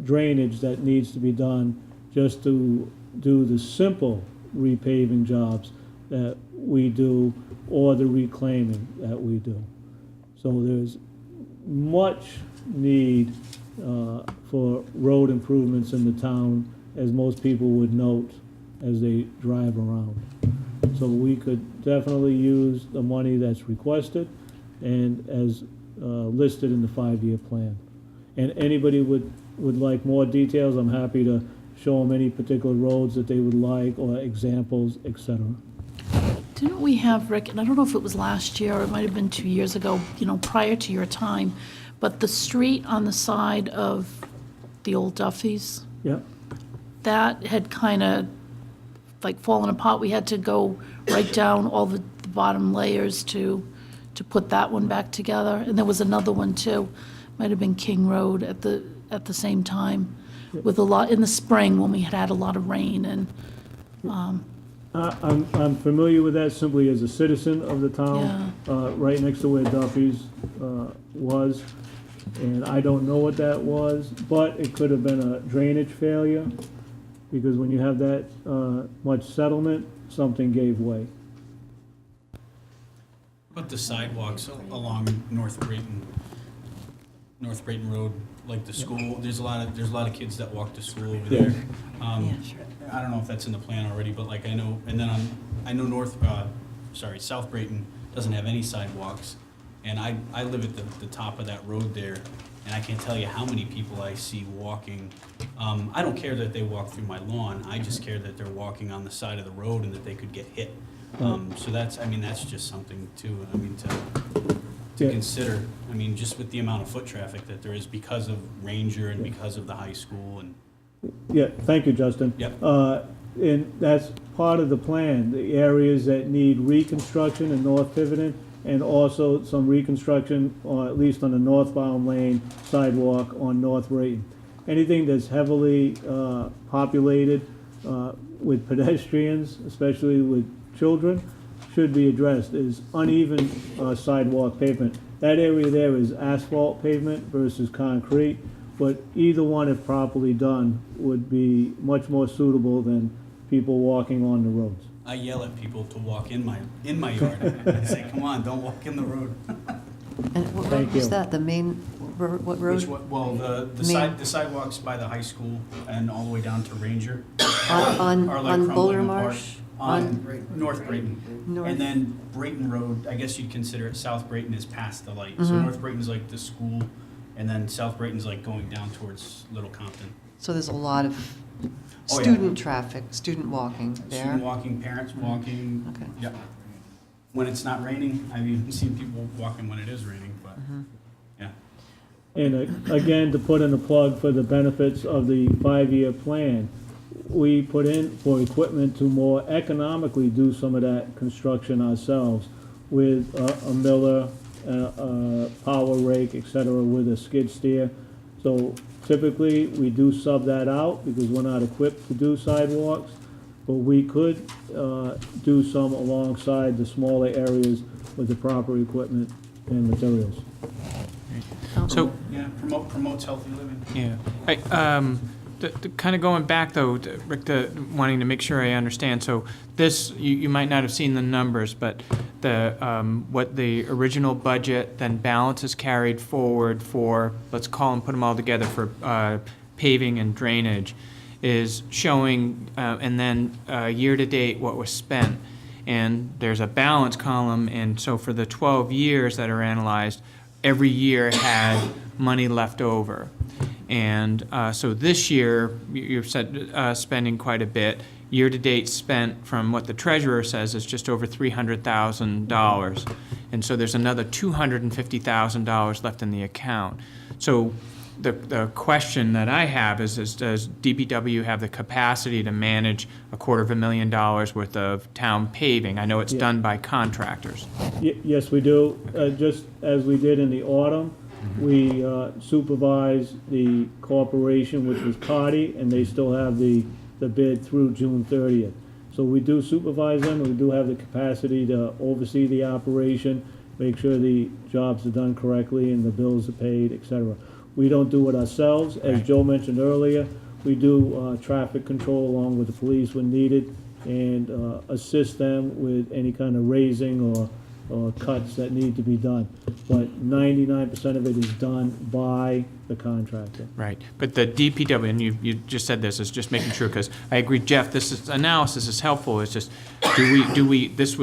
drainage that needs to be done just to do the simple repaving jobs that we do, or the reclaiming that we do. So there's much need for road improvements in the town, as most people would note as they drive around. So we could definitely use the money that's requested and as listed in the 5-year plan. And anybody would like more details, I'm happy to show them any particular roads that they would like, or examples, etc. Didn't we have, Rick, and I don't know if it was last year or it might have been 2 years ago, prior to your time, but the street on the side of the old Duffy's, Yeah. that had kind of fallen apart. We had to go right down all the bottom layers to put that one back together. And there was another one too, might have been King Road at the at the same time with a lot, in the spring when we had a lot of rain and, I'm familiar with that simply as a citizen of the town, right next to where Duffy's was. And I don't know what that was, but it could have been a drainage failure, because when you have that much settlement, something gave way. But the sidewalks along North Brayton Road, like the school, there's a lot of kids that walk to school over there. I don't know if that's in the plan already, but like I know, and then I know South Brayton doesn't have any sidewalks, and I live at the top of that road there, and I can't tell you how many people I see walking. I don't care that they walk through my lawn, I just care that they're walking on the side of the road and that they could get hit. So that's just something too, to consider. I mean, just with the amount of foot traffic that there is because of Ranger and because of the high school and. Yeah, thank you, Justin. Yep. And that's part of the plan, the areas that need reconstruction in North Tiverton, and also some reconstruction, or at least on the northbound lane sidewalk on North Brayton. Anything that's heavily populated with pedestrians, especially with children, should be addressed, is uneven sidewalk pavement. That area there is asphalt pavement versus concrete, but either one, if properly done, would be much more suitable than people walking on the roads. I yell at people to walk in my yard. I say, come on, don't walk in the road. And what Thank road was you. that, the main, what road? Well, the sidewalks by the high school and all the way down to Ranger. On are like Boulder crumbling apart. Marsh? On North Brayton. North. And then Brayton Road, I guess you'd consider it, South Brayton is past the light. So Mhm. North Brayton's like the school, and then South Brayton's like going down towards Little Compton. So there's a lot of Oh, yeah. student traffic, student walking there? Student walking, parents walking. Okay. Yep. When it's not raining, I've even seen people walking when it is raining, but, yeah. And again, to put in a plug for the benefits of the 5-year plan, we put in for equipment to more economically do some of that construction ourselves with a miller, a power rake, et cetera, with a skid steer. So typically, we do sub that out because we're not equipped to do sidewalks, but we could do some alongside the smaller areas with the proper equipment and materials. So, Yeah, promotes healthy living. yeah. Kind of going back though, Rick, wanting to make sure I understand. So this, you might not have seen the numbers, but what the original budget then balances carried forward for, let's call them, put them all together for paving and drainage, is showing, and then year-to-date what was spent. And there's a balance column, and so for the 12 years that are analyzed, every year had money left over. And so this year, you've said spending quite a bit. Year-to-date spent, from what the treasurer says, is just over $300,000. And so there's another $250,000 left in the account. So the question that I have is does DPW have the capacity to manage $250,000 worth of town paving? I know it's done by contractors. Yes, we do. Just as we did in the autumn, we supervise the corporation, which was Cardi, and they still have the bid through June 30th. So we do supervise them, we do have the capacity to oversee the operation, make sure the jobs are done correctly and the bills are paid, et cetera. We don't do it ourselves. As Joe mentioned earlier, we do traffic control along with the police when needed, and assist them with any kind of raising or cuts that need to be done. But 99% of it is done by the contractor. Right, but the DPW, and you just said this, is just making sure, because I agree, Jeff, analysis is helpful, it's just, this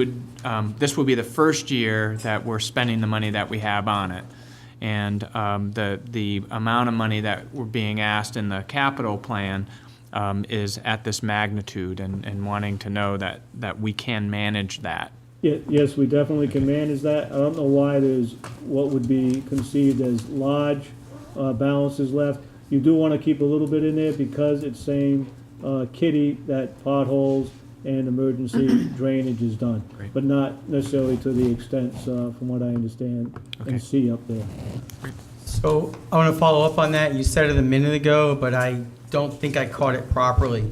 will be the first year that we're spending the money that we have on it. And the amount of money that we're being asked in the capital plan is at this magnitude, and wanting to know that we can manage that. Yes, we definitely can manage that. I don't know why there's what would be conceived as large balances left. You do want to keep a little bit in there because it's saying kitty that potholes and emergency drainage is done. Great. But not necessarily to the extent, from what I understand and see up there. So I want to follow up on that. You said it a minute ago, but I don't think I caught it properly.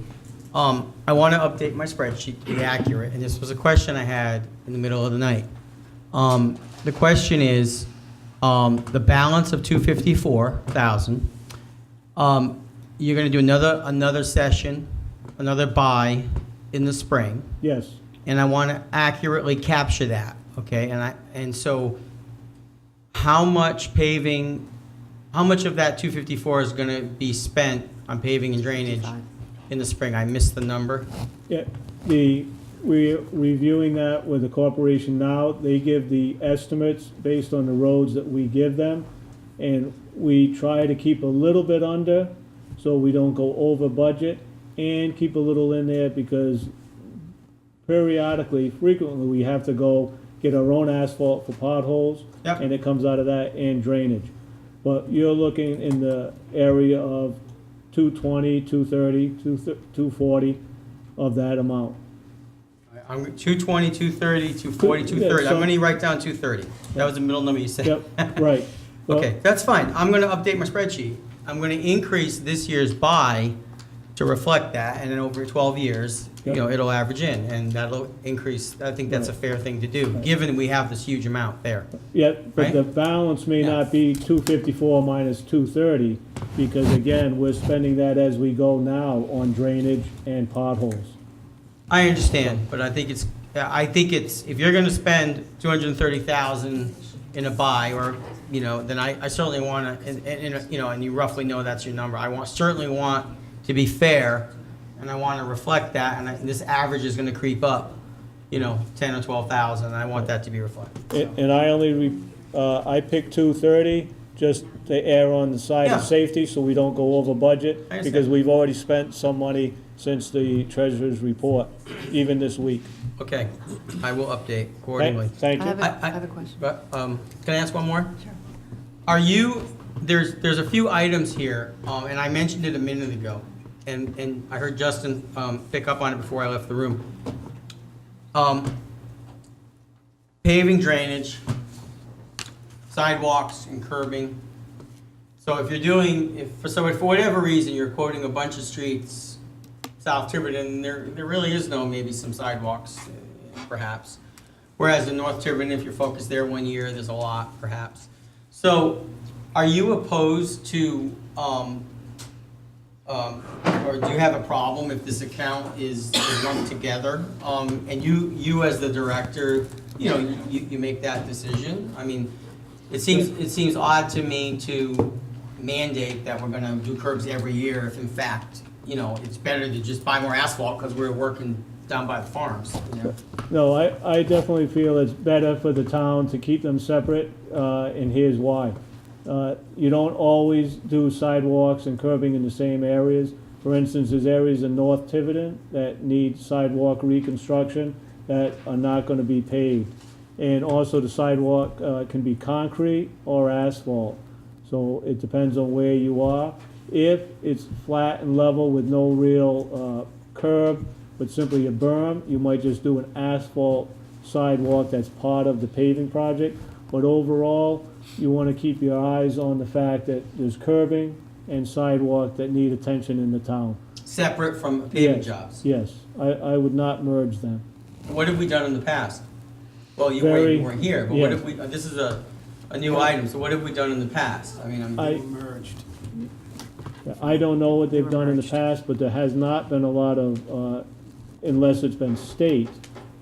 I want to update my spreadsheet to be accurate, and this was a question I had in the middle of the night. The question is, the balance of 254,000, you're going to do another session, another buy in the spring, Yes. and I want to accurately capture that, okay? And so how much paving, how much of that 254 is going to be spent on paving and drainage in the spring? I missed the number. Yeah, we're reviewing that with the corporation now. They give the estimates based on the roads that we give them, and we try to keep a little bit under so we don't go over budget, and keep a little in there because periodically, frequently, we have to go get our own asphalt for potholes, Yep. and it comes out of that, and drainage. But you're looking in the area of 220, 230, 240 of that amount. I'm 220, 230, 240, 230. I'm going to write down 230. That was the middle number you said. Yep, right. Okay, that's fine. I'm going to update my spreadsheet. I'm going to increase this year's buy to reflect that, and then over 12 years, it'll average in, and that'll increase. I think that's a fair thing to do, given we have this huge amount there. Yeah, but Right? the balance may not be 254 minus 230, because again, we're spending that as we go now on drainage and potholes. I understand, but I think it's, if you're going to spend 230,000 in a buy, or, then I certainly want to, and you roughly know that's your number. Certainly want to be fair, and I want to reflect that, and this average is going to creep up, 10 or 12,000, and I want that to be reflected. And I picked 230 just to err on the side Yeah. of safety, so we don't go over budget, I understand. because we've already spent some money since the treasurer's report, even this week. Okay, I will update accordingly. Thank I you. have a question. But, can I ask one more? Sure. There's a few items here, and I mentioned it a minute ago, and I heard Justin pick up on it before I left the room. Paving, drainage, sidewalks, and curbing. So if for whatever reason you're quoting a bunch of streets, South Tiverton, there really is maybe some sidewalks, perhaps. Whereas in North Tiverton, if you're focused there 1 year, there's a lot, perhaps. So, are you opposed to, or do you have a problem if this account is lumped together? And you as the director, you make that decision? I mean, it seems odd to me to mandate that we're gonna do curbs every year if in fact, it's better to just buy more asphalt because we're working down by the farms, No, I definitely feel it's better for the town to keep them separate, and here's why. You don't always do sidewalks and curbing in the same areas. For instance, there's areas in North Tiverton that need sidewalk reconstruction that are not gonna be paved. And also the sidewalk can be concrete or asphalt. So it depends on where you are. If it's flat and level with no real curb, but simply a berm, you might just do an asphalt sidewalk that's part of the paving project. But overall, you want to keep your eyes on the fact that there's curbing and sidewalk that need attention in the town. separate from paving Yes, jobs. Yes, I would not merge them. What have we done in the past? Well, you Very- weren't here, but what yeah. have we, this is a new item, so what have we done in the past? I mean, I- Merged. I don't know what they've done in the past, but there has not been a lot of, unless it's been state,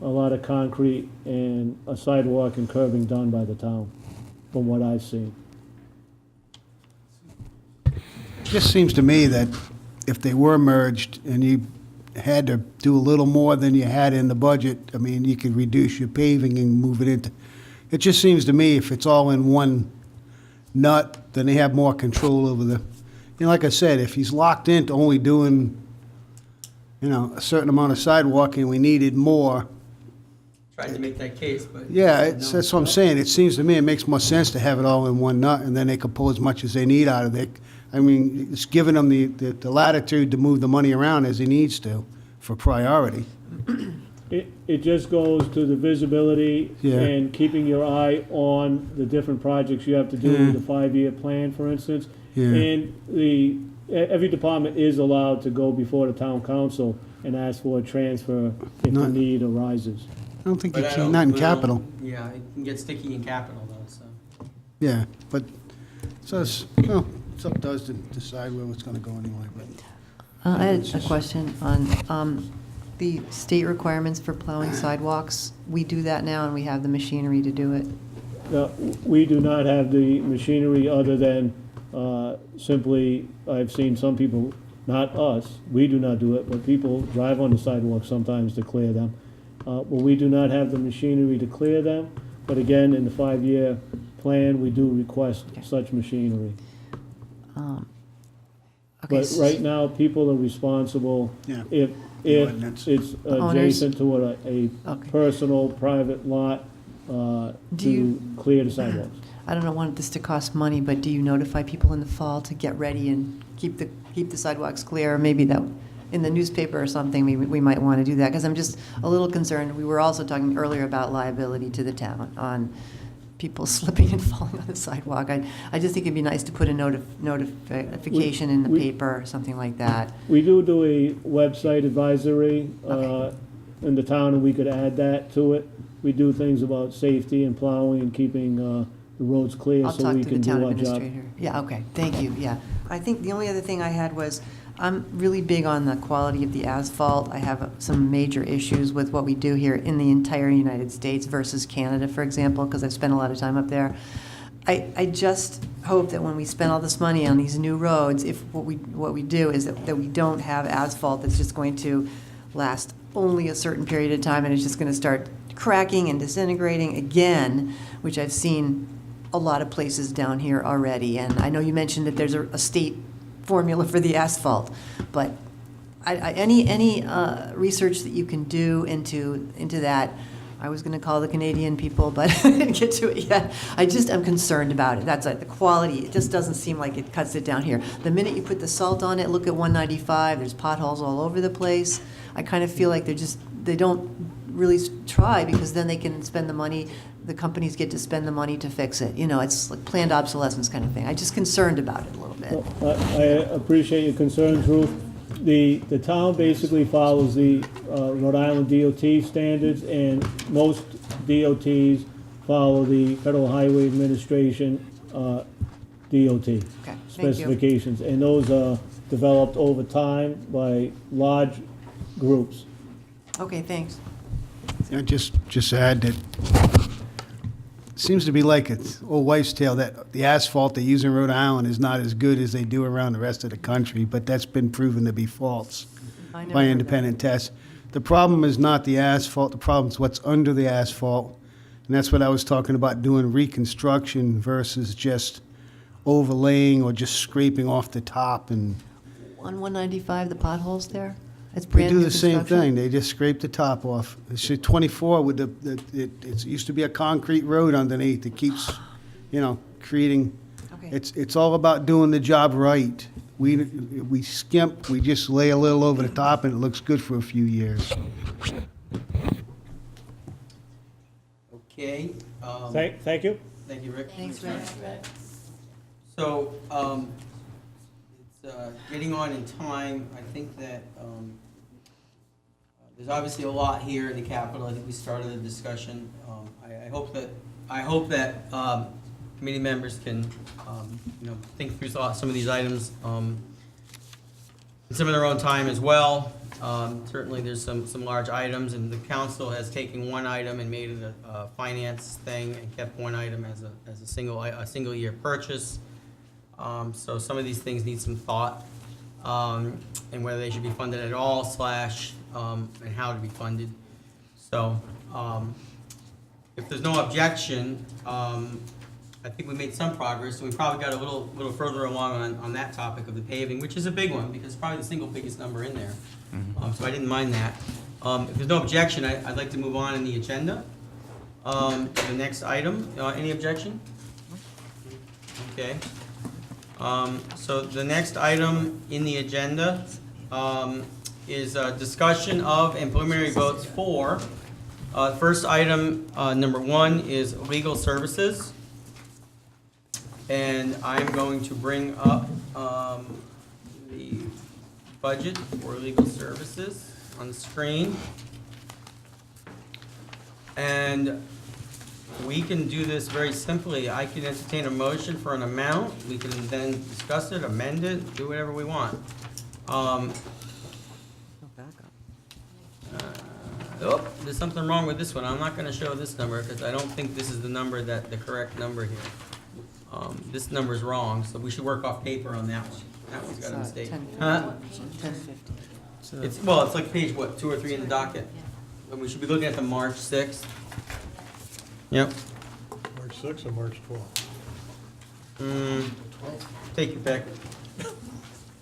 a lot of concrete and a sidewalk and curbing done by the town, from what I've seen. Just seems to me that if they were merged and you had to do a little more than you had in the budget, I mean, you could reduce your paving and move it into, it just seems to me if it's all in one nut, then they have more control over the, like I said, if he's locked into only doing, a certain amount of sidewalk and we needed more, Tried to make that case, but. yeah, no. that's what I'm saying. It seems to me it makes more sense to have it all in one nut, and then they can pull as much as they need out of it. I mean, it's giving them the latitude to move the money around as he needs to for priority. It just goes to the visibility Yeah. and keeping your eye on the different projects you have to do with the 5-year plan, for instance. Yeah. And every department is allowed to go before the town council and ask for a transfer if the Not- need arises. I don't think you But I can, don't- not in well, capital. Yeah, it can get sticky in capital though, so. Yeah, but, so it's, well, it's up to us to decide where it's gonna go anyway, but. I had a question on the state requirements for plowing sidewalks. We do that now, and we have the machinery to do it. We do not have the machinery other than simply, I've seen some people, not us, we do not do it, but people drive on the sidewalks sometimes to clear them. But we do not have the machinery to clear them, but again, in the 5-year plan, we do request such machinery. Okay, But right now, people are responsible Yeah. if ordinance. it's Owners. adjacent to a Okay. personal, private lot Do to you- clear the sidewalks. I don't want this to cost money, but do you notify people in the fall to get ready and keep the sidewalks clear? Maybe that, in the newspaper or something, we might want to do that, because I'm just a little concerned. We were also talking earlier about liability to the town on people slipping and falling on the sidewalk. I just think it'd be nice to put a notification in the paper or something like that. We do a website advisory in the town, and we could add that to it. We do things about safety and plowing and keeping the roads clear I'll so talk we to the can do town our job. administrator. Yeah, okay, thank you, yeah. I think the only other thing I had was, I'm really big on the quality of the asphalt. I have some major issues with what we do here in the entire United States versus Canada, for example, because I've spent a lot of time up there. I just hope that when we spend all this money on these new roads, if what we do is that we don't have asphalt that's just going to last only a certain period of time, and it's just going to start cracking and disintegrating again, which I've seen a lot of places down here already. And I know you mentioned that there's a state formula for the asphalt, but any research that you can do into that. I was going to call the Canadian people, but I didn't get to it yet. I'm concerned about it. That's the quality. It just doesn't seem like it cuts it down here. The minute you put the salt on it, look at 195. There's potholes all over the place. I kind of feel like they don't really try, because then they can spend the money. The companies get to spend the money to fix it. You know, it's like planned obsolescence kind of thing. I'm just concerned about it a little bit. I appreciate your concerns, Ruth. The town basically follows the Rhode Island DOT standards, and most DOTs follow the Federal Highway Administration DOT Thank you. specifications. And those are developed over time by large groups. Okay, thanks. I just add that seems to be like an old wives' tale that the asphalt they use in Rhode Island is not as good as they do around the rest of the country, but that's been proven to be false I never by heard independent tests. The problem is not the asphalt, the problem is what's under the asphalt. And that's what I was talking about, doing reconstruction versus just overlaying or just scraping off the top. And On 195, the potholes there? It's they brand do new the same construction? thing. They just scrape the top off. It's 24 with it used to be a concrete road underneath. It keeps, creating. Okay. It's all about doing the job right. We skimp. We just lay a little over the top, and it looks good for a few years. Okay. Thank you. Thank you, Rick. Thanks, Rick. So, it's getting on in time. I think that there's obviously a lot here in the Capitol. I think we started the discussion. I hope that committee members can think through some of these items in some of their own time as well. Certainly, there's some large items, and the council has taken one item and made it a finance thing, and kept one item as a single year purchase. So some of these things need some thought, and whether they should be funded at all, and how to be funded. So if there's no objection, I think we made some progress, and we probably got a little further along on that topic of the paving, which is a big one, because it's probably the single biggest number in there. So I didn't mind that. If there's no objection, I'd like to move on in the agenda. To the next item. Any objection? Okay. So the next item in the agenda is discussion of and preliminary votes for. First item, number 1, is legal services. And I'm going to bring up the budget for legal services on the screen. And we can do this very simply. I can entertain a motion for an amount. We can then discuss it, amend it, do whatever we want. Oh, there's something wrong with this one. I'm not gonna show this number because I don't think this is the number the correct number here. This number is wrong, so we should work off paper on that one. That one's got a mistake. 1050. It's like page, what, 2 or 3 in the docket? And we should be looking at the March 6th. Yep. March 6th or March 12th? Take your pick.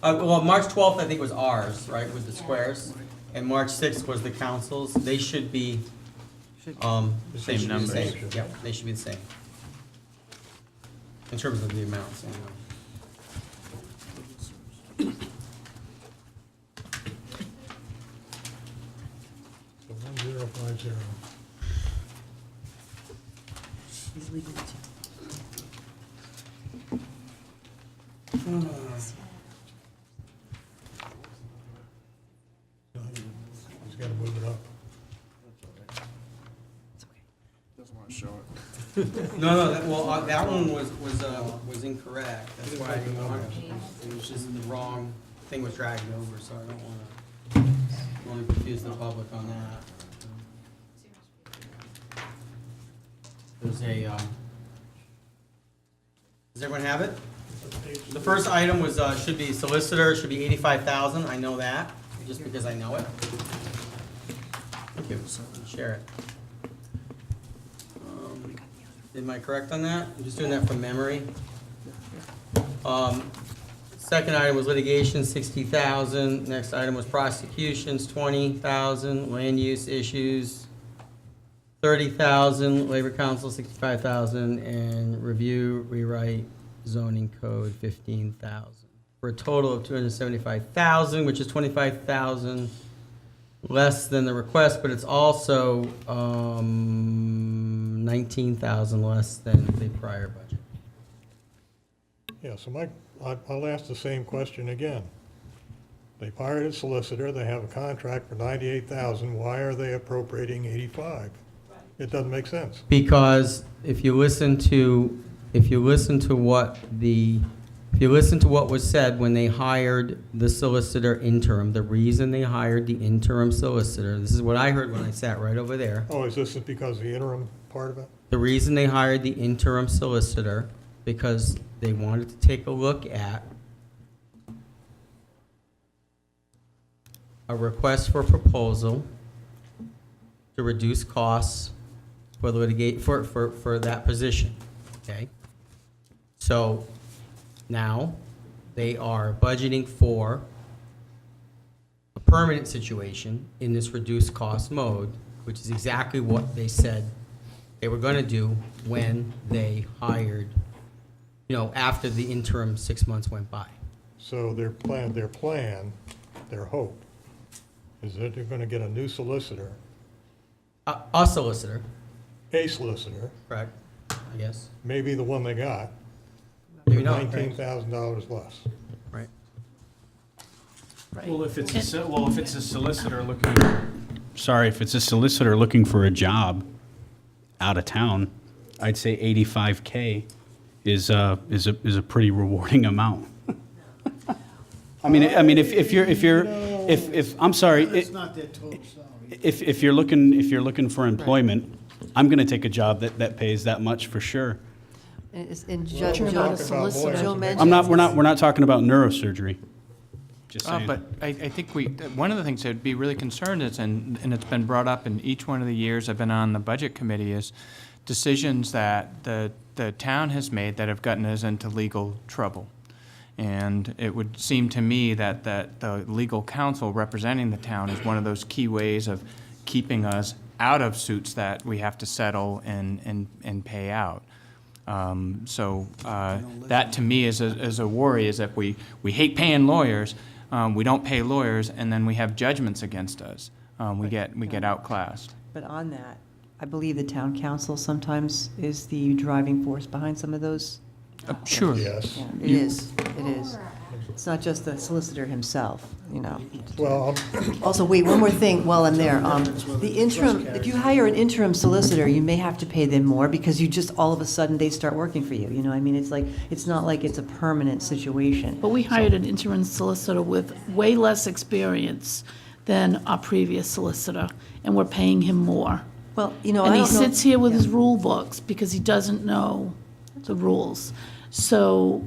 Well, March 12th, I think, was ours, right, with the squares? And March 6th was the council's. They should be, same numbers. Yep, they should be the same. In terms of the amounts, anyway. So 1050. He's legal too. He's got to move it up. Doesn't want to show it. No, that one was incorrect. That's why I didn't want it. It was just the wrong thing was dragged over, so I don't want to confuse the public on that. There's a, does everyone have it? The first item was, should be solicitor, should be 85,000. I know that, just because I know it. Thank you. Share it. Am I correct on that? I'm just doing that from memory. Second item was litigation, 60,000. Next item was prosecutions, 20,000. Land use issues, 30,000. Labor council, 65,000. And review, rewrite, zoning code, 15,000. For a total of 275,000, which is 25,000 less than the request, but it's also 19,000 less than the prior budget. Yeah, so I'll ask the same question again. They hired a solicitor, they have a contract for 98,000, why are they appropriating 85? It doesn't make sense. Because if you listen to what was said when they hired the solicitor interim, the reason they hired the interim solicitor, this is what I heard when I sat right over there. Oh, is this because of the interim part of it? The reason they hired the interim solicitor, because they wanted to take a look at a request for proposal to reduce costs for for that position, okay? So now they are budgeting for a permanent situation in this reduced cost mode, which is exactly what they said they were gonna do when they hired, after the interim 6 months went by. So their hope, is that they're gonna get a new solicitor, A solicitor, a solicitor, correct, I guess, maybe the one they got, maybe not, right? $19,000 less. Right. Well, if it's a solicitor looking for a job out of town, I'd say 85K is a pretty rewarding amount. I'm sorry. It's not their total salary. If you're looking for employment, I'm going to take a job that pays that much for sure. And Joe Joe mentioned. We're not talking about neurosurgery. Just saying. But I think one of the things that'd be really concerned is, and it's been brought up in each one of the years I've been on the budget committee, is decisions that the town has made that have gotten us into legal trouble. And it would seem to me that the legal counsel representing the town is one of those key ways of keeping us out of suits that we have to settle and pay out. That to me is a worry, is that we hate paying lawyers, We don't pay lawyers, and then we have judgments against us. We get outclassed. But on that, I believe the town council sometimes is the driving force behind some of those. Sure. Yes. Yeah, it is, it is. It's not just the solicitor himself, you know. Well, Also, wait, one more thing while I'm there. The interim, if you hire an interim solicitor, you may have to pay them more because you just, all of a sudden, they start working for you, you know? I mean, it's like, it's not like it's a permanent situation. But we hired an interim solicitor with way less experience than our previous solicitor, and we're paying him more. Well, you know, And I he don't know. sits here with Yeah. his rule books because he doesn't know the rules. So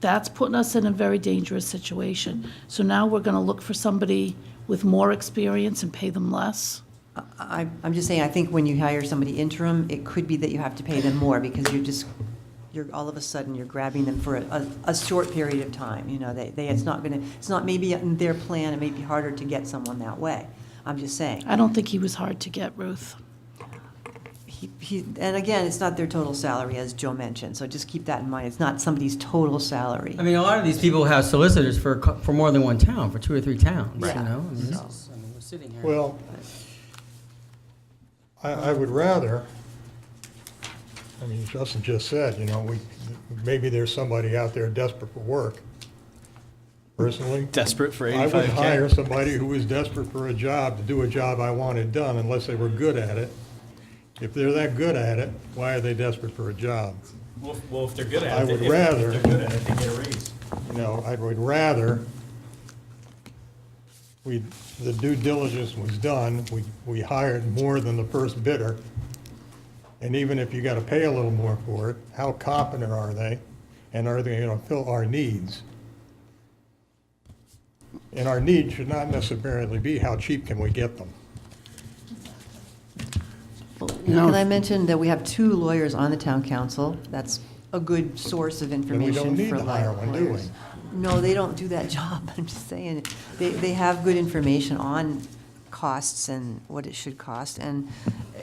that's putting us in a very dangerous situation. So now we're gonna look for somebody with more experience and pay them less? I'm just saying, I think when you hire somebody interim, it could be that you have to pay them more because you're all of a sudden, you're grabbing them for a short period of time, you know, it's not maybe in their plan, it may be harder to get someone that way. I'm just saying. I don't think he was hard to get, Ruth. And again, it's not their total salary, as Joe mentioned, so just keep that in mind. It's not somebody's total salary. I mean, a lot of these people have solicitors for more than one town, for 2 or 3 towns, you Right. know? I mean, we're sitting here. well, I would rather, I mean, Justin just said, you know, maybe there's somebody out there desperate for work. Personally, Desperate for I would 85K. hire somebody who was desperate for a job to do a job I wanted done unless they were good at it. If they're that good at it, why are they desperate for a job? Well, if they're good at it. I would if rather- they're good at it, they get a raise. You know, I would rather the due diligence was done, we hired more than the first bidder. And even if you gotta pay a little more for it, how competent are they? And are they gonna fill our needs? And our needs should not necessarily be how cheap can we get them. Can I mention that we have 2 lawyers on the town council? That's a good source of we information don't need for to hire one, do we? lawyers. No, they don't do that job, I'm just saying. They have good information on costs and what it should cost. And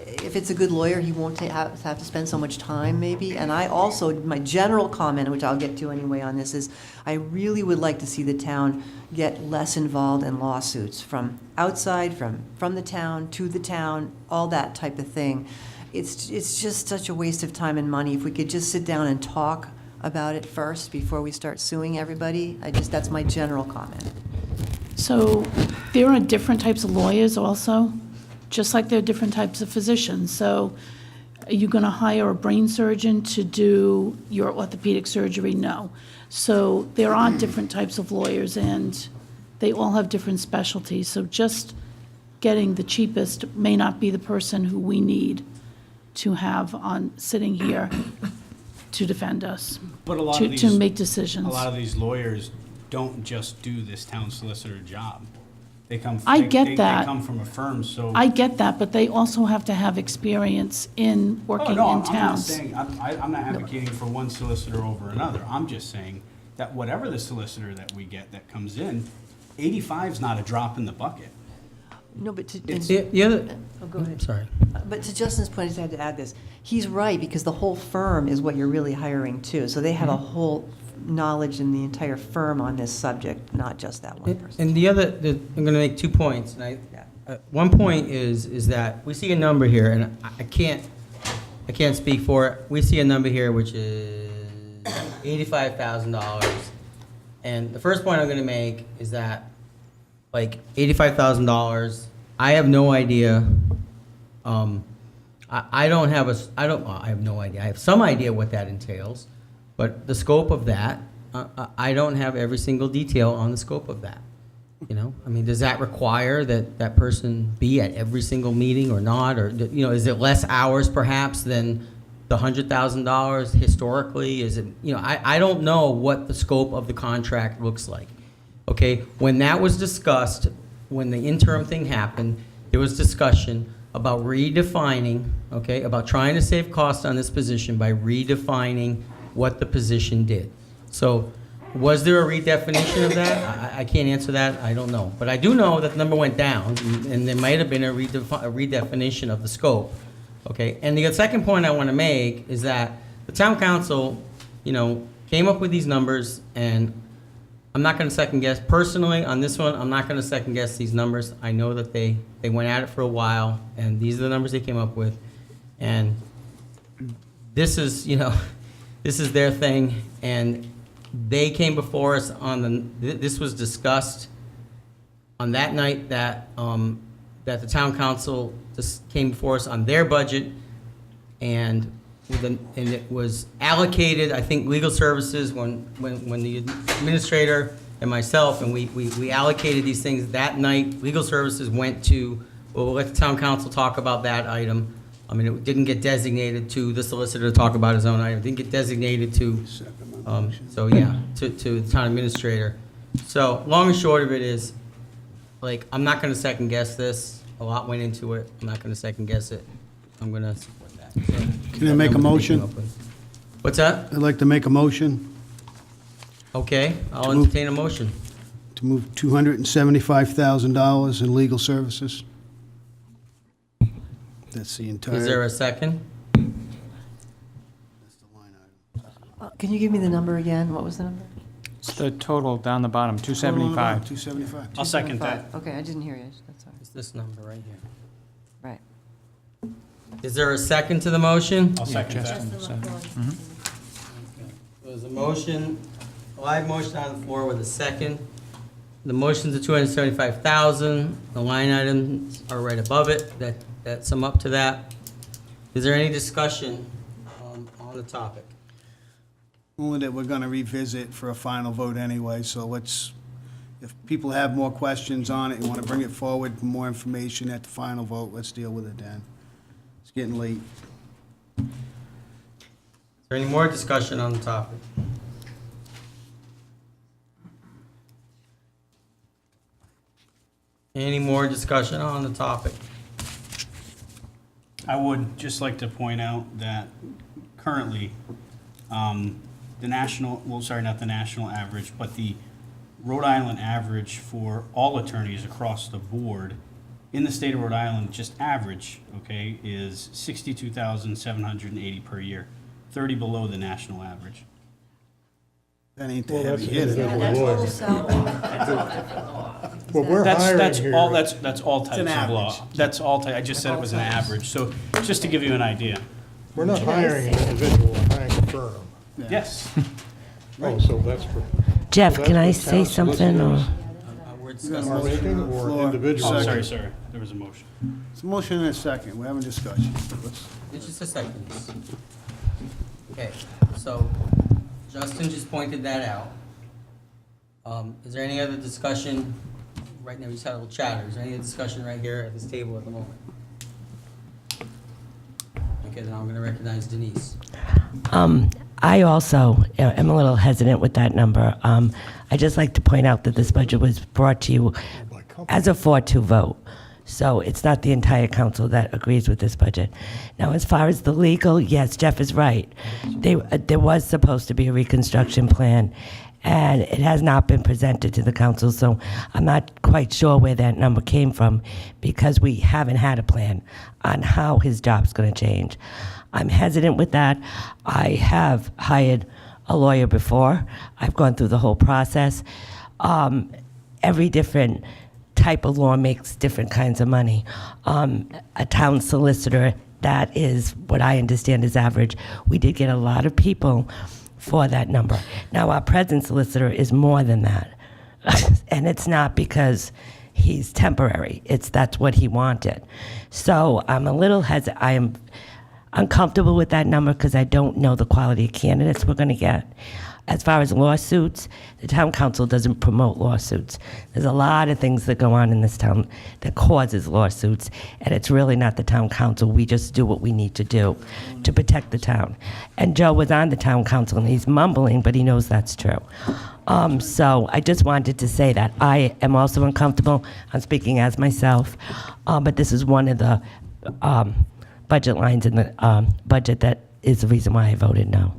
if it's a good lawyer, he won't have to spend so much time, maybe. And I also, my general comment, which I'll get to anyway on this, is I really would like to see the town get less involved in lawsuits from outside, from the town, to the town, all that type of thing. It's just such a waste of time and money. If we could just sit down and talk about it first before we start suing everybody, that's my general comment. So there are different types of lawyers also, just like there are different types of physicians. So are you going to hire a brain surgeon to do your orthopedic surgery? No. So there are different types of lawyers, and they all have different specialties. So just getting the cheapest may not be the person who we need to have on, sitting here to defend us, But a lot to of these. to make decisions. A lot of these lawyers don't just do this town solicitor job. They come. I they- get they- that. They come from a firm, so. I get that, but they also have to have experience in Oh, working no, in I'm not towns. saying, I'm not advocating for one solicitor over another. I'm just saying that whatever the solicitor that we get that comes in, 85 is not a drop in the bucket. No, but to, The other, oh, go ahead. sorry. But to Justin's point, I just had to add this. He's right, because the whole firm is what you're really hiring too. So they have a whole knowledge in the entire firm on this subject, not just that one person. And I'm gonna make 2 points, and one point is that we see a number here, and I can't speak for it. We see a number here which is $85,000. And the first point I'm gonna make is that, like, $85,000, I have no idea, I have no idea. I have some idea what that entails, but the scope of that, I don't have every single detail on the scope of that. You know, I mean, does that require that that person be at every single meeting or not? Or, you know, is it less hours perhaps than the $100,000 historically? Is it, you know, I don't know what the scope of the contract looks like. Okay, when that was discussed, when the interim thing happened, there was discussion about redefining, okay, about trying to save costs on this position by redefining what the position did. So was there a redefinition of that? I can't answer that, I don't know. But I do know that the number went down, and there might have been a redefinition of the scope, okay? And the second point I want to make is that the town council, you know, came up with these numbers, and I'm not gonna second guess, personally, on this one, I'm not gonna second guess these numbers. I know that they went at it for a while, and these are the numbers they came up with. And this is, this is their thing, and they came before us this was discussed on that night that the town council just came before us on their budget, and it was allocated, I think, legal services when the administrator and myself, and we allocated these things that night. Legal services went to, well, we'll let the town council talk about that item. I mean, it didn't get designated to the solicitor to talk about his own item. It didn't get designated to, to the town administrator. So long and short of it is, like, I'm not gonna second guess this. A lot went into it. I'm not gonna second guess it. I'm gonna support that. So, Can I make a motion? what's that? I'd like to make a motion Okay, I'll To move- entertain a motion. to move $275,000 in legal services. That's the entire. Is there a second? Can you give me the number again? What was the number? It's the total down the bottom, 275. 275. I'll second that. 275. Okay, I didn't hear you. That's all right. It's this number right here. Right. Is there a second to the motion? I'll second that. Justin said. There's a motion, a live motion on the floor with a second. The motion's at 275,000. The line items are right above it that sum up to that. Is there any discussion on the topic? Only that we're gonna revisit for a final vote anyway, so if people have more questions on it and wanna bring it forward for more information at the final vote, let's deal with it then. It's getting late. Is there any more discussion on the topic? Any more discussion on the topic? I would just like to point out that currently, the national, well, sorry, not the national average, but the Rhode Island average for all attorneys across the board in the state of Rhode Island, just average, okay, is 62,780 per year, 30 below the national average. That ain't the Well, that's heavy an hitter. individual lawyer. Well, we're hiring That's here. all, that's all types an of law. average. That's all, I just said it was an average, so just to give you an idea. We're not hiring an individual, we're hiring a firm. Yes. Oh, so that's for. Jeff, so can I that's for say town something, or? solicitors We're got a discussing. motion making on the or floor. individual? Oh, Second. sorry, there was a motion. It's a motion and a second, we're having discussion. It's just a second. Okay, so Justin just pointed that out. Is there any other discussion? Right now, we just had a little chatter. Is there any discussion right here at this table at the moment? Okay, then I'm gonna recognize Denise. I also am a little hesitant with that number. I just like to point out that this budget was brought to you as a 4-2 vote. So it's not the entire council that agrees with this budget. Now, as far as the legal, yes, Jeff is right. There was supposed to be a reconstruction plan, and it has not been presented to the council, so I'm not quite sure where that number came from, because we haven't had a plan on how his job's going to change. I'm hesitant with that. I have hired a lawyer before. I've gone through the whole process. Every different type of law makes different kinds of money. A town solicitor, that is what I understand is average. We did get a lot of people for that number. Now, our present solicitor is more than that. And it's not because he's temporary. That's what he wanted. So I'm a little hesitant. I am uncomfortable with that number because I don't know the quality of candidates we're going to get. As far as lawsuits, the town council doesn't promote lawsuits. There's a lot of things that go on in this town that causes lawsuits, and it's really not the town council. We just do what we need to do to protect the town. And Joe was on the town council, and he's mumbling, but he knows that's true. So I just wanted to say that. I am also uncomfortable. I'm speaking as myself, but this is one of the budget lines in the budget that is the reason why I voted no.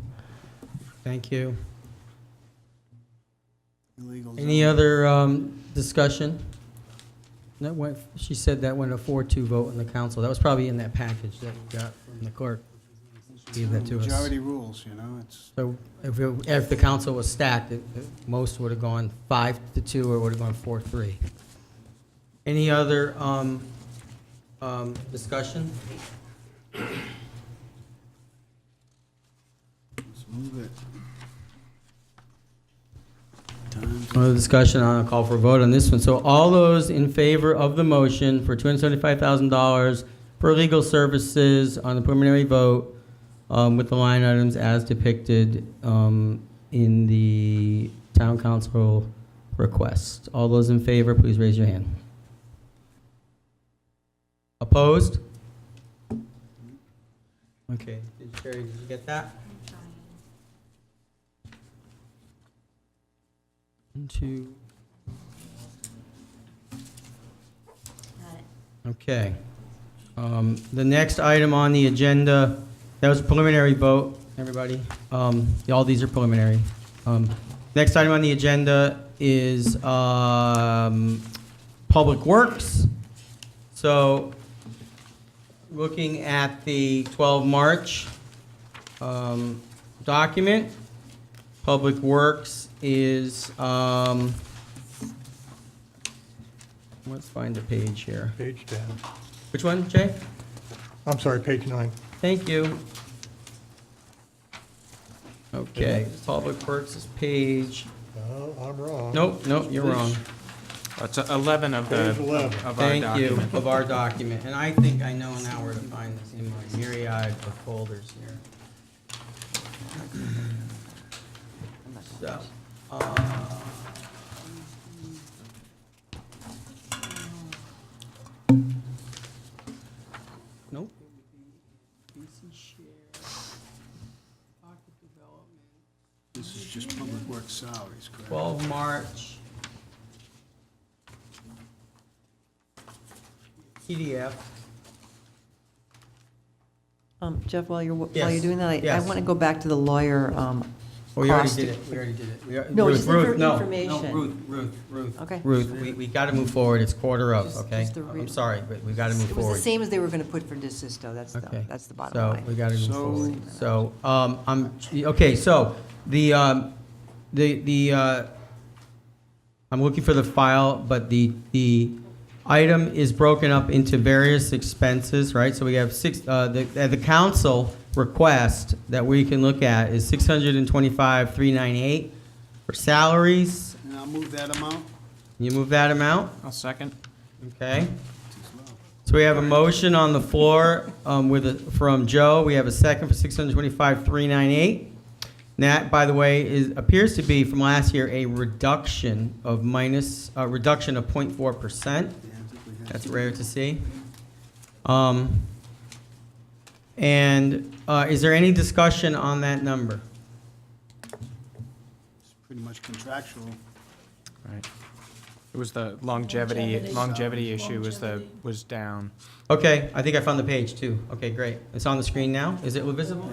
Thank you. Any other discussion? She said that went a 4-2 vote in the council. That was probably in that package that we got from the clerk. gave that to us. Majority rules, you know, it's. So if the council was stacked, most would have gone 5-2 or would have gone 4-3. Any other discussion? Let's move it. Other discussion, I'll call for a vote on this one. So all those in favor of the motion for $275,000 for legal services on the preliminary vote with the line items as depicted in the town council request. All those in favor, please raise your hand. Opposed? Okay, Sherry, did you get that? 1, 2. Okay. The next item on the agenda, that was a preliminary vote, everybody. All these are preliminary. Next item on the agenda is Public Works. So, looking at the 12 March document, Public Works is, let's find the page here. Page 10. Which one, Jay? I'm sorry, page 9. Thank you. Okay, Public Works is page, No, I'm wrong. nope, you're wrong. It's 11 of the, Page 11. of our Thank you, document. of our document. And I think I know now where to find this in my myriad of folders here. So, nope. This is just public works salaries, correct? 12 March. PDF. Jeff, while you're Yes, doing that, I yes. want to go back to the lawyer. We already cost. did it, we already did it. No, Ruth, just Ruth, no, information. No, Ruth. Okay. Ruth, we got to move forward, it's quarter of, Just- okay? just the I'm read- sorry, but we got to move It was forward. the same as they were going to put for DeSisto, that's Okay. that's the bottom So, line. we got to move So- forward. So, okay, so, I'm looking for the file, but the item is broken up into various expenses, right? So we have the council request that we can look at is $625,398 for salaries. And I'll move that amount. You move that amount, I'll second. okay? So we have a motion on the floor from Joe. We have a second for $625,398. That, by the way, appears to be from last year a reduction of 0.4%. That's rare to see. And is there any discussion on that number? It's pretty much contractual. Right. It was the longevity issue was down. Okay, I think I found the page too. Okay, great. It's on the screen now. Is it visible?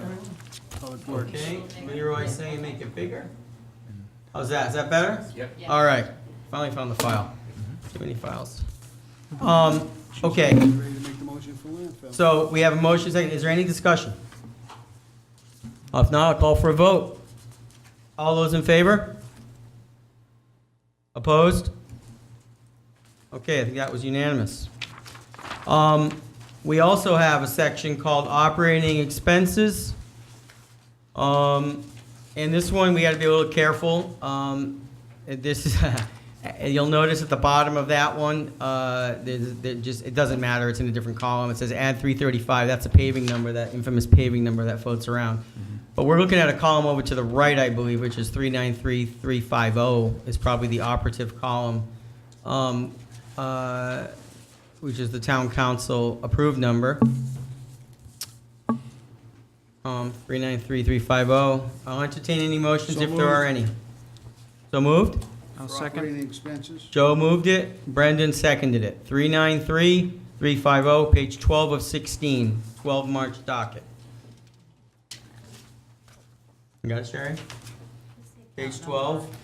Public works. Okay, Leroy saying make it bigger. How's that? Is that better? Yep. All right, finally found the file. Too many files. Okay, Ready to make the motion for landfill. so we have a motion second. Is there any discussion? If not, I'll call for a vote. All those in favor? Opposed? Okay, I think that was unanimous. We also have a section called operating expenses. And this one, we gotta be a little careful. This is, you'll notice at the bottom of that one, it doesn't matter, it's in a different column. It says add 335, that's a paving number, that infamous paving number that floats around. But we're looking at a column over to the right, I believe, which is 393350 is probably the operative column, which is the town council approved number. 393350. I'll entertain any motions So if there are any. So moved? I'll For second. operating expenses. Joe moved it, Brendan seconded it. 393350, page 12 of 16, 12 March docket. You got it, Sherry? Page 12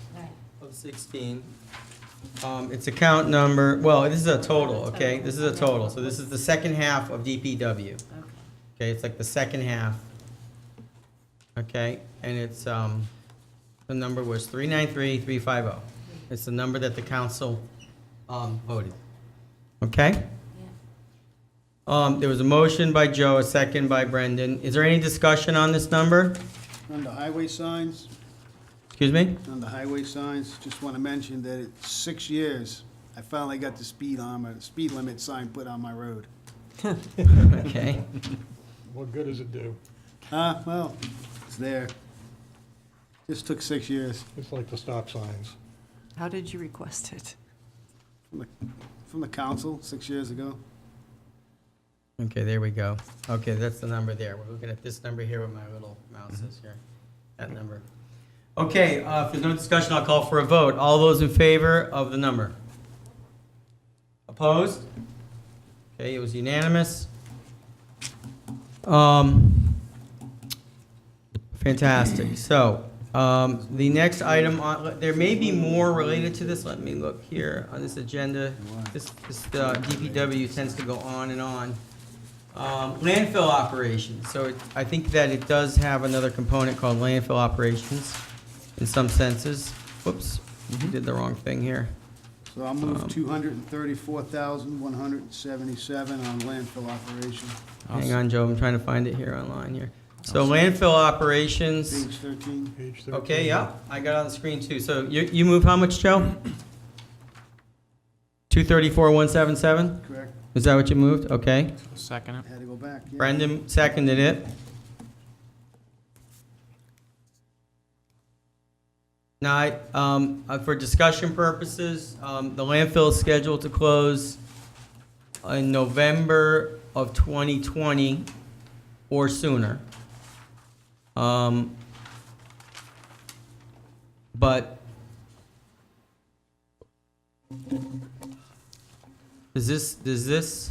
of 16. It's account number, well, this is a total, okay? This is a total, so this is the second half of DPW. Okay, it's like the second half. okay? And it's, the number was 393,350. It's the number that the council voted, okay? There was a motion by Joe, a second by Brendan. Is there any discussion on this number? On the highway signs, Excuse me? on the highway signs, just want to mention that it's 6 years, I finally got the speed limit sign put on my road. Okay. What good does it do? Well, it's there. Just took 6 years. It's like the stop signs. How did you request it? From the council 6 years ago. Okay, there we go. Okay, that's the number there. We're looking at this number here with my little mouse is here. That number. Okay, if there's no discussion, I'll call for a vote. All those in favor of the number? Opposed? Okay, it was unanimous. Fantastic. So, the next item, there may be more related to this. Let me look here on this agenda. This DPW tends to go on and on. Landfill operations. So I think that it does have another component called landfill operations in some senses. Whoops, did the wrong thing here. So I'll move 234,177 on landfill operation. Hang on, Joe, I'm trying to find it here online here. So landfill operations. Page 13. Page 13. Okay, yeah, I got it on the screen too. So you move how much, Joe? 234,177? Correct. Is that what you moved? Okay. Second it. Had to go back. Yeah. Brendan seconded it. Now, for discussion purposes, the landfill is scheduled to close in November of 2020 or sooner. But does this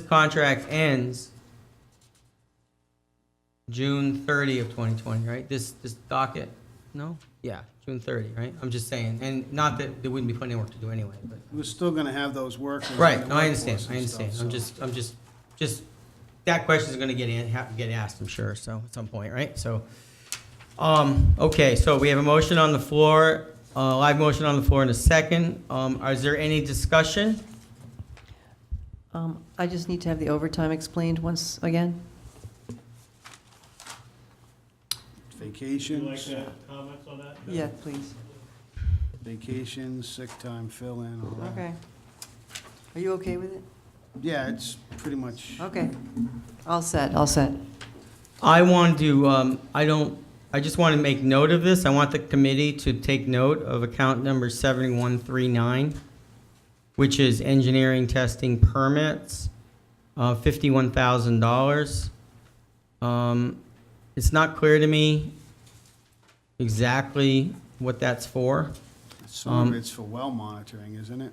contract ends June 30 of 2020, right? This docket? No? Yeah, June 30, right? I'm just saying, and not that there wouldn't be plenty of work to do anyway, but. We're still gonna have those workers. Right, in the no, I understand, workforce I and understand. stuff, I'm just, that question is gonna get asked, I'm sure, so, at some point, right? So, okay, so we have a motion on the floor, live motion on the floor in a second. Is there any discussion? I just need to have the overtime explained once again. Vacations, comments on that? Yeah, please. vacations, sick time, fill-in, all that. Okay. Are you okay with it? Yeah, it's pretty much, Okay. All set, all set. I want to, I just want to make note of this. I want the committee to take note of account number 7139, which is engineering testing permits, $51,000. It's not clear to me exactly what that's for. some of it's for well monitoring, isn't it?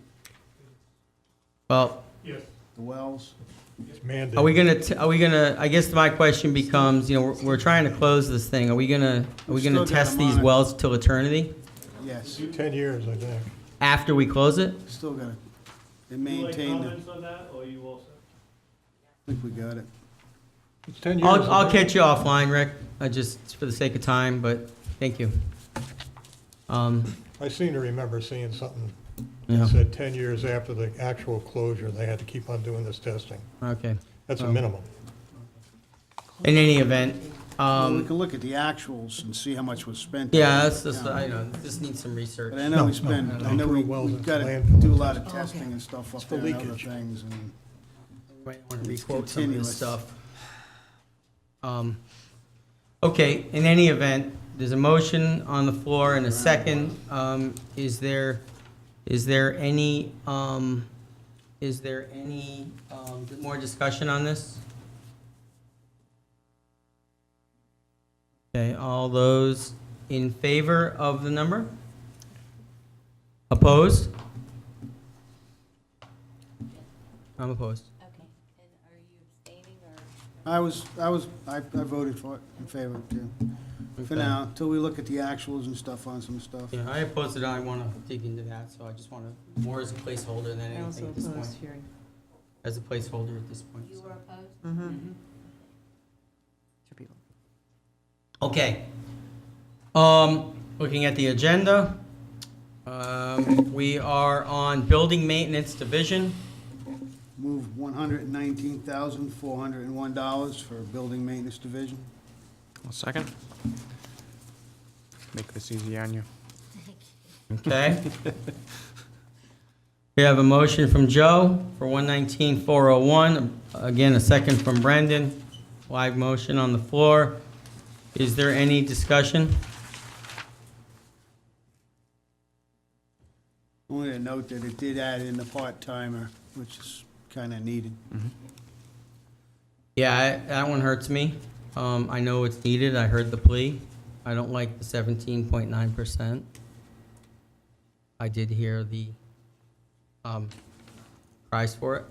Well, Yes. The wells? It's mandated. are we gonna, I guess my question becomes, we're trying to close this thing. Are we gonna Still gotta test these monitor. wells till eternity Yes, 10 years, I think. after we close it? still gotta, they You like maintain the, comments on that, or you all set? I think we got it. It's 10 years. I'll catch you offline, Rick, just for the sake of time, but thank you. I seem to remember seeing something Yeah. that said 10 years after the actual closure, they had to keep on doing this testing. Okay. That's a Well, minimum. In any event, Well, we can look at the actuals and see how much was spent. yeah, that's just, this needs some research. But I know we spent, I know Through wells we've into got to landfill do a lot of testing. testing and stuff up It's for there and other leakage. things, and Might want to It's requote some of this continuous. stuff. Okay, in any event, there's a motion on the floor and a second. Is there any more discussion on this? Okay, all those in favor of the number? Opposed? I'm opposed. Okay, and are you abstaining or? I voted for it, in favor too. For Okay. now, until we look at the actuals and stuff on some stuff. Yeah, I opposed it, I want to dig into that, so I just want to, more as a placeholder than I also anything at this point. opposed hearing. As a placeholder at this point. You were opposed? Mm-hmm. Okay. Looking at the agenda, we are on Building Maintenance Division. Move $119,401 for Building Maintenance Division. I'll second. Make this easy on you. Okay. We have a motion from Joe for 119,401. Again, a second from Brendan. Live motion on the floor. Is there any discussion? Only a note that it did add in the part-timer, which is kind of needed. Yeah, that one hurts me. I know it's needed. I heard the plea. I don't like the 17.9%. I did hear the price for it.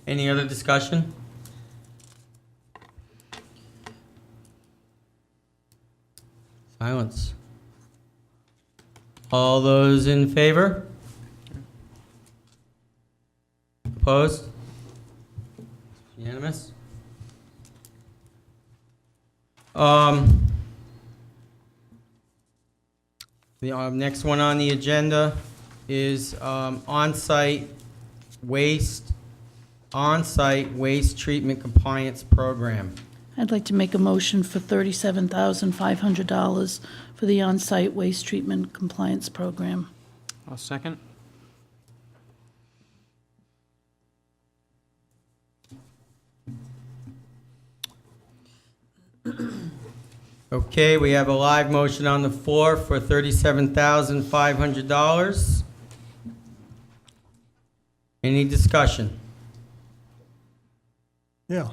Any other discussion? Silence. All those in favor? Opposed? Unanimous? The next one on the agenda is on-site waste treatment compliance program. I'd like to make a motion for $37,500 for the on-site waste treatment compliance program. I'll second. Okay, we have a live motion on the floor for $37,500. Any discussion? Yeah.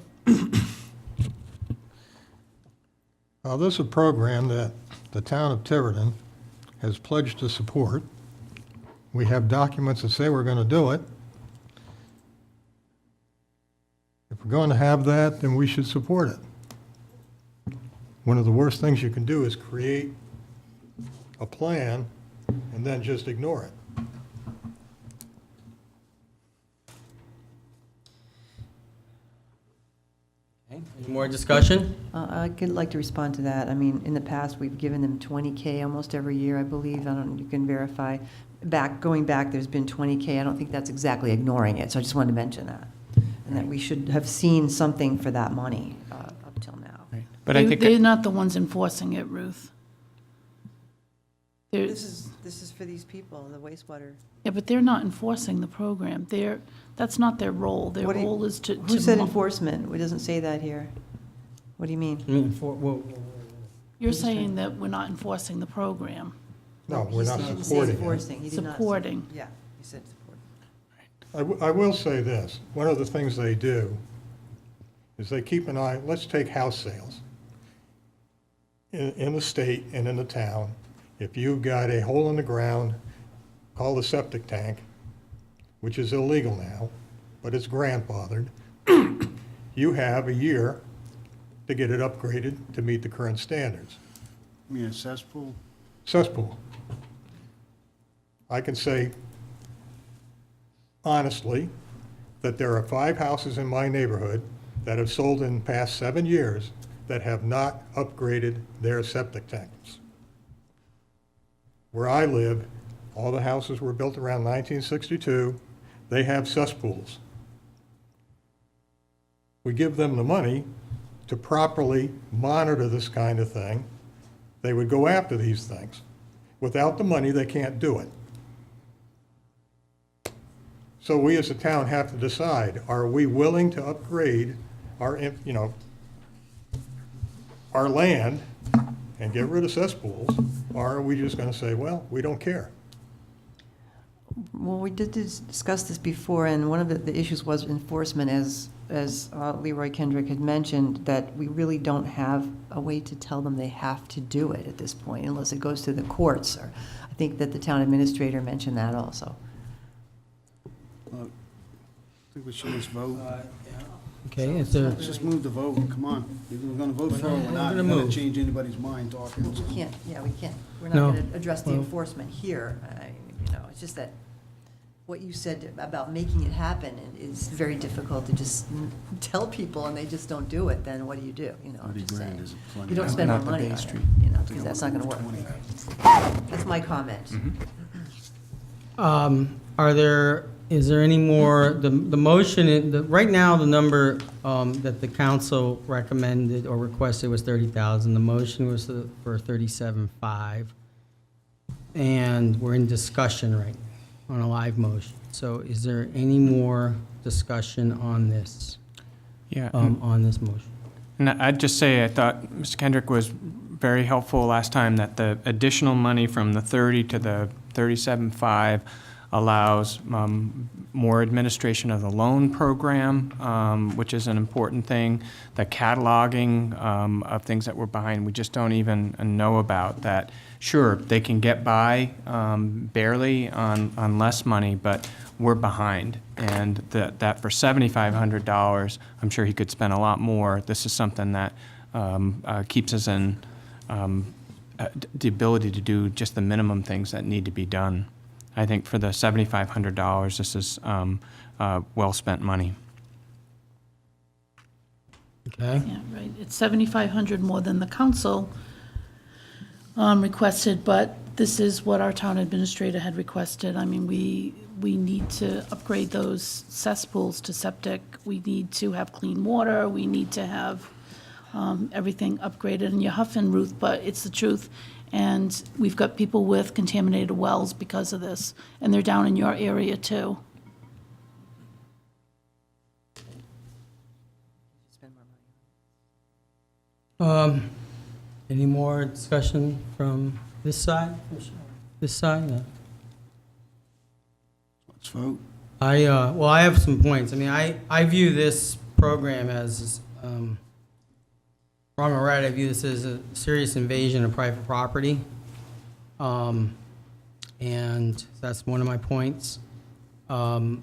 This is a program that the town of Tiverton has pledged to support. We have documents that say we're going to do it. If we're going to have that, then we should support it. One of the worst things you can do is create a plan and then just ignore it. Okay, any more discussion? I'd like to respond to that. I mean, in the past, we've given them 20K almost every year, I believe. I don't, you can verify. Going back, there's been 20K. I don't think that's exactly ignoring it, so I just wanted to mention that. And that we should have seen something for that money up till now. But I think They're not the ones enforcing it, Ruth. This is for these people, the wastewater. Yeah, but they're not enforcing the program. That's not their role. Their What do you- role is to. Who said enforcement? It doesn't say that here. What do you mean? You're saying that we're not enforcing the program. No, we're not He didn't say supporting it. enforcing. He did not say- Supporting. Yeah, he said supporting. I will say this, one of the things they do is they keep an eye, let's take house sales. In the state and in the town, if you've got a hole in the ground called a septic tank, which is illegal now, but it's grandfathered, you have a year to get it upgraded to meet the current standards. You mean a cesspool? Cesspool. I can say honestly that there are 5 houses in my neighborhood that have sold in the past 7 years that have not upgraded their septic tanks. Where I live, all the houses were built around 1962. They have cesspools. We give them the money to properly monitor this kind of thing. They would go after these things. Without the money, they can't do it. So we as a town have to decide, are we willing to upgrade our, our land and get rid of cesspools, or are we just going to say, well, we don't care? Well, we did discuss this before, and one of the issues was enforcement, as Leroy Kendrick had mentioned, that we really don't have a way to tell them they have to do it at this point, unless it goes to the courts. Or I think that the town administrator mentioned that also. I think we should just vote. Okay, it's Let's just move the vote, come on. Either we're gonna vote for it or not. gonna We're not move. gonna change anybody's mind talking. We can't, yeah, we can't. We're No. not going to address the Well- enforcement here. It's just that what you said about making it happen is very difficult to just tell people and they just don't do it, then what do? You know, I'm just saying. You don't spend more money on it, you know, because that's not gonna work. That's my comment. Is there any more, the motion, right now, the number that the council recommended or requested was 30,000. The motion was for 37.5. And we're in discussion right now on a live motion. So is there any more discussion on this? Yeah. On this motion? And I'd just say, I thought Mr. Kendrick was very helpful last time, that the additional money from the 30 to the 37.5 allows more administration of the loan program, which is an important thing. The cataloging of things that we're behind, we just don't even know about. That, sure, they can get by barely on less money, but we're behind. And that for $7,500, I'm sure he could spend a lot more. This is something that keeps us in the ability to do just the minimum things that need to be done. I think for the $7,500, this is well-spent money. Okay. Yeah, right. It's 7,500 more than the council requested, but this is what our town administrator had requested. I mean, we need to upgrade those cesspools to septic. We need to have clean water. We need to have everything upgraded. And you're huffing, Ruth, but it's the truth. And we've got people with contaminated wells because of this, and they're down in your area too. Any more discussion from this side? This side? Yeah. Let's vote. Well, I have some points. I mean, I view this program as, wrong or right, I view this as a serious invasion of private property. And that's one of my points. I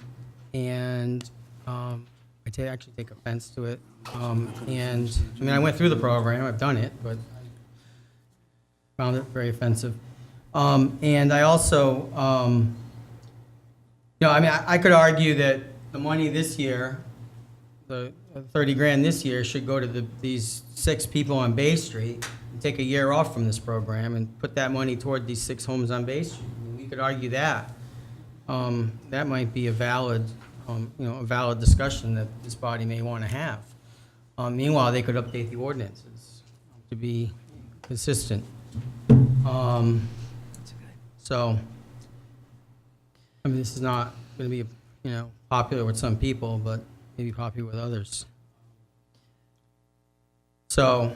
actually take offense to it. And, I mean, I went through the program, I've done it, but I found it very offensive. And I also, I mean, I could argue that the money this year, the 30 grand this year, should go to these 6 people on Bay Street and take a year off from this program and put that money toward these 6 homes on Bay Street. I mean, we could argue that. That might be a valid, a valid discussion that this body may want to have. Meanwhile, they could update the ordinances to be consistent. So, I mean, this is not going to be, popular with some people, but maybe popular with others. So,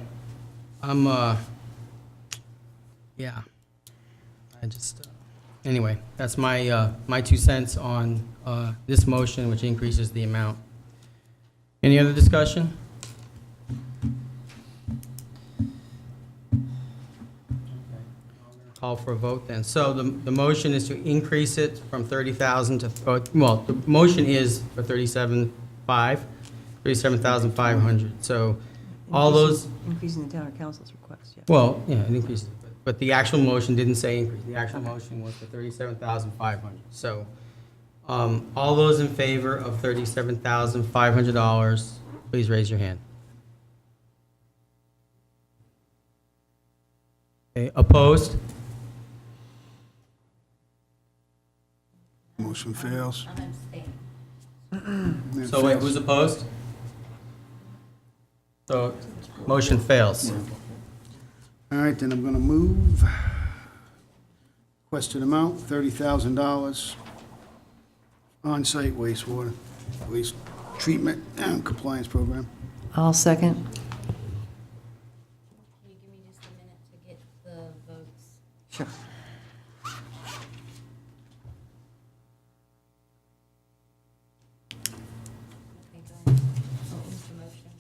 anyway, that's my 2 cents on this motion, which increases the amount. Any other discussion? Call for a vote then. So the motion is to increase it from 30,000 to, the motion is for 37,500. So all those. Increasing the town council's request, yeah. Well, yeah, it increases, but the actual motion didn't say increase. The actual motion was for 37,500. So all those in favor of $37,500, please raise your hand. Okay, opposed? Motion fails. So wait, who's opposed? So motion fails. All right, then I'm going to move. Requested amount, $30,000. On-site waste treatment and compliance program. I'll second. Can you give me just a minute to get the votes? Sure. Okay, go ahead. What was the motion?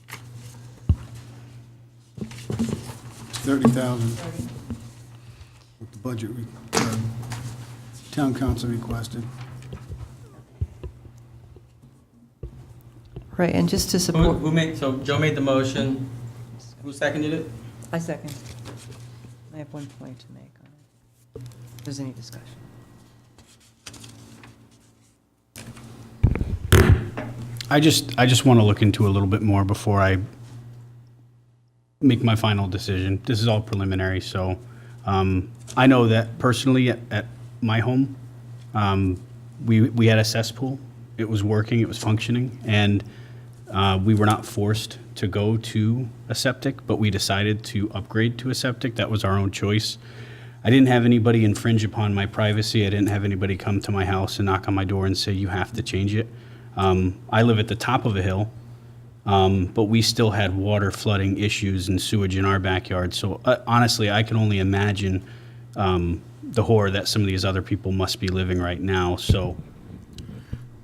$30,000. What the budget, town council requested. Right, and just to support. So Joe made the motion. Who seconded it? I second. I have one point to make on it. If there's any discussion. I just want to look into a little bit more before I make my final decision. This is all preliminary, so I know that personally at my home, we had a cesspool. It was working, it was functioning, and we were not forced to go to a septic, but we decided to upgrade to a septic. That was our own choice. I didn't have anybody infringe upon my privacy. I didn't have anybody come to my house and knock on my door and say, you have to change it. I live at the top of a hill, but we still had water flooding issues and sewage in our backyard. So honestly, I can only imagine the horror that some of these other people must be living right now. So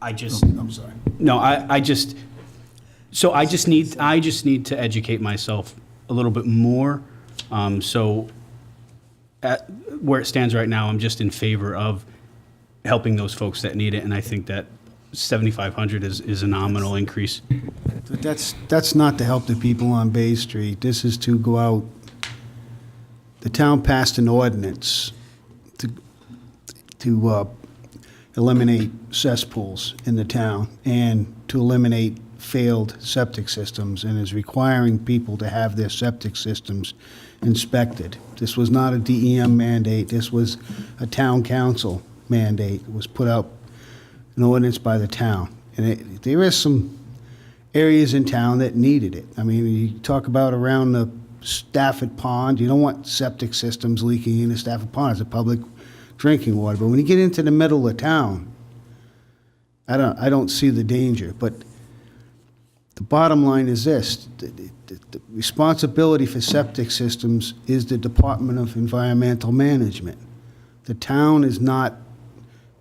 I'm sorry. No, I just need to educate myself a little bit more. So at where it stands right now, I'm just in favor of helping those folks that need it, and I think that 7,500 is a nominal increase. But that's not to help the people on Bay Street. This is to go out. The town passed an ordinance to eliminate cesspools in the town and to eliminate failed septic systems, and is requiring people to have their septic systems inspected. This was not a DEM mandate. This was a town council mandate. It was put out an ordinance by the town. And there is some areas in town that needed it. I mean, you talk about around the Stafford Pond, you don't want septic systems leaking into Stafford Pond. It's a public drinking water. But when you get into the middle of town, I don't see the danger. But the bottom line is this: the responsibility for septic systems is the Department of Environmental Management. The town is not.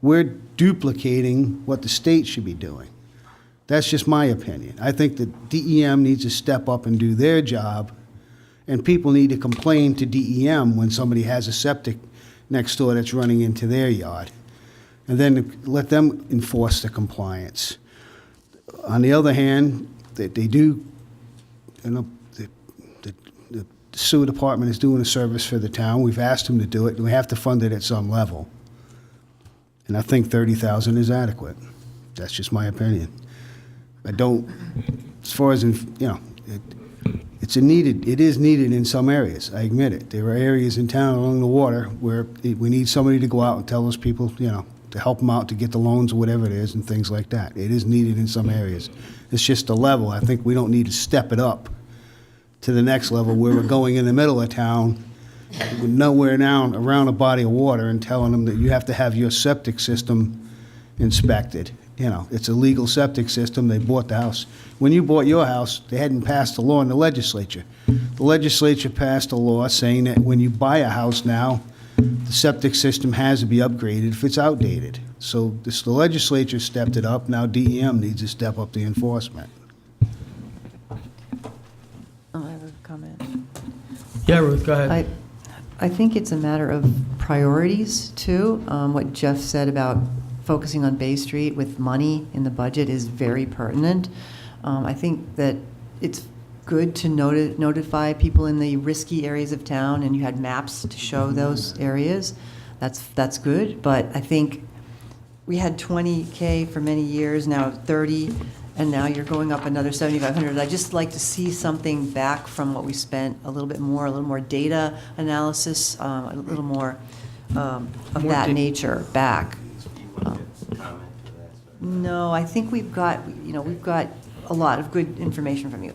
We're duplicating what the state should be doing. That's just my opinion. I think that DEM needs to step up and do their job, and people need to complain to DEM when somebody has a septic next door that's running into their yard, and then let them enforce the compliance. On the other hand, they do, you know, the sewer department is doing a service for the town. We've asked them to do it, and we have to fund it at some level. And I think 30,000 is adequate. That's just my opinion. I don't, as far as, you know, it is needed in some areas, I admit it. There are areas in town along the water where we need somebody to go out and tell those people, you know, to help them out to get the loans or whatever it is and things like that. It is needed in some areas. It's just a level. I think we don't need to step it up to the next level where we're going in the middle of town with nowhere now around a body of water and telling them that you have to have your septic system inspected. You know, it's a legal septic system. They bought the house. When you bought your house, they hadn't passed a law in the legislature. The legislature passed a law saying that when you buy a house now, the septic system has to be upgraded if it's outdated. So the legislature stepped it up. Now DEM needs to step up the enforcement. Oh, I have a comment. Yeah, Ruth, go ahead. I think it's a matter of priorities, too. What Jeff said about focusing on Bay Street with money in the budget is very pertinent. I think that it's good to notify people in the risky areas of town, and you had maps to show those areas. That's good, but I think we had 20K for many years, now 30, and now you're going up another 7,500. I'd just like to see something back from what we spent, a little more data analysis, a little more of that nature back. No, I think we've got a lot of good information from you.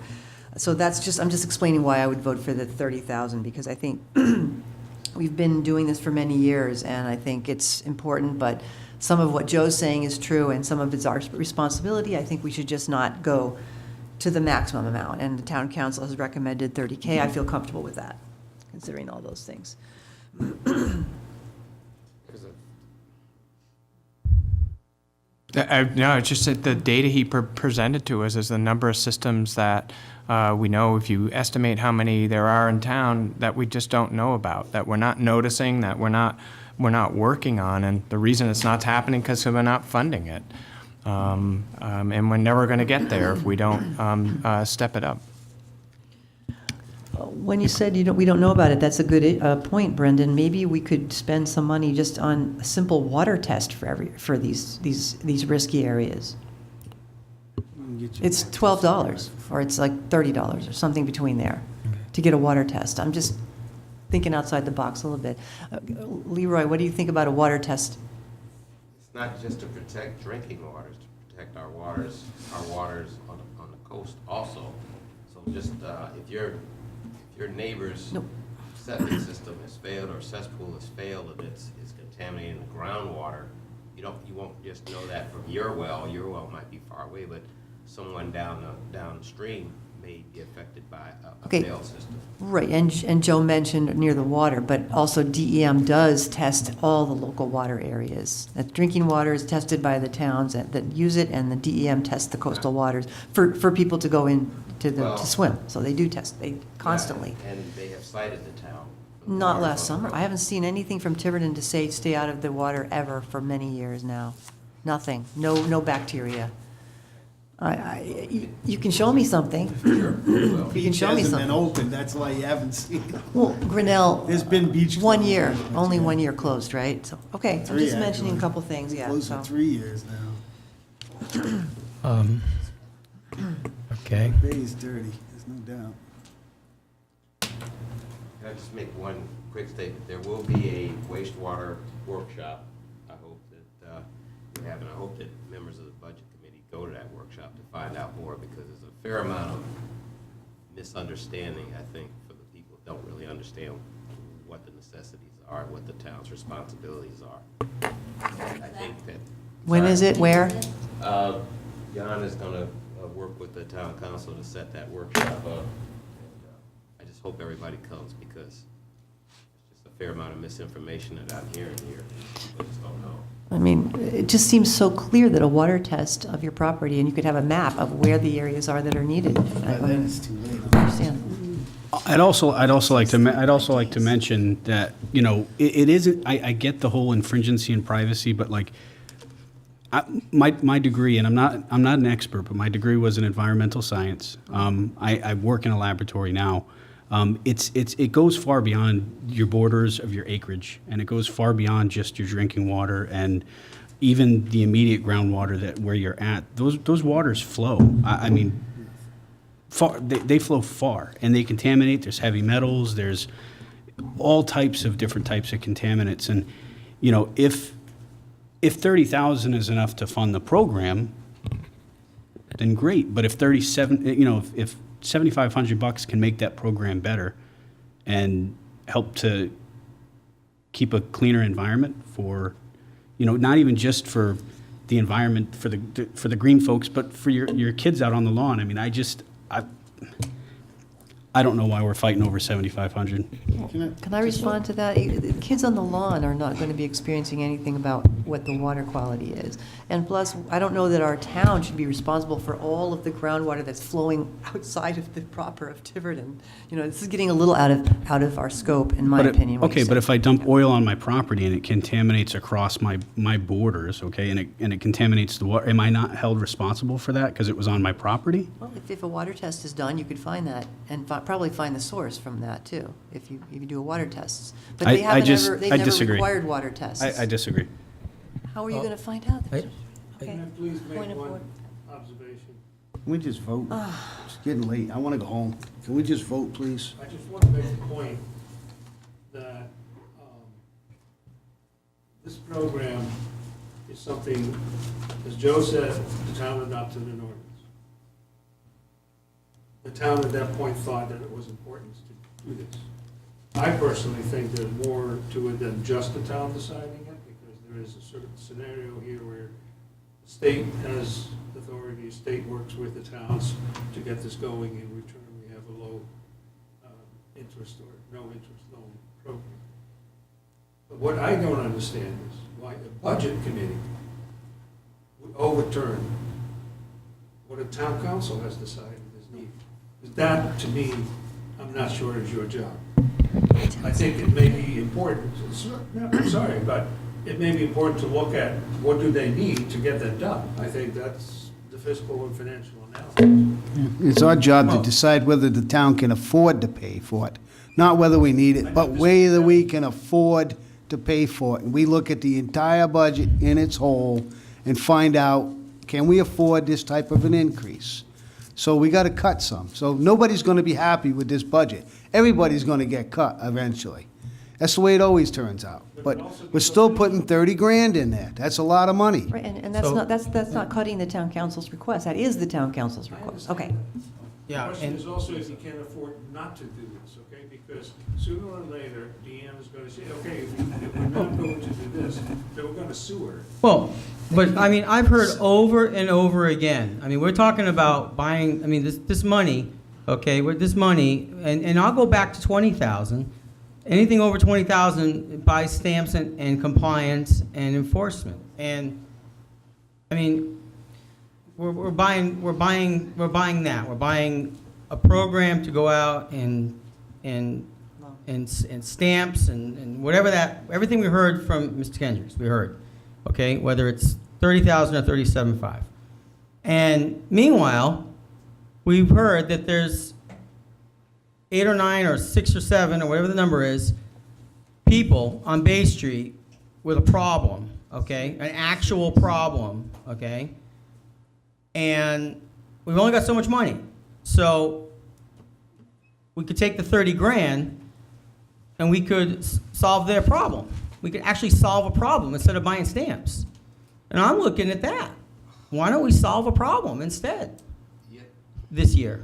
So I'm just explaining why I would vote for the 30,000, because I think we've been doing this for many years, and I think it's important, but some of what Joe's saying is true, and some of it's our responsibility. I think we should just not go to the maximum amount, and the town council has recommended 30K. I feel comfortable with that, considering all those things. No, it's just that the data he presented to us is the number of systems that we know, if you estimate how many there are in town, that we just don't know about, that we're not noticing, that we're not working on, and the reason it's not happening because we're not funding it. And we're never going to get there if we don't step it up. When you said we don't know about it, that's a good point, Brendan. Maybe we could spend some money just on a simple water test for these risky areas. It's $12, or it's like $30, or something between there, to get a water test. I'm just thinking outside the box a little bit. Leroy, what do you think about a water test? It's not just to protect drinking waters, to protect our waters on the coast also. So just, if your neighbor's septic system has failed or cesspool has failed and it's contaminating the groundwater, you won't just know that from your well. Your well might be far away, but someone downstream may be affected by a failed system. Right, and Joe mentioned near the water, but also DEM does test all the local water areas. That drinking water is tested by the towns that use it, and the DEM tests the coastal waters for people to go in to swim. So they do test, they constantly. Yeah, and they have cited the town. Not last summer. I haven't seen anything from Tiverton to say stay out of the water ever for many years now. Nothing, no bacteria. You can show me something. You can show me Hasn't been something. open, that's why you haven't seen it. Well, Grinnell. There's been beach. 1 year, only 1 year closed, right? So, okay, I'm 3 just mentioning a actually. couple things, yeah. Closed So. for 3 years now. Okay. Bay is dirty, there's no doubt. Can I just make one quick statement? There will be a wastewater workshop. I hope that you have, and I hope that members of the budget committee go to that workshop to find out more, because there's a fair amount of misunderstanding, I think, for the people who don't really understand what the necessities are, what the town's responsibilities are. I think that. When is it? Where? Jan is going to work with the town council to set that workshop up. And, I just hope everybody comes, because there's just a fair amount of misinformation that I'm hearing here. People just don't know. I mean, it just seems so clear that a water test of your property, and you could have a map of where the areas are that are needed. By then it's too late. I understand. I'd also like to mention that, you know, it isn't, I get the whole infringency and privacy, but like, my degree, and I'm not an expert, but my degree was in environmental science. I work in a laboratory now. It goes far beyond your borders of your acreage, and it goes far beyond just your drinking water and even the immediate groundwater where you're at. Those waters flow. I mean, far, they flow far, and they contaminate. There's heavy metals. There's all types of different types of contaminants, and you know, if $30,000 is enough to fund the program, then great. But if if $7,500 can make that program better and help to keep a cleaner environment for, you know, not even just for the environment for the green folks, but for your kids out on the lawn. I mean, I don't know why we're fighting over $7,500. Can I respond to that? The kids on the lawn are not going to be experiencing anything about what the water quality is. And plus, I don't know that our town should be responsible for all of the groundwater that's flowing outside of the proper of Tiverton. You know, this is getting a little out of our scope, in my opinion. what Okay, you're but saying. if I dump oil on my property and it contaminates across my borders, okay, and it contaminates the water, am I not held responsible for that because it was on my property? Well, if a water test is done, you could find that, and probably find the source from that, too, if you do a water test. But they I they've never disagree. required water tests. I disagree. How are you going to find out? Right. Okay. Can I please Point make of one order. observation? Can we just vote? It's getting late, I want to go home. Can we just vote, please? I just want to make the point that this program is something, as Joe said, the town adopted an ordinance. The town at that point thought that it was important to do this. I personally think there's more to it than just the town deciding it, because there is a certain scenario here where the state has authority, state works with the towns to get this going. In return, we have a low interest or no interest loan program. But what I don't understand is why a budget committee would overturn what a town council has decided is needed. That, to me, I'm not sure is your job. I think it may be important, I'm sorry, but it may be important to look at what do they need to get that done. I think that's the fiscal and financial analysis. It's our job to decide whether the town can afford to pay for it. Not whether we need it, but whether we can afford to pay for it. And we look at the entire budget in its whole and find out can we afford this type of an increase? So we got to cut some. So nobody's going to be happy with this budget. Everybody's going to get cut eventually. That's the way it always turns out. But we're still putting 30 grand in there. That's a lot of money. Right, and that's So- not, that's not cutting the town council's request. That is the town council's request. Okay. The Yeah, question and is also if you can't afford not to do this, okay? Because sooner or later, Deanne is gonna say, okay, if we're not going to do this, then we're gonna sue her. well, but I mean, I've heard over and over again. I mean, we're talking about buying. I mean, this money, okay? With this money, and I'll go back to 20,000. Anything over 20,000 buys stamps and compliance and enforcement. And I mean, we're buying that. We're buying a program to go out and stamps and whatever that, everything we heard from Mr. Kendricks, we heard, okay, whether it's 30,000 or 37.5. And meanwhile, we've heard that there's 8 or 9 or 6 or 7 or whatever the number is, people on Bay Street with a problem, okay, an actual problem, okay, and we've only got so much money. So we could take the 30 grand and we could solve their problem. We could actually solve a problem instead of buying stamps. And I'm looking at that. Why don't we solve a problem instead this year?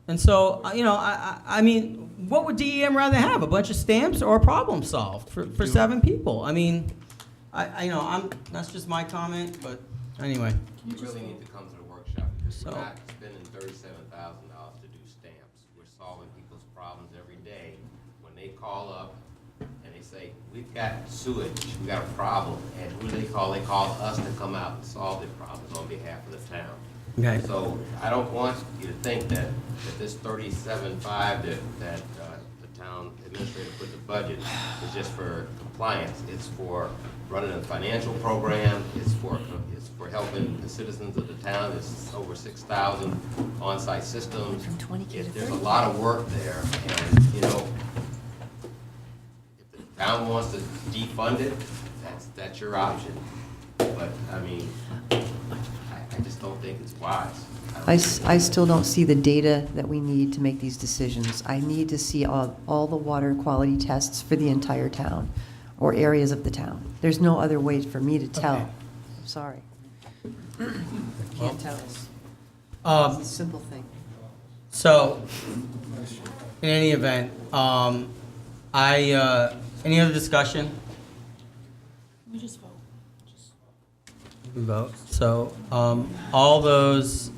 And so, you know, I mean, what would DEM rather have? A bunch of stamps or a problem solved for 7 people? I mean, you know, that's just my comment, but anyway. You really need to come to the workshop because So- we're not spending $37,000 to do stamps. We're solving people's problems every day. When they call up and they say, we've got sewage, we got a problem, and who do they call? They call us to come out and solve their problems on behalf of the town. Okay. So I don't want you to think that this 37.5 that the town administrator put in the budget is just for compliance. It's for running a financial program. It's for helping the citizens of the town. It's over 6,000 on-site systems. There's a lot of work there, and you know, if the town wants to defund it, that's your option. But I mean, I just don't think it's wise. I still don't see the data that we need to make these decisions. I need to see all the water quality tests for the entire town or areas of the town. There's no other way for me to tell. Okay. Sorry. Can't tell. It's a simple thing. So, in any event, any other discussion? We just vote. We vote. So, all those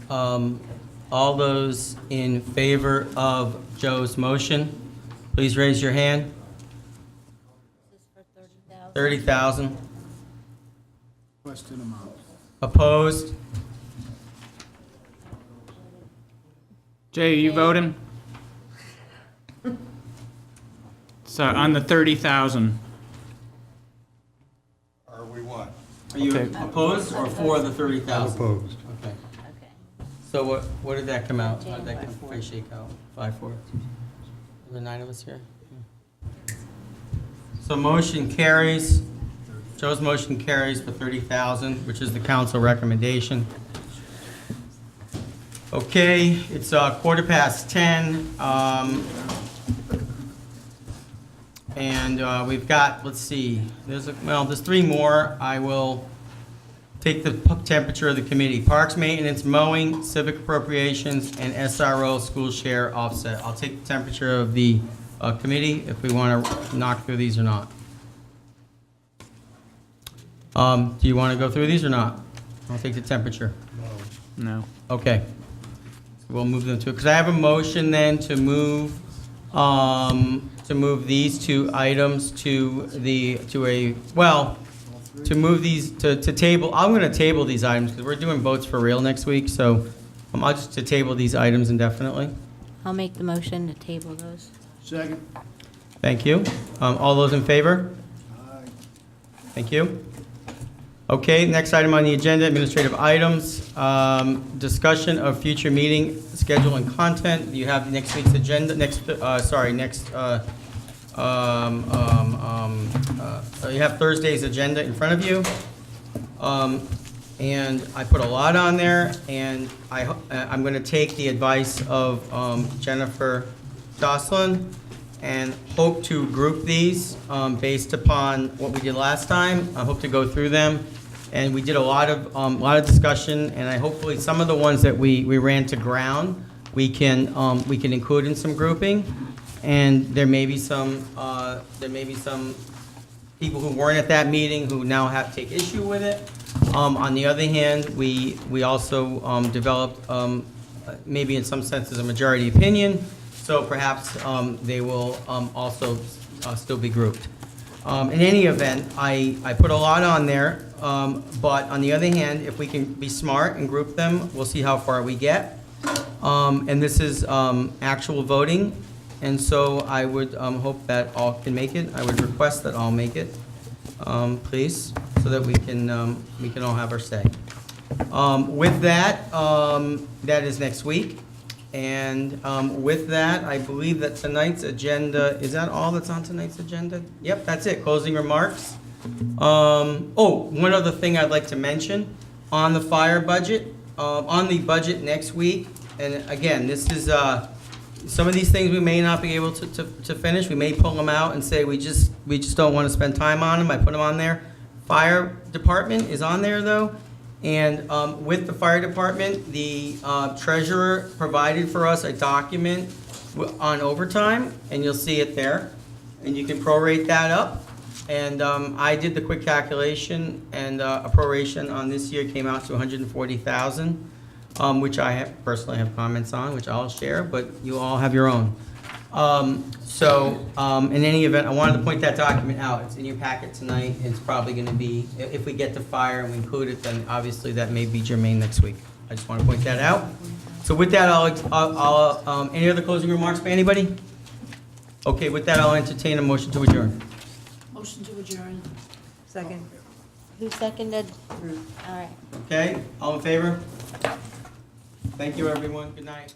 in favor of Joe's motion, please raise your hand. 30,000. Question amount. Opposed? Jay, are you voting? So on the 30,000. Are we what? Are you Okay. opposed or for the 30,000? Opposed. Okay. So what did that come out? How did that shake out? 5-4? Are there 9 of us here? So motion carries. Joe's motion carries for 30,000, which is the council recommendation. Okay, it's 10:15. And we've got, let's see, there's 3 more. I will take the temperature of the committee. Parks maintenance, mowing, civic appropriations, and SRO school share offset. I'll take the temperature of the committee if we want to knock through these or not. Do you want to go through these or not? I'll take the temperature. No. Okay. So we'll move them to, because I have a motion then to move these 2 items to move these to table. I'm going to table these items because we're doing votes for real next week. So I'll just to table these items indefinitely. I'll make the motion to table those. Second. Thank you. All those in favor? Thank you. Okay, next item on the agenda, administrative items. Discussion of future meeting schedule and content. You have next week's agenda, you have Thursday's agenda in front of you. And I put a lot on there, and I'm going to take the advice of Jennifer Jocelyn and hope to group these based upon what we did last time. I hope to go through them. And we did a lot of discussion, and hopefully some of the ones that we ran to ground, we can include in some grouping. And there may be some people who weren't at that meeting who now have to take issue with it. On the other hand, we also developed, maybe in some senses, a majority opinion, so perhaps they will also still be grouped. In any event, I put a lot on there, but on the other hand, if we can be smart and group them, we'll see how far we get. And this is actual voting, and so I would hope that all can make it. I would request that all make it, please, so that we can all have our say. With that, that is next week. And with that, I believe that tonight's agenda, is that all that's on tonight's agenda? Yep, that's it, closing remarks. Oh, one other thing I'd like to mention, on the fire budget, on the budget next week, and again, this is, some of these things we may not be able to finish. We may pull them out and say we just don't want to spend time on them. I put them on there. Fire department is on there though. And with the fire department, the treasurer provided for us a document on overtime, and you'll see it there. And you can prorate that up. And I did the quick calculation, and a proration on this year came out to $140,000, which I personally have comments on, which I'll share, but you all have your own. In any event, I wanted to point that document out. It's in your packet tonight. It's probably going to be, if we get to fire and we include it, then obviously that may be germane next week. I just want to point that out. So with that, any other closing remarks by anybody? Okay, with that, I'll entertain a motion to adjourn. Motion to adjourn. Second. Who seconded? All right. Okay, all in favor? Thank you, everyone. Good night.